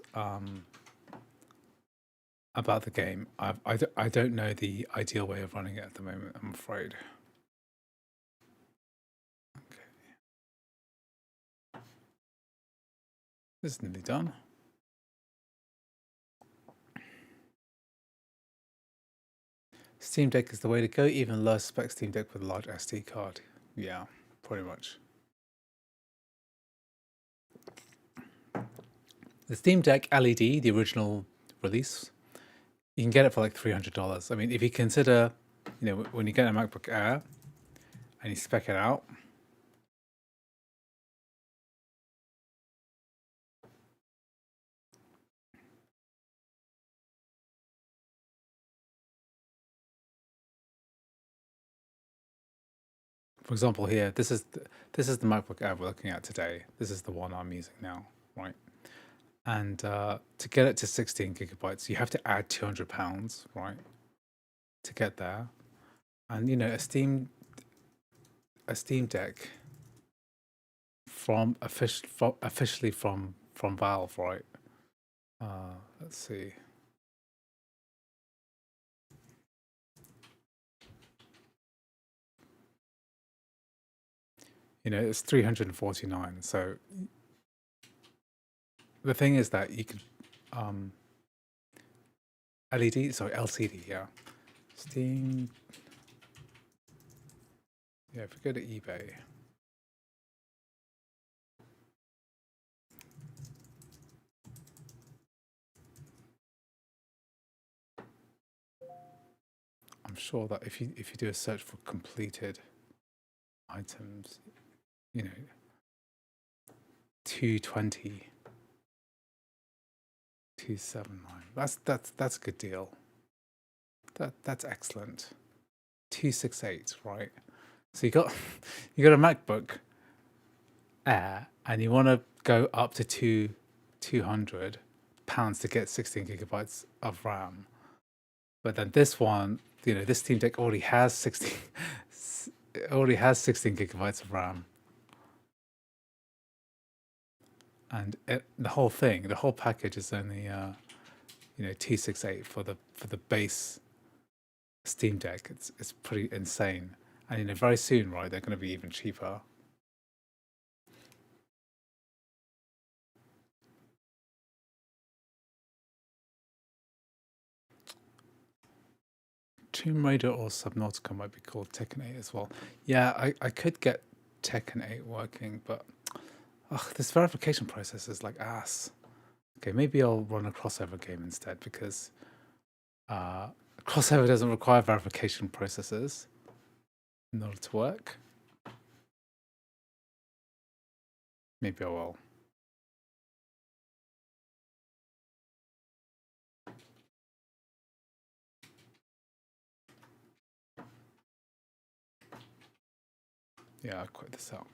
the game. I don't know the ideal way of running it at the moment, I'm afraid. Okay. This is nearly done. Steam Deck is the way to go, even low spec Steam Deck with a large SD card. Yeah, pretty much. The Steam Deck LED, the original release, you can get it for like $300. I mean, if you consider, when you get a MacBook Air and you spec it out, for example, here, this is the MacBook Air we're looking at today. This is the one I'm using now, right? And to get it to 16 gigabytes, you have to add £200, right, to get there. And a Steam Deck from officially from Valve, right? Let's see. It's 349. So the thing is that you could LCD, yeah. Steam. Yeah, if we go to eBay. I'm sure that if you do a search for completed items, you know, 220, 279. That's a good deal. That's excellent. 268, right? So you got you got a MacBook Air, and you want to go up to £200 to get 16 gigabytes of RAM. But then this one, you know, this Steam Deck already has 16 gigabytes of RAM. And the whole thing, the whole package is only you know, 268 for the base Steam Deck. It's pretty insane. And you know, very soon, right, they're going to be even cheaper. Tomb Raider or Subnautica might be called Tekken 8 as well. Yeah, I could get Tekken 8 working, but this verification process is like ass. Okay, maybe I'll run a crossover game instead, because crossover doesn't require verification processes in order to work. Maybe I will. Yeah, I'll quit this out.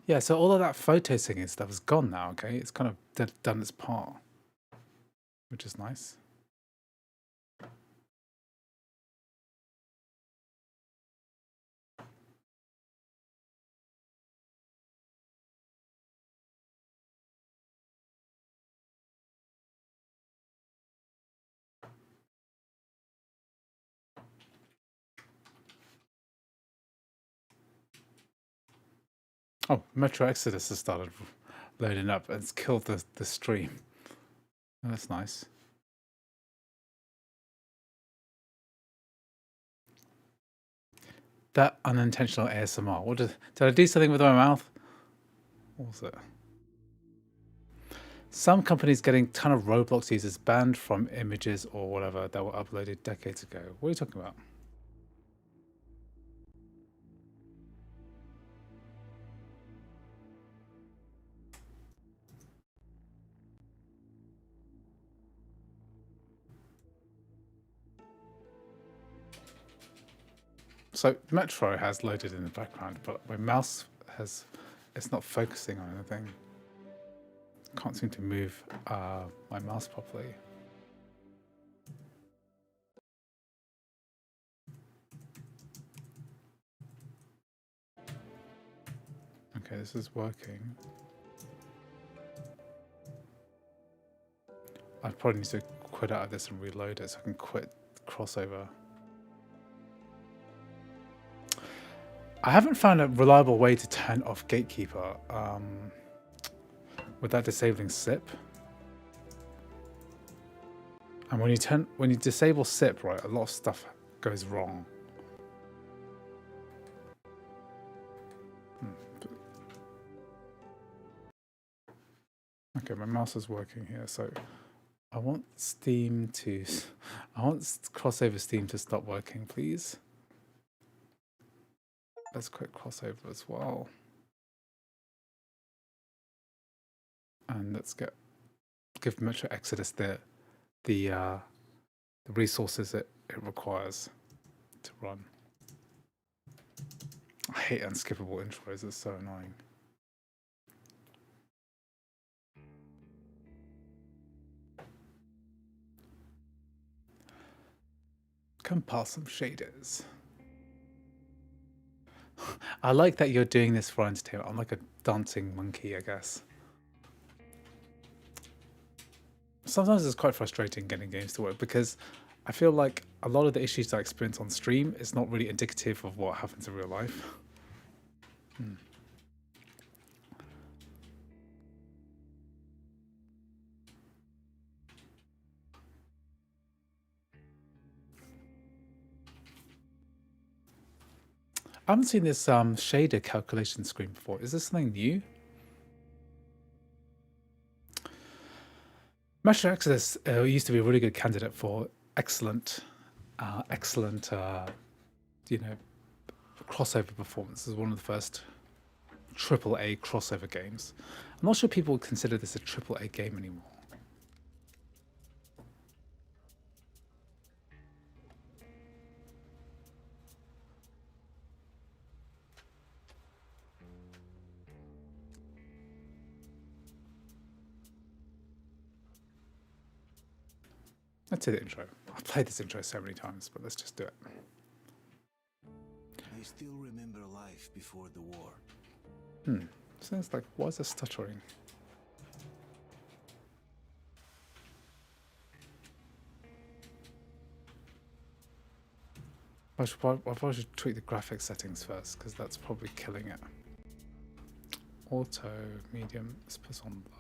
Yeah, so all of that photo singing stuff is gone now, okay? It's kind of done its part, which is nice. Oh, Metro Exodus has started loading up and it's killed the stream. Oh, that's nice. That unintentional ASMR. What did I do something with my mouth? What was it? Some companies getting ton of Roblox users banned from images or whatever that were uploaded decades ago. What are you talking about? So Metro has loaded in the background, but my mouse it's not focusing on anything. Can't seem to move my mouse properly. Okay, this is working. I probably need to quit out of this and reload it so I can quit crossover. I haven't found a reliable way to turn off Gatekeeper without disabling SIP. And when you disable SIP, right, a lot of stuff goes wrong. Okay, my mouse is working here, so I want crossover Steam to stop working, please. Let's quit crossover as well. And let's give Metro Exodus the resources it requires to run. I hate unskippable intros, it's so annoying. Compile some shaders. I like that you're doing this for entertainment. I'm like a dancing monkey, I guess. Sometimes it's quite frustrating getting games to work because I feel like a lot of the issues I experience on stream is not really indicative of what happens in real life. I haven't seen this shader calculation screen before. Is this something new? Metro Exodus used to be a really good candidate for excellent, you know, crossover performance. It was one of the first AAA crossover games. I'm not sure people would consider this a AAA game anymore. Let's do the intro. I've played this intro so many times, but let's just do it. I still remember life before the war. Sounds like, why is it stuttering? I probably should tweak the graphics settings first, because that's probably killing it. Auto, medium, let's put on low.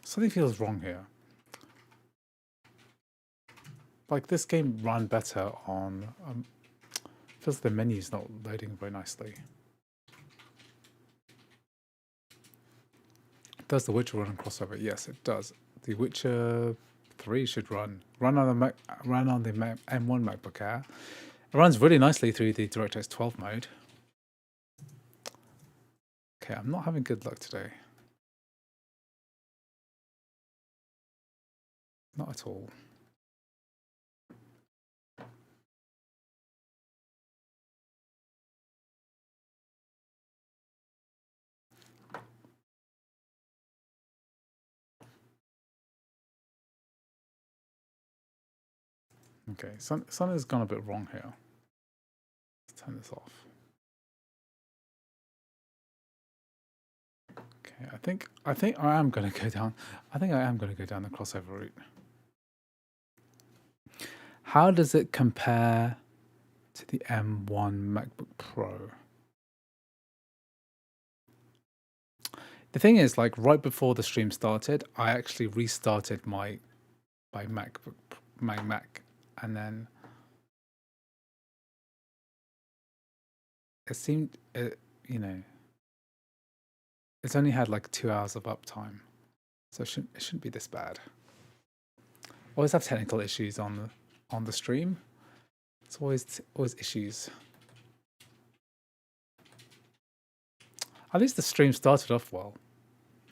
Something feels wrong here. Like, this game ran better on... feels the menu's not loading very nicely. Does The Witcher run on crossover? Yes, it does. The Witcher 3 should run on the M1 MacBook Air. It runs really nicely through the DirectX 12 mode. Okay, I'm not having good luck today. Not at all. Okay, something's gone a bit wrong here. Let's turn this off. Okay, I think I am going to go down. I think I am going to go down the crossover route. How does it compare to the M1 MacBook Pro? The thing is, like, right before the stream started, I actually restarted my Mac, and then it seemed, you know, it's only had like 2 hours of uptime, so it shouldn't be this bad. Always have technical issues on the stream. It's always issues. At least the stream started off well.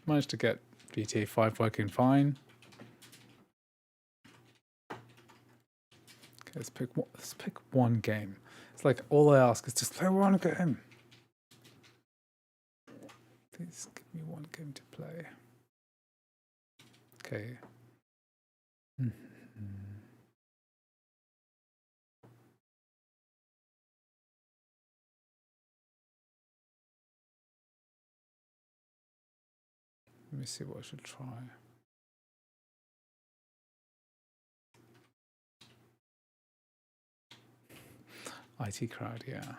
Managed to get GTA 5 working fine. Okay, let's pick one game. It's like, all I ask is just play one game. Please give me one game to play. Okay. Let me see what I should try. IT crowd, yeah.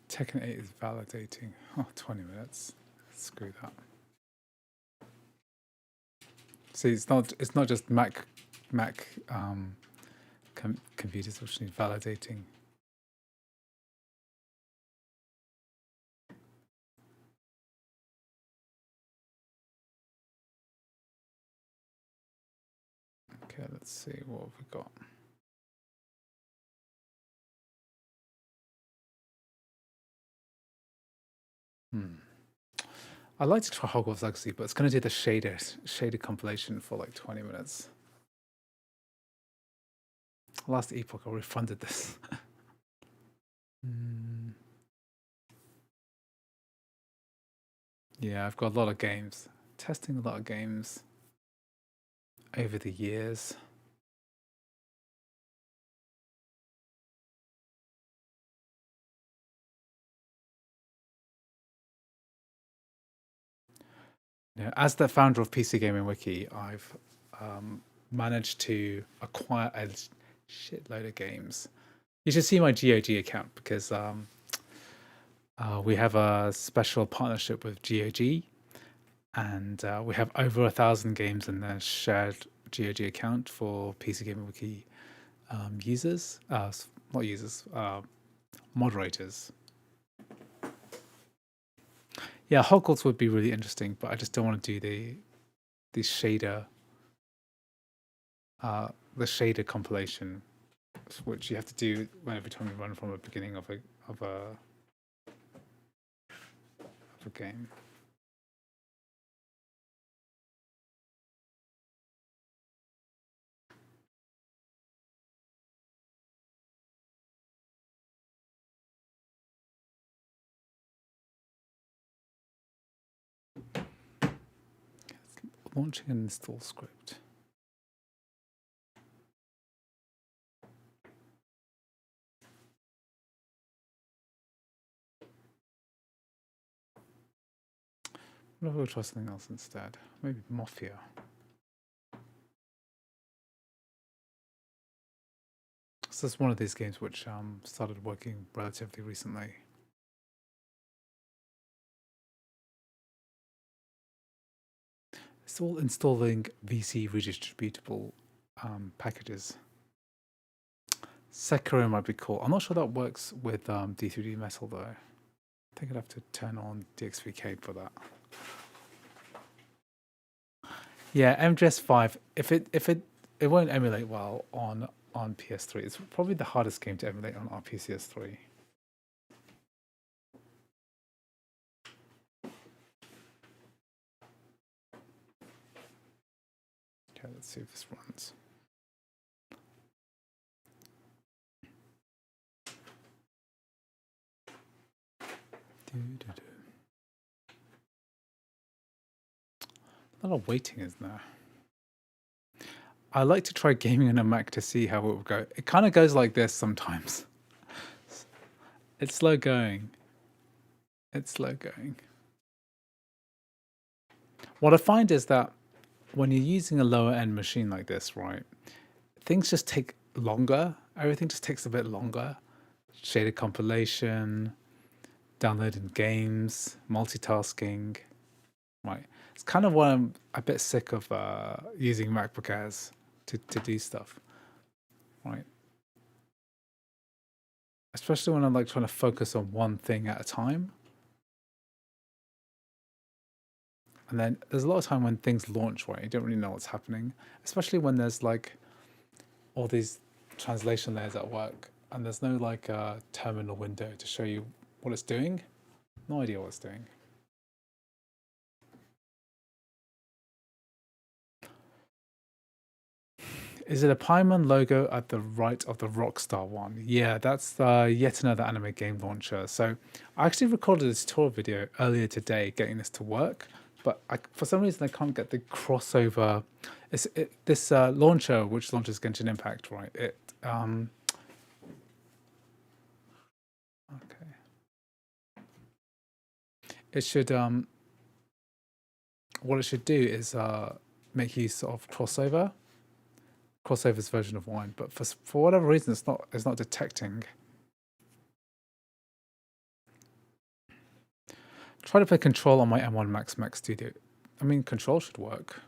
Tekken 8 is validating. Oh, 20 minutes. Screw that. See, it's not just Mac computers which need validating. Okay, let's see what have we got. I'd like to try Hogwarts Legacy, but it's going to do the shader compilation for like 20 minutes. Last Epoch, I refunded this. Yeah, I've got a lot of games. Testing a lot of games over the years. As the founder of PC Gaming Wiki, I've managed to acquire a shitload of games. You should see my GOG account because we have a special partnership with GOG, and we have over 1,000 games in the shared GOG account for PC Gaming Wiki users, not users, moderators. Yeah, Hogwarts would be really interesting, but I just don't want to do the shader, the shader compilation, which you have to do every time you run from the beginning of a game. Launching an install script. What if we'll try something else instead? Maybe Mafia. So this is one of these games which started working relatively recently. It's all installing VC redistributable packages. Sekiro might be cool. I'm not sure that works with D3D Metal though. I think I'd have to turn on DXVK for that. Yeah, MGS5. If it won't emulate well on PS3. It's probably the hardest game to emulate on RPCS3. Okay, let's see if this runs. A lot of waiting, isn't there? I like to try gaming on a Mac to see how it will go. It kind of goes like this sometimes. It's slow going. It's slow going. What I find is that when you're using a lower end machine like this, right, things just take longer. Everything just takes a bit longer. Shader compilation, downloading games, multitasking, right? It's kind of what I'm a bit sick of using MacBook Airs to do stuff, right? Especially when I'm like trying to focus on one thing at a time. And then there's a lot of time when things launch, right? You don't really know what's happening, especially when there's like all these translation layers at work and there's no like terminal window to show you what it's doing. No idea what it's doing. Is it a Paimon logo at the right of the Rockstar one? Yeah, that's yet another anime game launcher. So I actually recorded a tutorial video earlier today getting this to work, but for some reason I can't get the crossover. This launcher, which launches Genshin Impact, right? Okay. It should what it should do is make use of crossover's version of wine, but for whatever reason it's not detecting. Try to play Control on my M1 Max Studio. I mean, Control should work.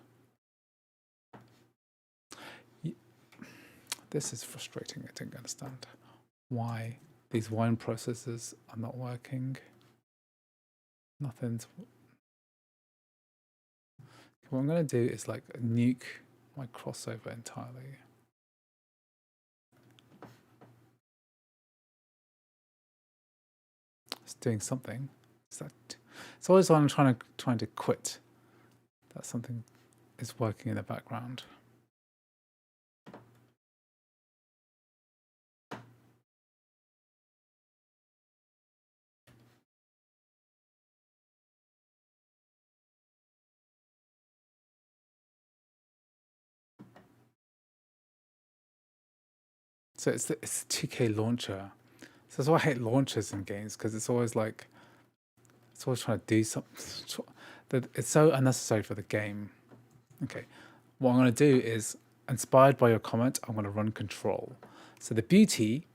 This is frustrating. I don't understand why these wine processors are not working. Nothing's. What I'm going to do is like nuke my crossover entirely. It's doing something. It's always when I'm trying to quit that something is working in the background. So it's a 2K launcher. So that's why I hate launchers in games, because it's always like it's always trying to do something. It's so unnecessary for the game. Okay, what I'm going to do is, inspired by your comment, I'm going to run Control. So the beauty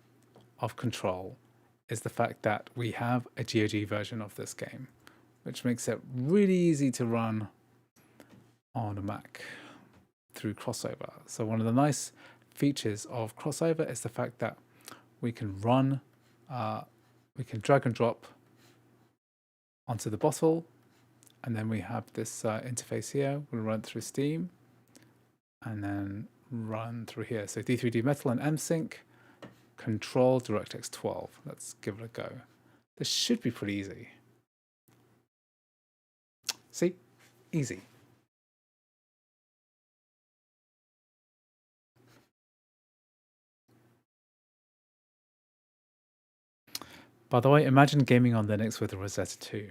of Control is the fact that we have a GOG version of this game, which makes it really easy to run on a Mac through Crossover. So one of the nice features of Crossover is the fact that we can run, we can drag and drop onto the bottle, and then we have this interface here. We'll run through Steam, and then run through here. So D3D Metal and MSync, Control DirectX 12. Let's give it a go. This should be pretty easy. See? Easy. By the way, imagine gaming on Linux with a Rosetta 2.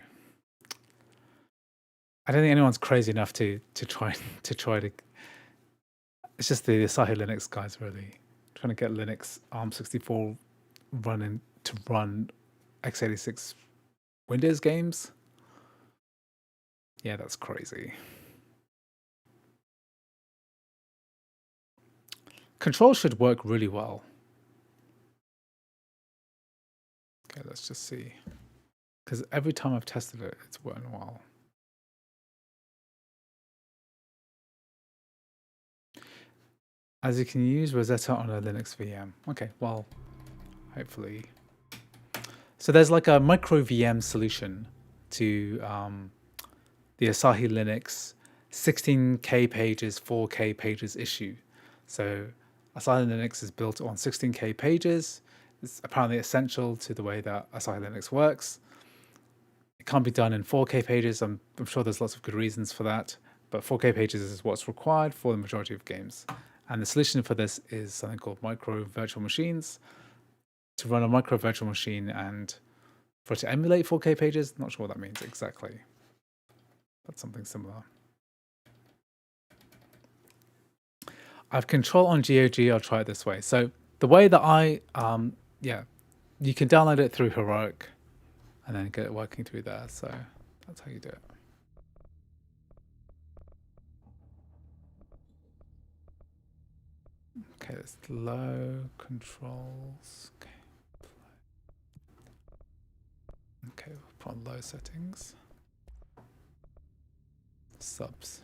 I don't think anyone's crazy enough to try to. It's just the Asahi Linux guys really trying to get Linux ARM64 running to run x86 Windows games. Yeah, that's crazy. Control should work really well. Okay, let's just see. Because every time I've tested it, it's working well. As you can use Rosetta on a Linux VM. Okay, well, hopefully. So there's like a micro VM solution to the Asahi Linux 16K pages, 4K pages issue. So Asahi Linux is built on 16K pages. It's apparently essential to the way that Asahi Linux works. It can't be done in 4K pages. I'm sure there's lots of good reasons for that, but 4K pages is what's required for the majority of games. And the solution for this is something called micro virtual machines. To run a micro virtual machine and for it to emulate 4K pages, not sure what that means exactly. That's something similar. I have Control on GOG. I'll try it this way. So the way that you can download it through Heroic and then get it working through there. So that's how you do it. Okay, let's low controls. Okay, we'll put on low settings. Subs.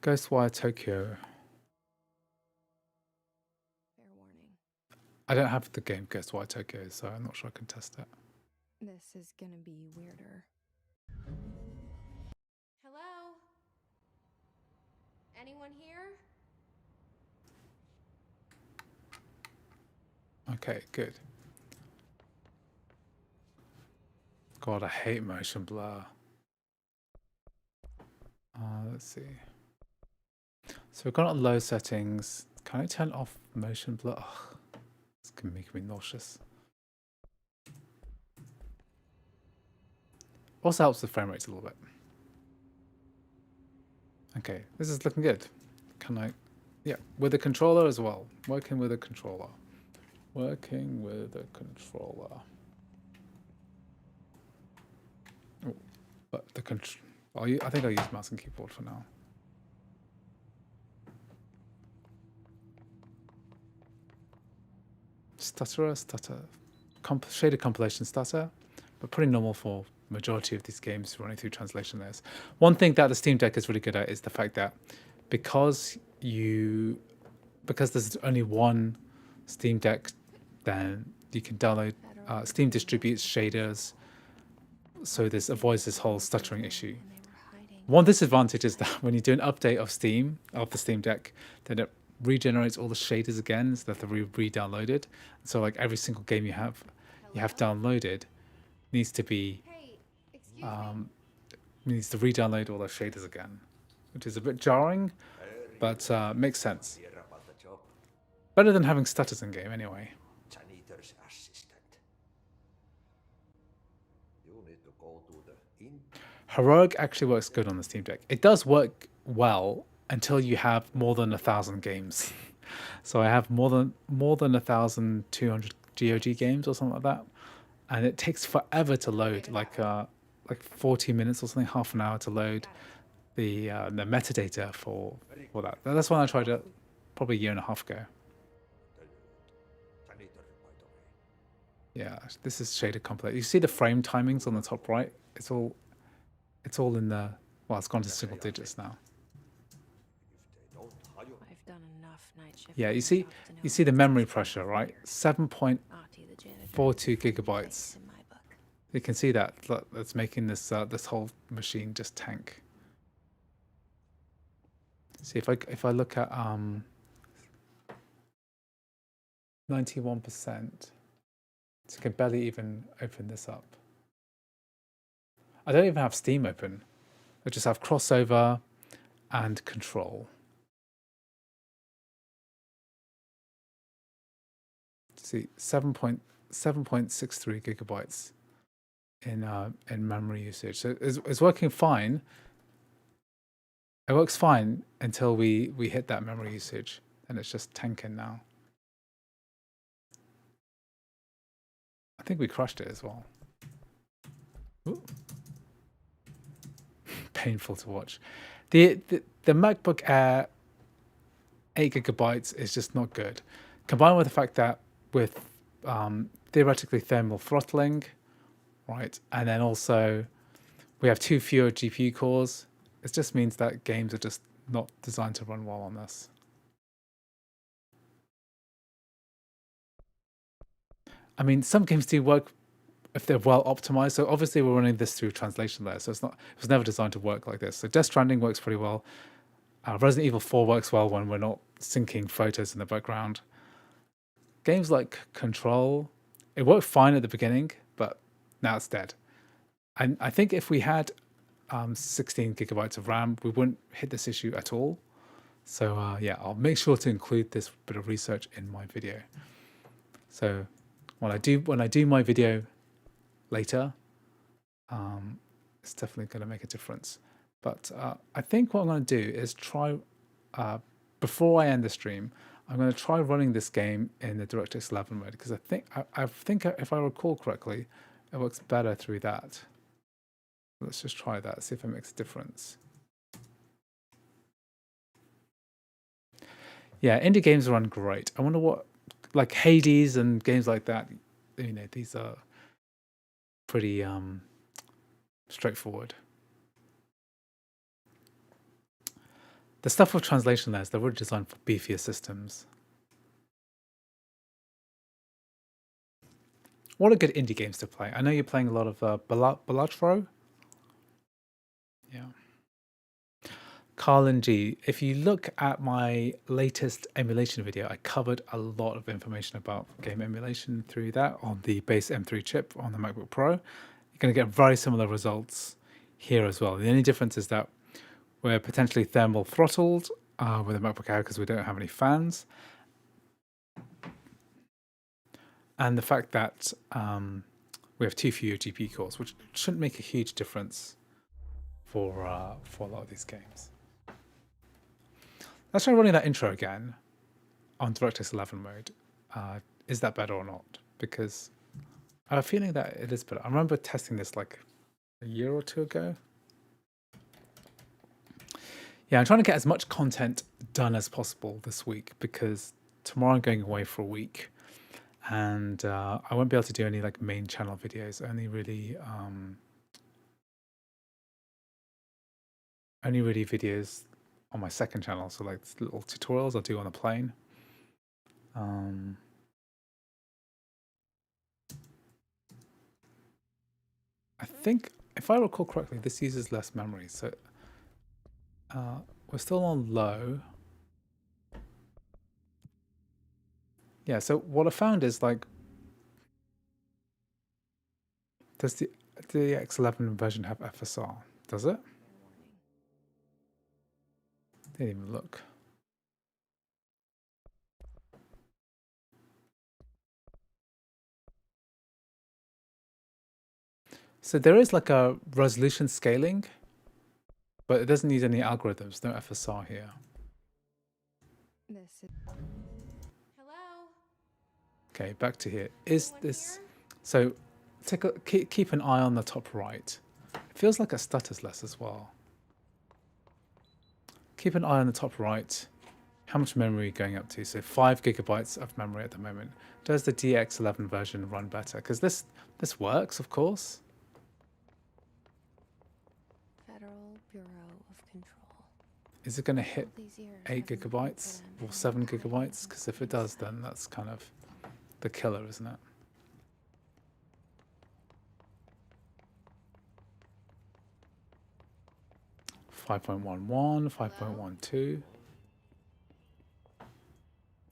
Ghostwire Tokyo. Fair warning. I don't have the game Ghostwire Tokyo, so I'm not sure I can test it. This is gonna be weirder. Hello? Anyone here? Okay, good. God, I hate motion blur. Let's see. So we've got it on low settings. Can I turn off motion blur? Ugh, it's gonna make me nauseous. Also helps the frame rates a little bit. Okay, this is looking good. Can I? Yeah, with the controller as well. Working with a controller. Working with a controller. Oh, but the control. I think I'll use mouse and keyboard for now. Stutterer, stutter. Shader compilation stutter, but pretty normal for majority of these games running through translation layers. One thing that the Steam Deck is really good at is the fact that because there's only one Steam Deck, then you can download Steam distributes shaders, so this avoids this whole stuttering issue. One disadvantage is that when you do an update of Steam, of the Steam Deck, then it regenerates all the shaders again, so that they're re-downloaded. So like every single game you have downloaded needs to be needs to re-download all those shaders again, which is a bit jarring, but makes sense. Better than having stutters in game anyway. Janitor's assistant. You need to go to the Heroic actually works good on the Steam Deck. It does work well until you have more than 1,000 games. So I have more than 1,200 GOG games or something like that, and it takes forever to load, like 40 minutes or something, half an hour to load the metadata for that. That's when I tried it probably a year and a half ago. Janitor, by the way. Yeah, this is shaded complete. You see the frame timings on the top right? It's all in the, well, it's gone to single digits now. If they don't hire I've done enough night shift. Yeah, in you the see shop to know you see the it's memory just pressure, not right? fair. 7.42 Artie, the janitor, gigabytes. in my book. You can see that. Look, that's making this this whole machine just tank. See if I look at 91%, so I can barely even open this up. I don't even have Steam open. I just have crossover and control. See, 7.63 gigabytes in memory usage. So it's working fine. It works fine until we hit that memory usage, and it's just tanking now. I think we crushed it as well. Ooh. Painful to watch. The MacBook Air 8 gigabytes is just not good. Combined with the fact that with theoretically thermal throttling, right, and then also we have 2 fewer GPU cores, it just means that games are just not designed to run well on this. I mean, some games do work if they're well optimized. So obviously we're running this through translation layer, so it was never designed to work like this. So Death Stranding works pretty well. Resident Evil 4 works well when we're not syncing photos in the background. Games like Control, it worked fine at the beginning, but now it's dead. And I think if we had 16 gigabytes of RAM, we wouldn't hit this issue at all. So yeah, I'll make sure to include this bit of research in my video. So when I do my video later, it's definitely going to make a difference. But I think what I'm going to do is try, before I end the stream, I'm going to try running this game in the DirectX 11 mode, because I think if I recall correctly, it works better through that. Let's just try that, see if it makes a difference. Yeah, indie games run great. I wonder what, like Hades and games like that, you know, these are pretty straightforward. The stuff with translation layers, they're really designed for beefier systems. What are good indie games to play? I know you're playing a lot of Baldur. Yeah. Carlin G, if you look at my latest emulation video, I covered a lot of information about game emulation through that on the base M3 chip on the MacBook Pro. You're going to get very similar results here as well. The only difference is that we're potentially thermal throttled with the MacBook Air because we don't have any fans. And the fact that we have 2 fewer GPU cores, which shouldn't make a huge difference for a lot of these games. Let's try running that intro again on DirectX 11 mode. Is that better or not? Because I have a feeling that it is better. I remember testing this like a year or two ago. Yeah, I'm trying to get as much content done as possible this week because tomorrow I'm going away for a week, and I won't be able to do any like main channel videos. Only really videos on my second channel. So like little tutorials I'll do on the plane. I think if I recall correctly, this uses less memory. So we're still on low. Yeah, so what I found is like, does the X11 version have FSR? Does it? Didn't even look. So there is like a resolution scaling, but it doesn't need any algorithms. No FSR here. This is. Hello? Okay, back to here. Is this so? Keep an eye on the top right. It feels like it stutters less as well. Keep an eye on the top right. How much memory are you going up to? So 5 gigabytes of memory at the moment. Does the DX11 version run better? Because this works, of course. Federal Bureau of Control. Is it going to hit All these years 8 I've been gigabytes put or 7 hiding gigabytes? Because if it does, inside. then that's kind of the killer, isn't it? Five 5.12.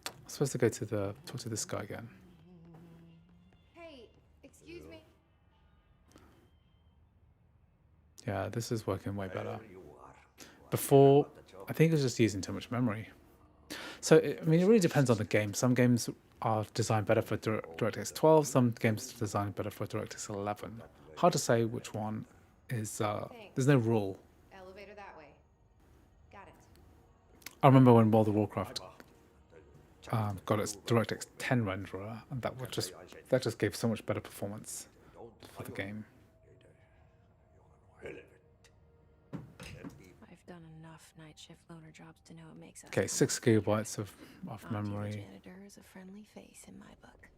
I'm supposed to go to talk to this guy again. Hey, excuse me. Yeah, this is working way better. There you are. Before, I think it was just using too much memory. So, I mean, it really depends on the game. Some games are designed better for DirectX 12, some games are designed better for DirectX 11. Hard to say which one is, there's no rule. Elevator that way. Got it. I remember when World of Warcraft got its DirectX 10 renderer, and that just gave so much better performance for the game. I've done enough night shift loner jobs to know it makes us. Okay, 6 gigabytes of memory. The janitor is a friendly face in my book.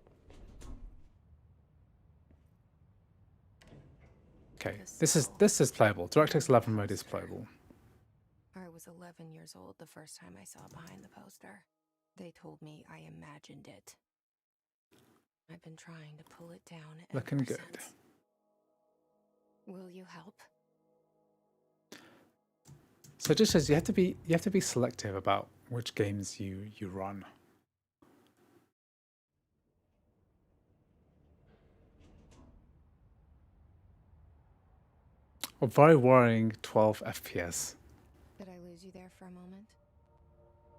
Okay, this is playable. DirectX 11 mode is playable. I was 11 years old the first time I saw behind the poster. They told me I imagined it. I've been trying to pull it down ever Looking good. since. Will you help? So it just says you have to be selective about which games you run. A very worrying 12 FPS. Did I lose you there for a moment?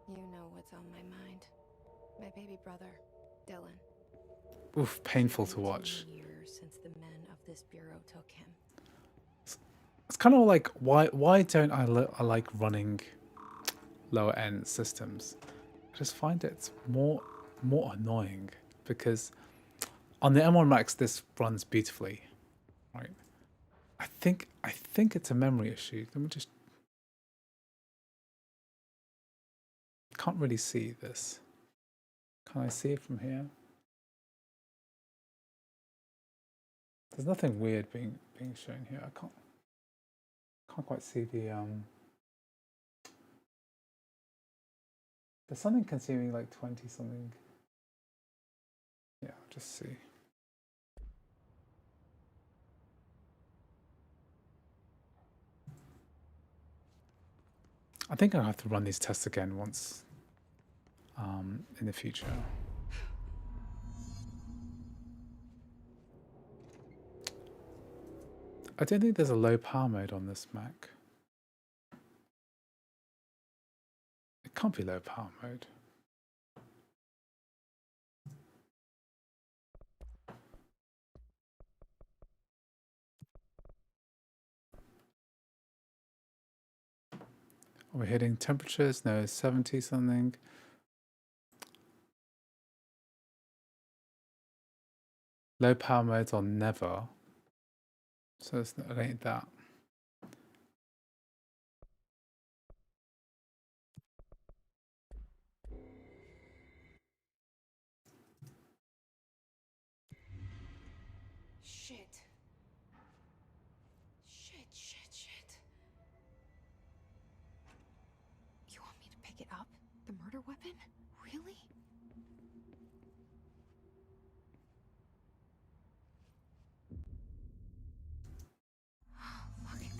You know what's on my mind. My baby brother, Dylan. Oof, painful to 17 watch. years since the men of this bureau took him. It's kind of like why don't I like running lower end systems? I just find it more annoying because on the M1 Max this runs beautifully, right? I think it's a memory issue. Let me just can't really see this. Can I see it from here? There's nothing weird being shown here. I can't quite see the there's something consuming like 20 something. Yeah, I'll just see. I think I'll have to run these tests again once in the future. I don't think there's a low power mode on this Mac. It can't be low power mode. Are we hitting temperatures? No, 70 something. Low power modes on never. So it ain't that. Shit. You want me to pick it up? The murder weapon? Really?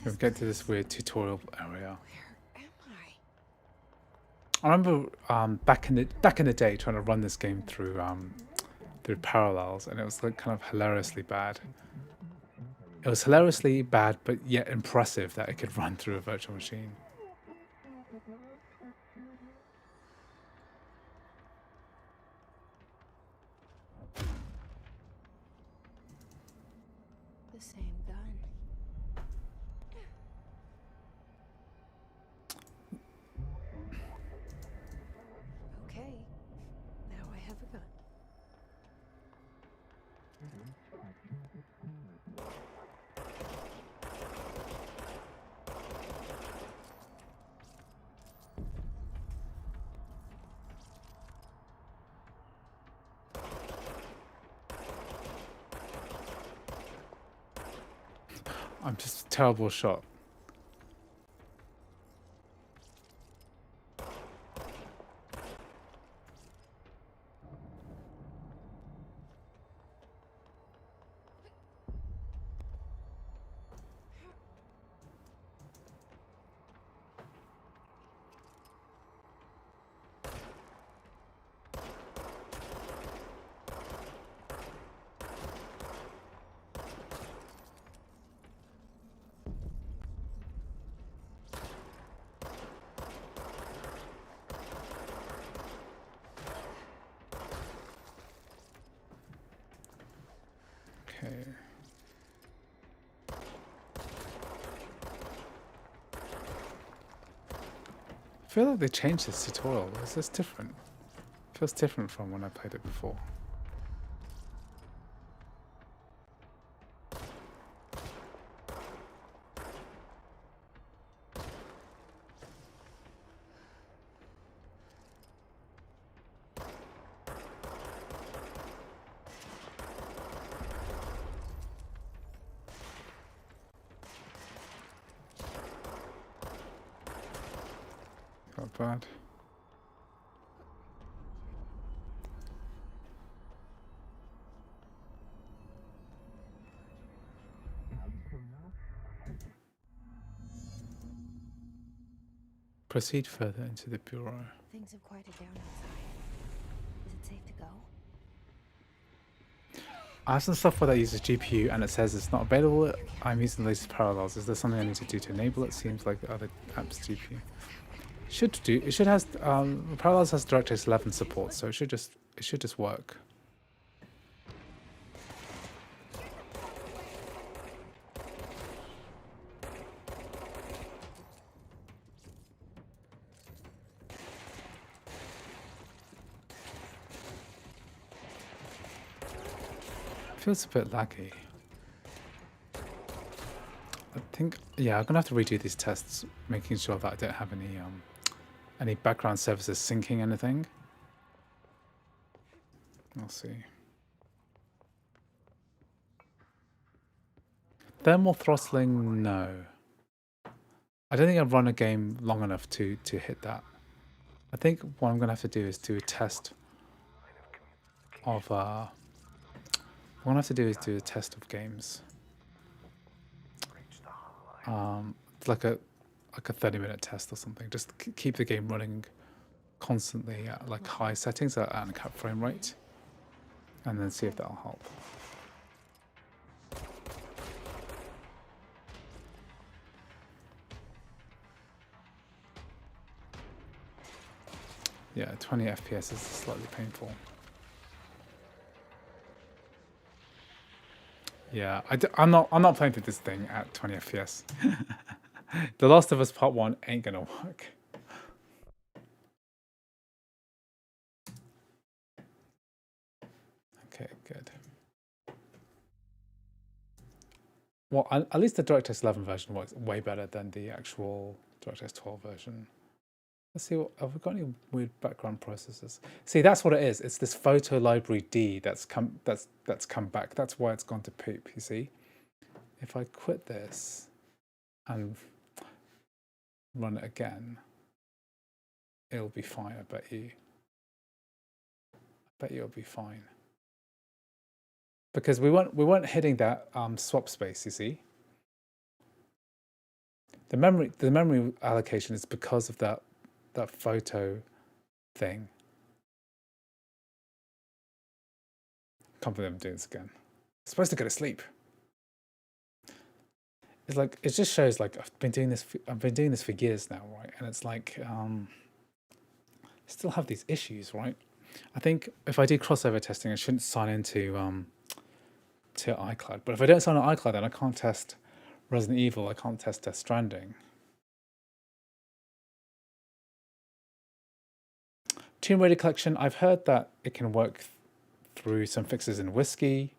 Look at We'll this get to this place. weird tutorial area. Where am I? I remember back in the day trying to run this game through Parallels, and it was like kind of hilariously bad. It was hilariously bad, but yet impressive that it could run through a virtual machine. The same gun. I'm just a terrible shot. Okay. I feel like they changed this tutorial. Is this different? It feels different from when I played it before. Not bad. Proceed further into the bureau. Things have quieted down outside. Is it safe to go? I have some software that uses GPU and it says it's not available. I'm using the latest parallels. Is there something I need to do to enable it? Seems like the other apps GPU. It should has Parallels has DirectX 11 support, so it should just work. Feels a bit laggy. I think, yeah, I'm gonna have to redo these tests, making sure that I don't have any background services syncing anything. We'll see. Thermal throttling, no. I don't think I've run a game long enough to hit that. I think what I'm gonna have to do is do a test of what I have to do is do a test of games. Like a 30-minute test or something. Just keep the game running constantly at like high settings at a cap frame rate, and then see if that'll help. Yeah, 20 FPS is slightly painful. Yeah, I'm not playing through this thing at 20 FPS. The Last of Us Part 1 ain't gonna work. Okay, good. Well, at least the DirectX 11 version works way better than the actual DirectX 12 version. Let's see, have we got any weird background processes? See, that's what it is. It's this photo library D that's come back. That's why it's gone to poop, you see? If I quit this and run it again, it'll be fine, I bet you. I bet you it'll be fine. Because we weren't hitting that swap space, you see? The memory allocation is because of that photo thing. Can't believe I'm doing this again. I'm supposed to go to sleep. It's like, it just shows like I've been doing this for years now, right? And it's like I still have these issues, right? I think if I do crossover testing, I shouldn't sign into to iCloud. But if I don't sign on iCloud, then I can't test Resident Evil, I can't test Death Stranding. Tomb Raider Collection, I've heard that it can work through some fixes in Whiskey.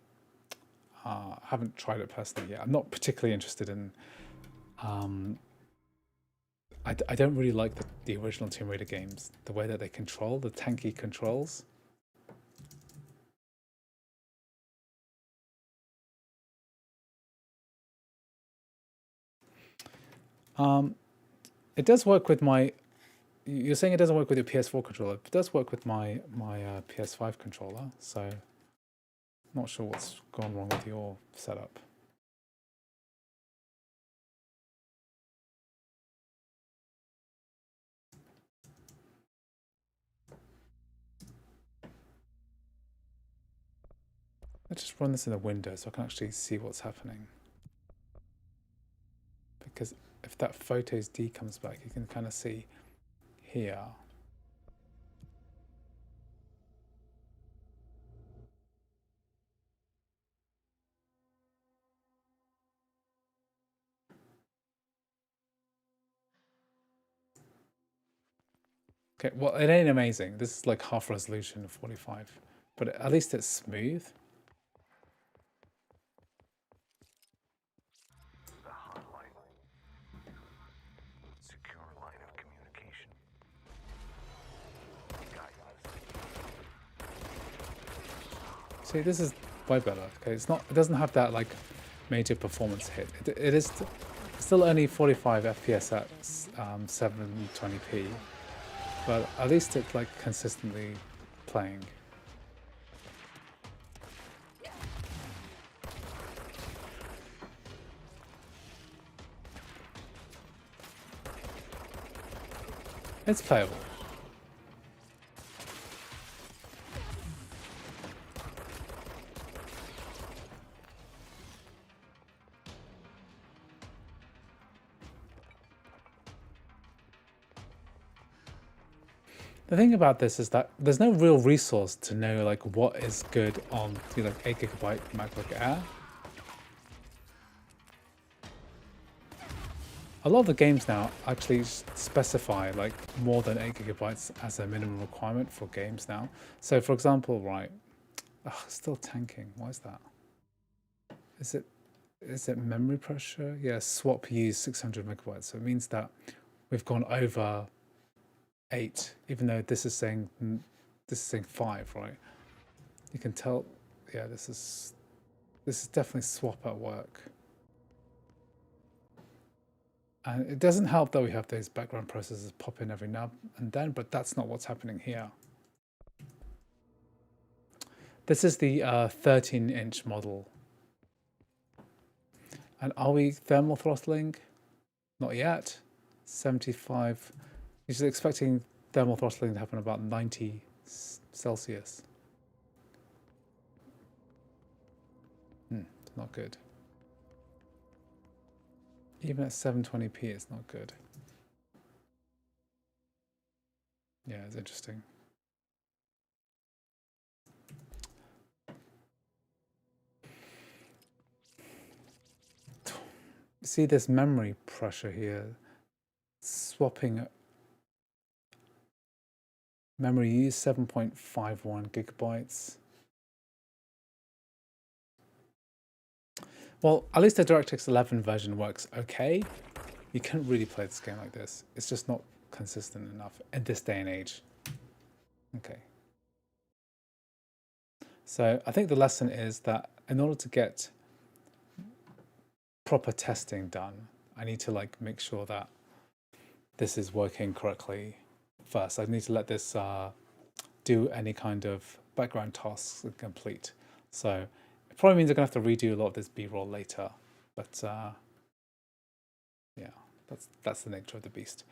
I haven't tried it personally yet. I'm not particularly interested in... I don't really like the original Tomb Raider games, the way that they control, the tanky controls. It does work with my. You're saying it doesn't work with your PS4 controller. It does work with my PS5 controller. So, not sure what's gone wrong with your setup. Let's just run this in the window so I can actually see what's happening. Because if that photos D comes back, you can kind of see here. Okay, well, it ain't amazing. This is like half resolution of 45, but at least it's smooth. The hotline. Secure line of communication. See, this is way better. Okay, it's not. It doesn't have that like major performance hit. It is still only 45 FPS at 720p, but at least it's like consistently playing. It's playable. The thing about this is that there's no real resource to know like what is good on like 8GB MacBook Air. A lot of the games now actually specify like more than 8GB as a minimum requirement for games now. So for example, right, still tanking. Why is that? Is it memory pressure? Yeah, swap use 600 megabytes. So it means that we've gone over 8, even though this is saying 5, right? You can tell, yeah, this is definitely swap at work. And it doesn't help that we have those background processes pop in every now and then, but that's not what's happening here. This is the 13-inch model. And are we thermal throttling? Not yet. 75. You're expecting thermal throttling to happen about 90 Celsius. It's not good. Even at 720p, it's not good. Yeah, it's interesting. See this memory pressure here, swapping memory use 7.51 gigabytes. Well, at least the DirectX 11 version works okay. You can't really play this game like this. It's just not consistent enough in this day and age. Okay. So I think the lesson is that in order to get proper testing done, I need to like make sure that this is working correctly first. I need to let this do any kind of background tasks and complete. So it probably means I'm gonna have to redo a lot of this B-roll later, but yeah, that's the nature of the beast.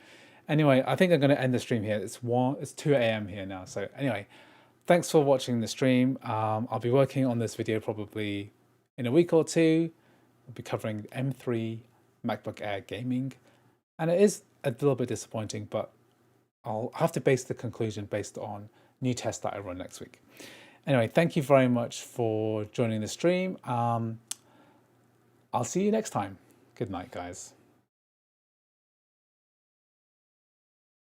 Anyway, I think I'm gonna end the stream here. It's 2 a.m. here now. So anyway, thanks for watching the stream. I'll be working on this video probably in a week or two. We'll be covering M3 MacBook Air gaming, and it is a little bit disappointing, but I'll have to base the conclusion based on new tests that I run next week. Anyway, thank you very much for joining the stream. I'll see you next time. Good night, guys.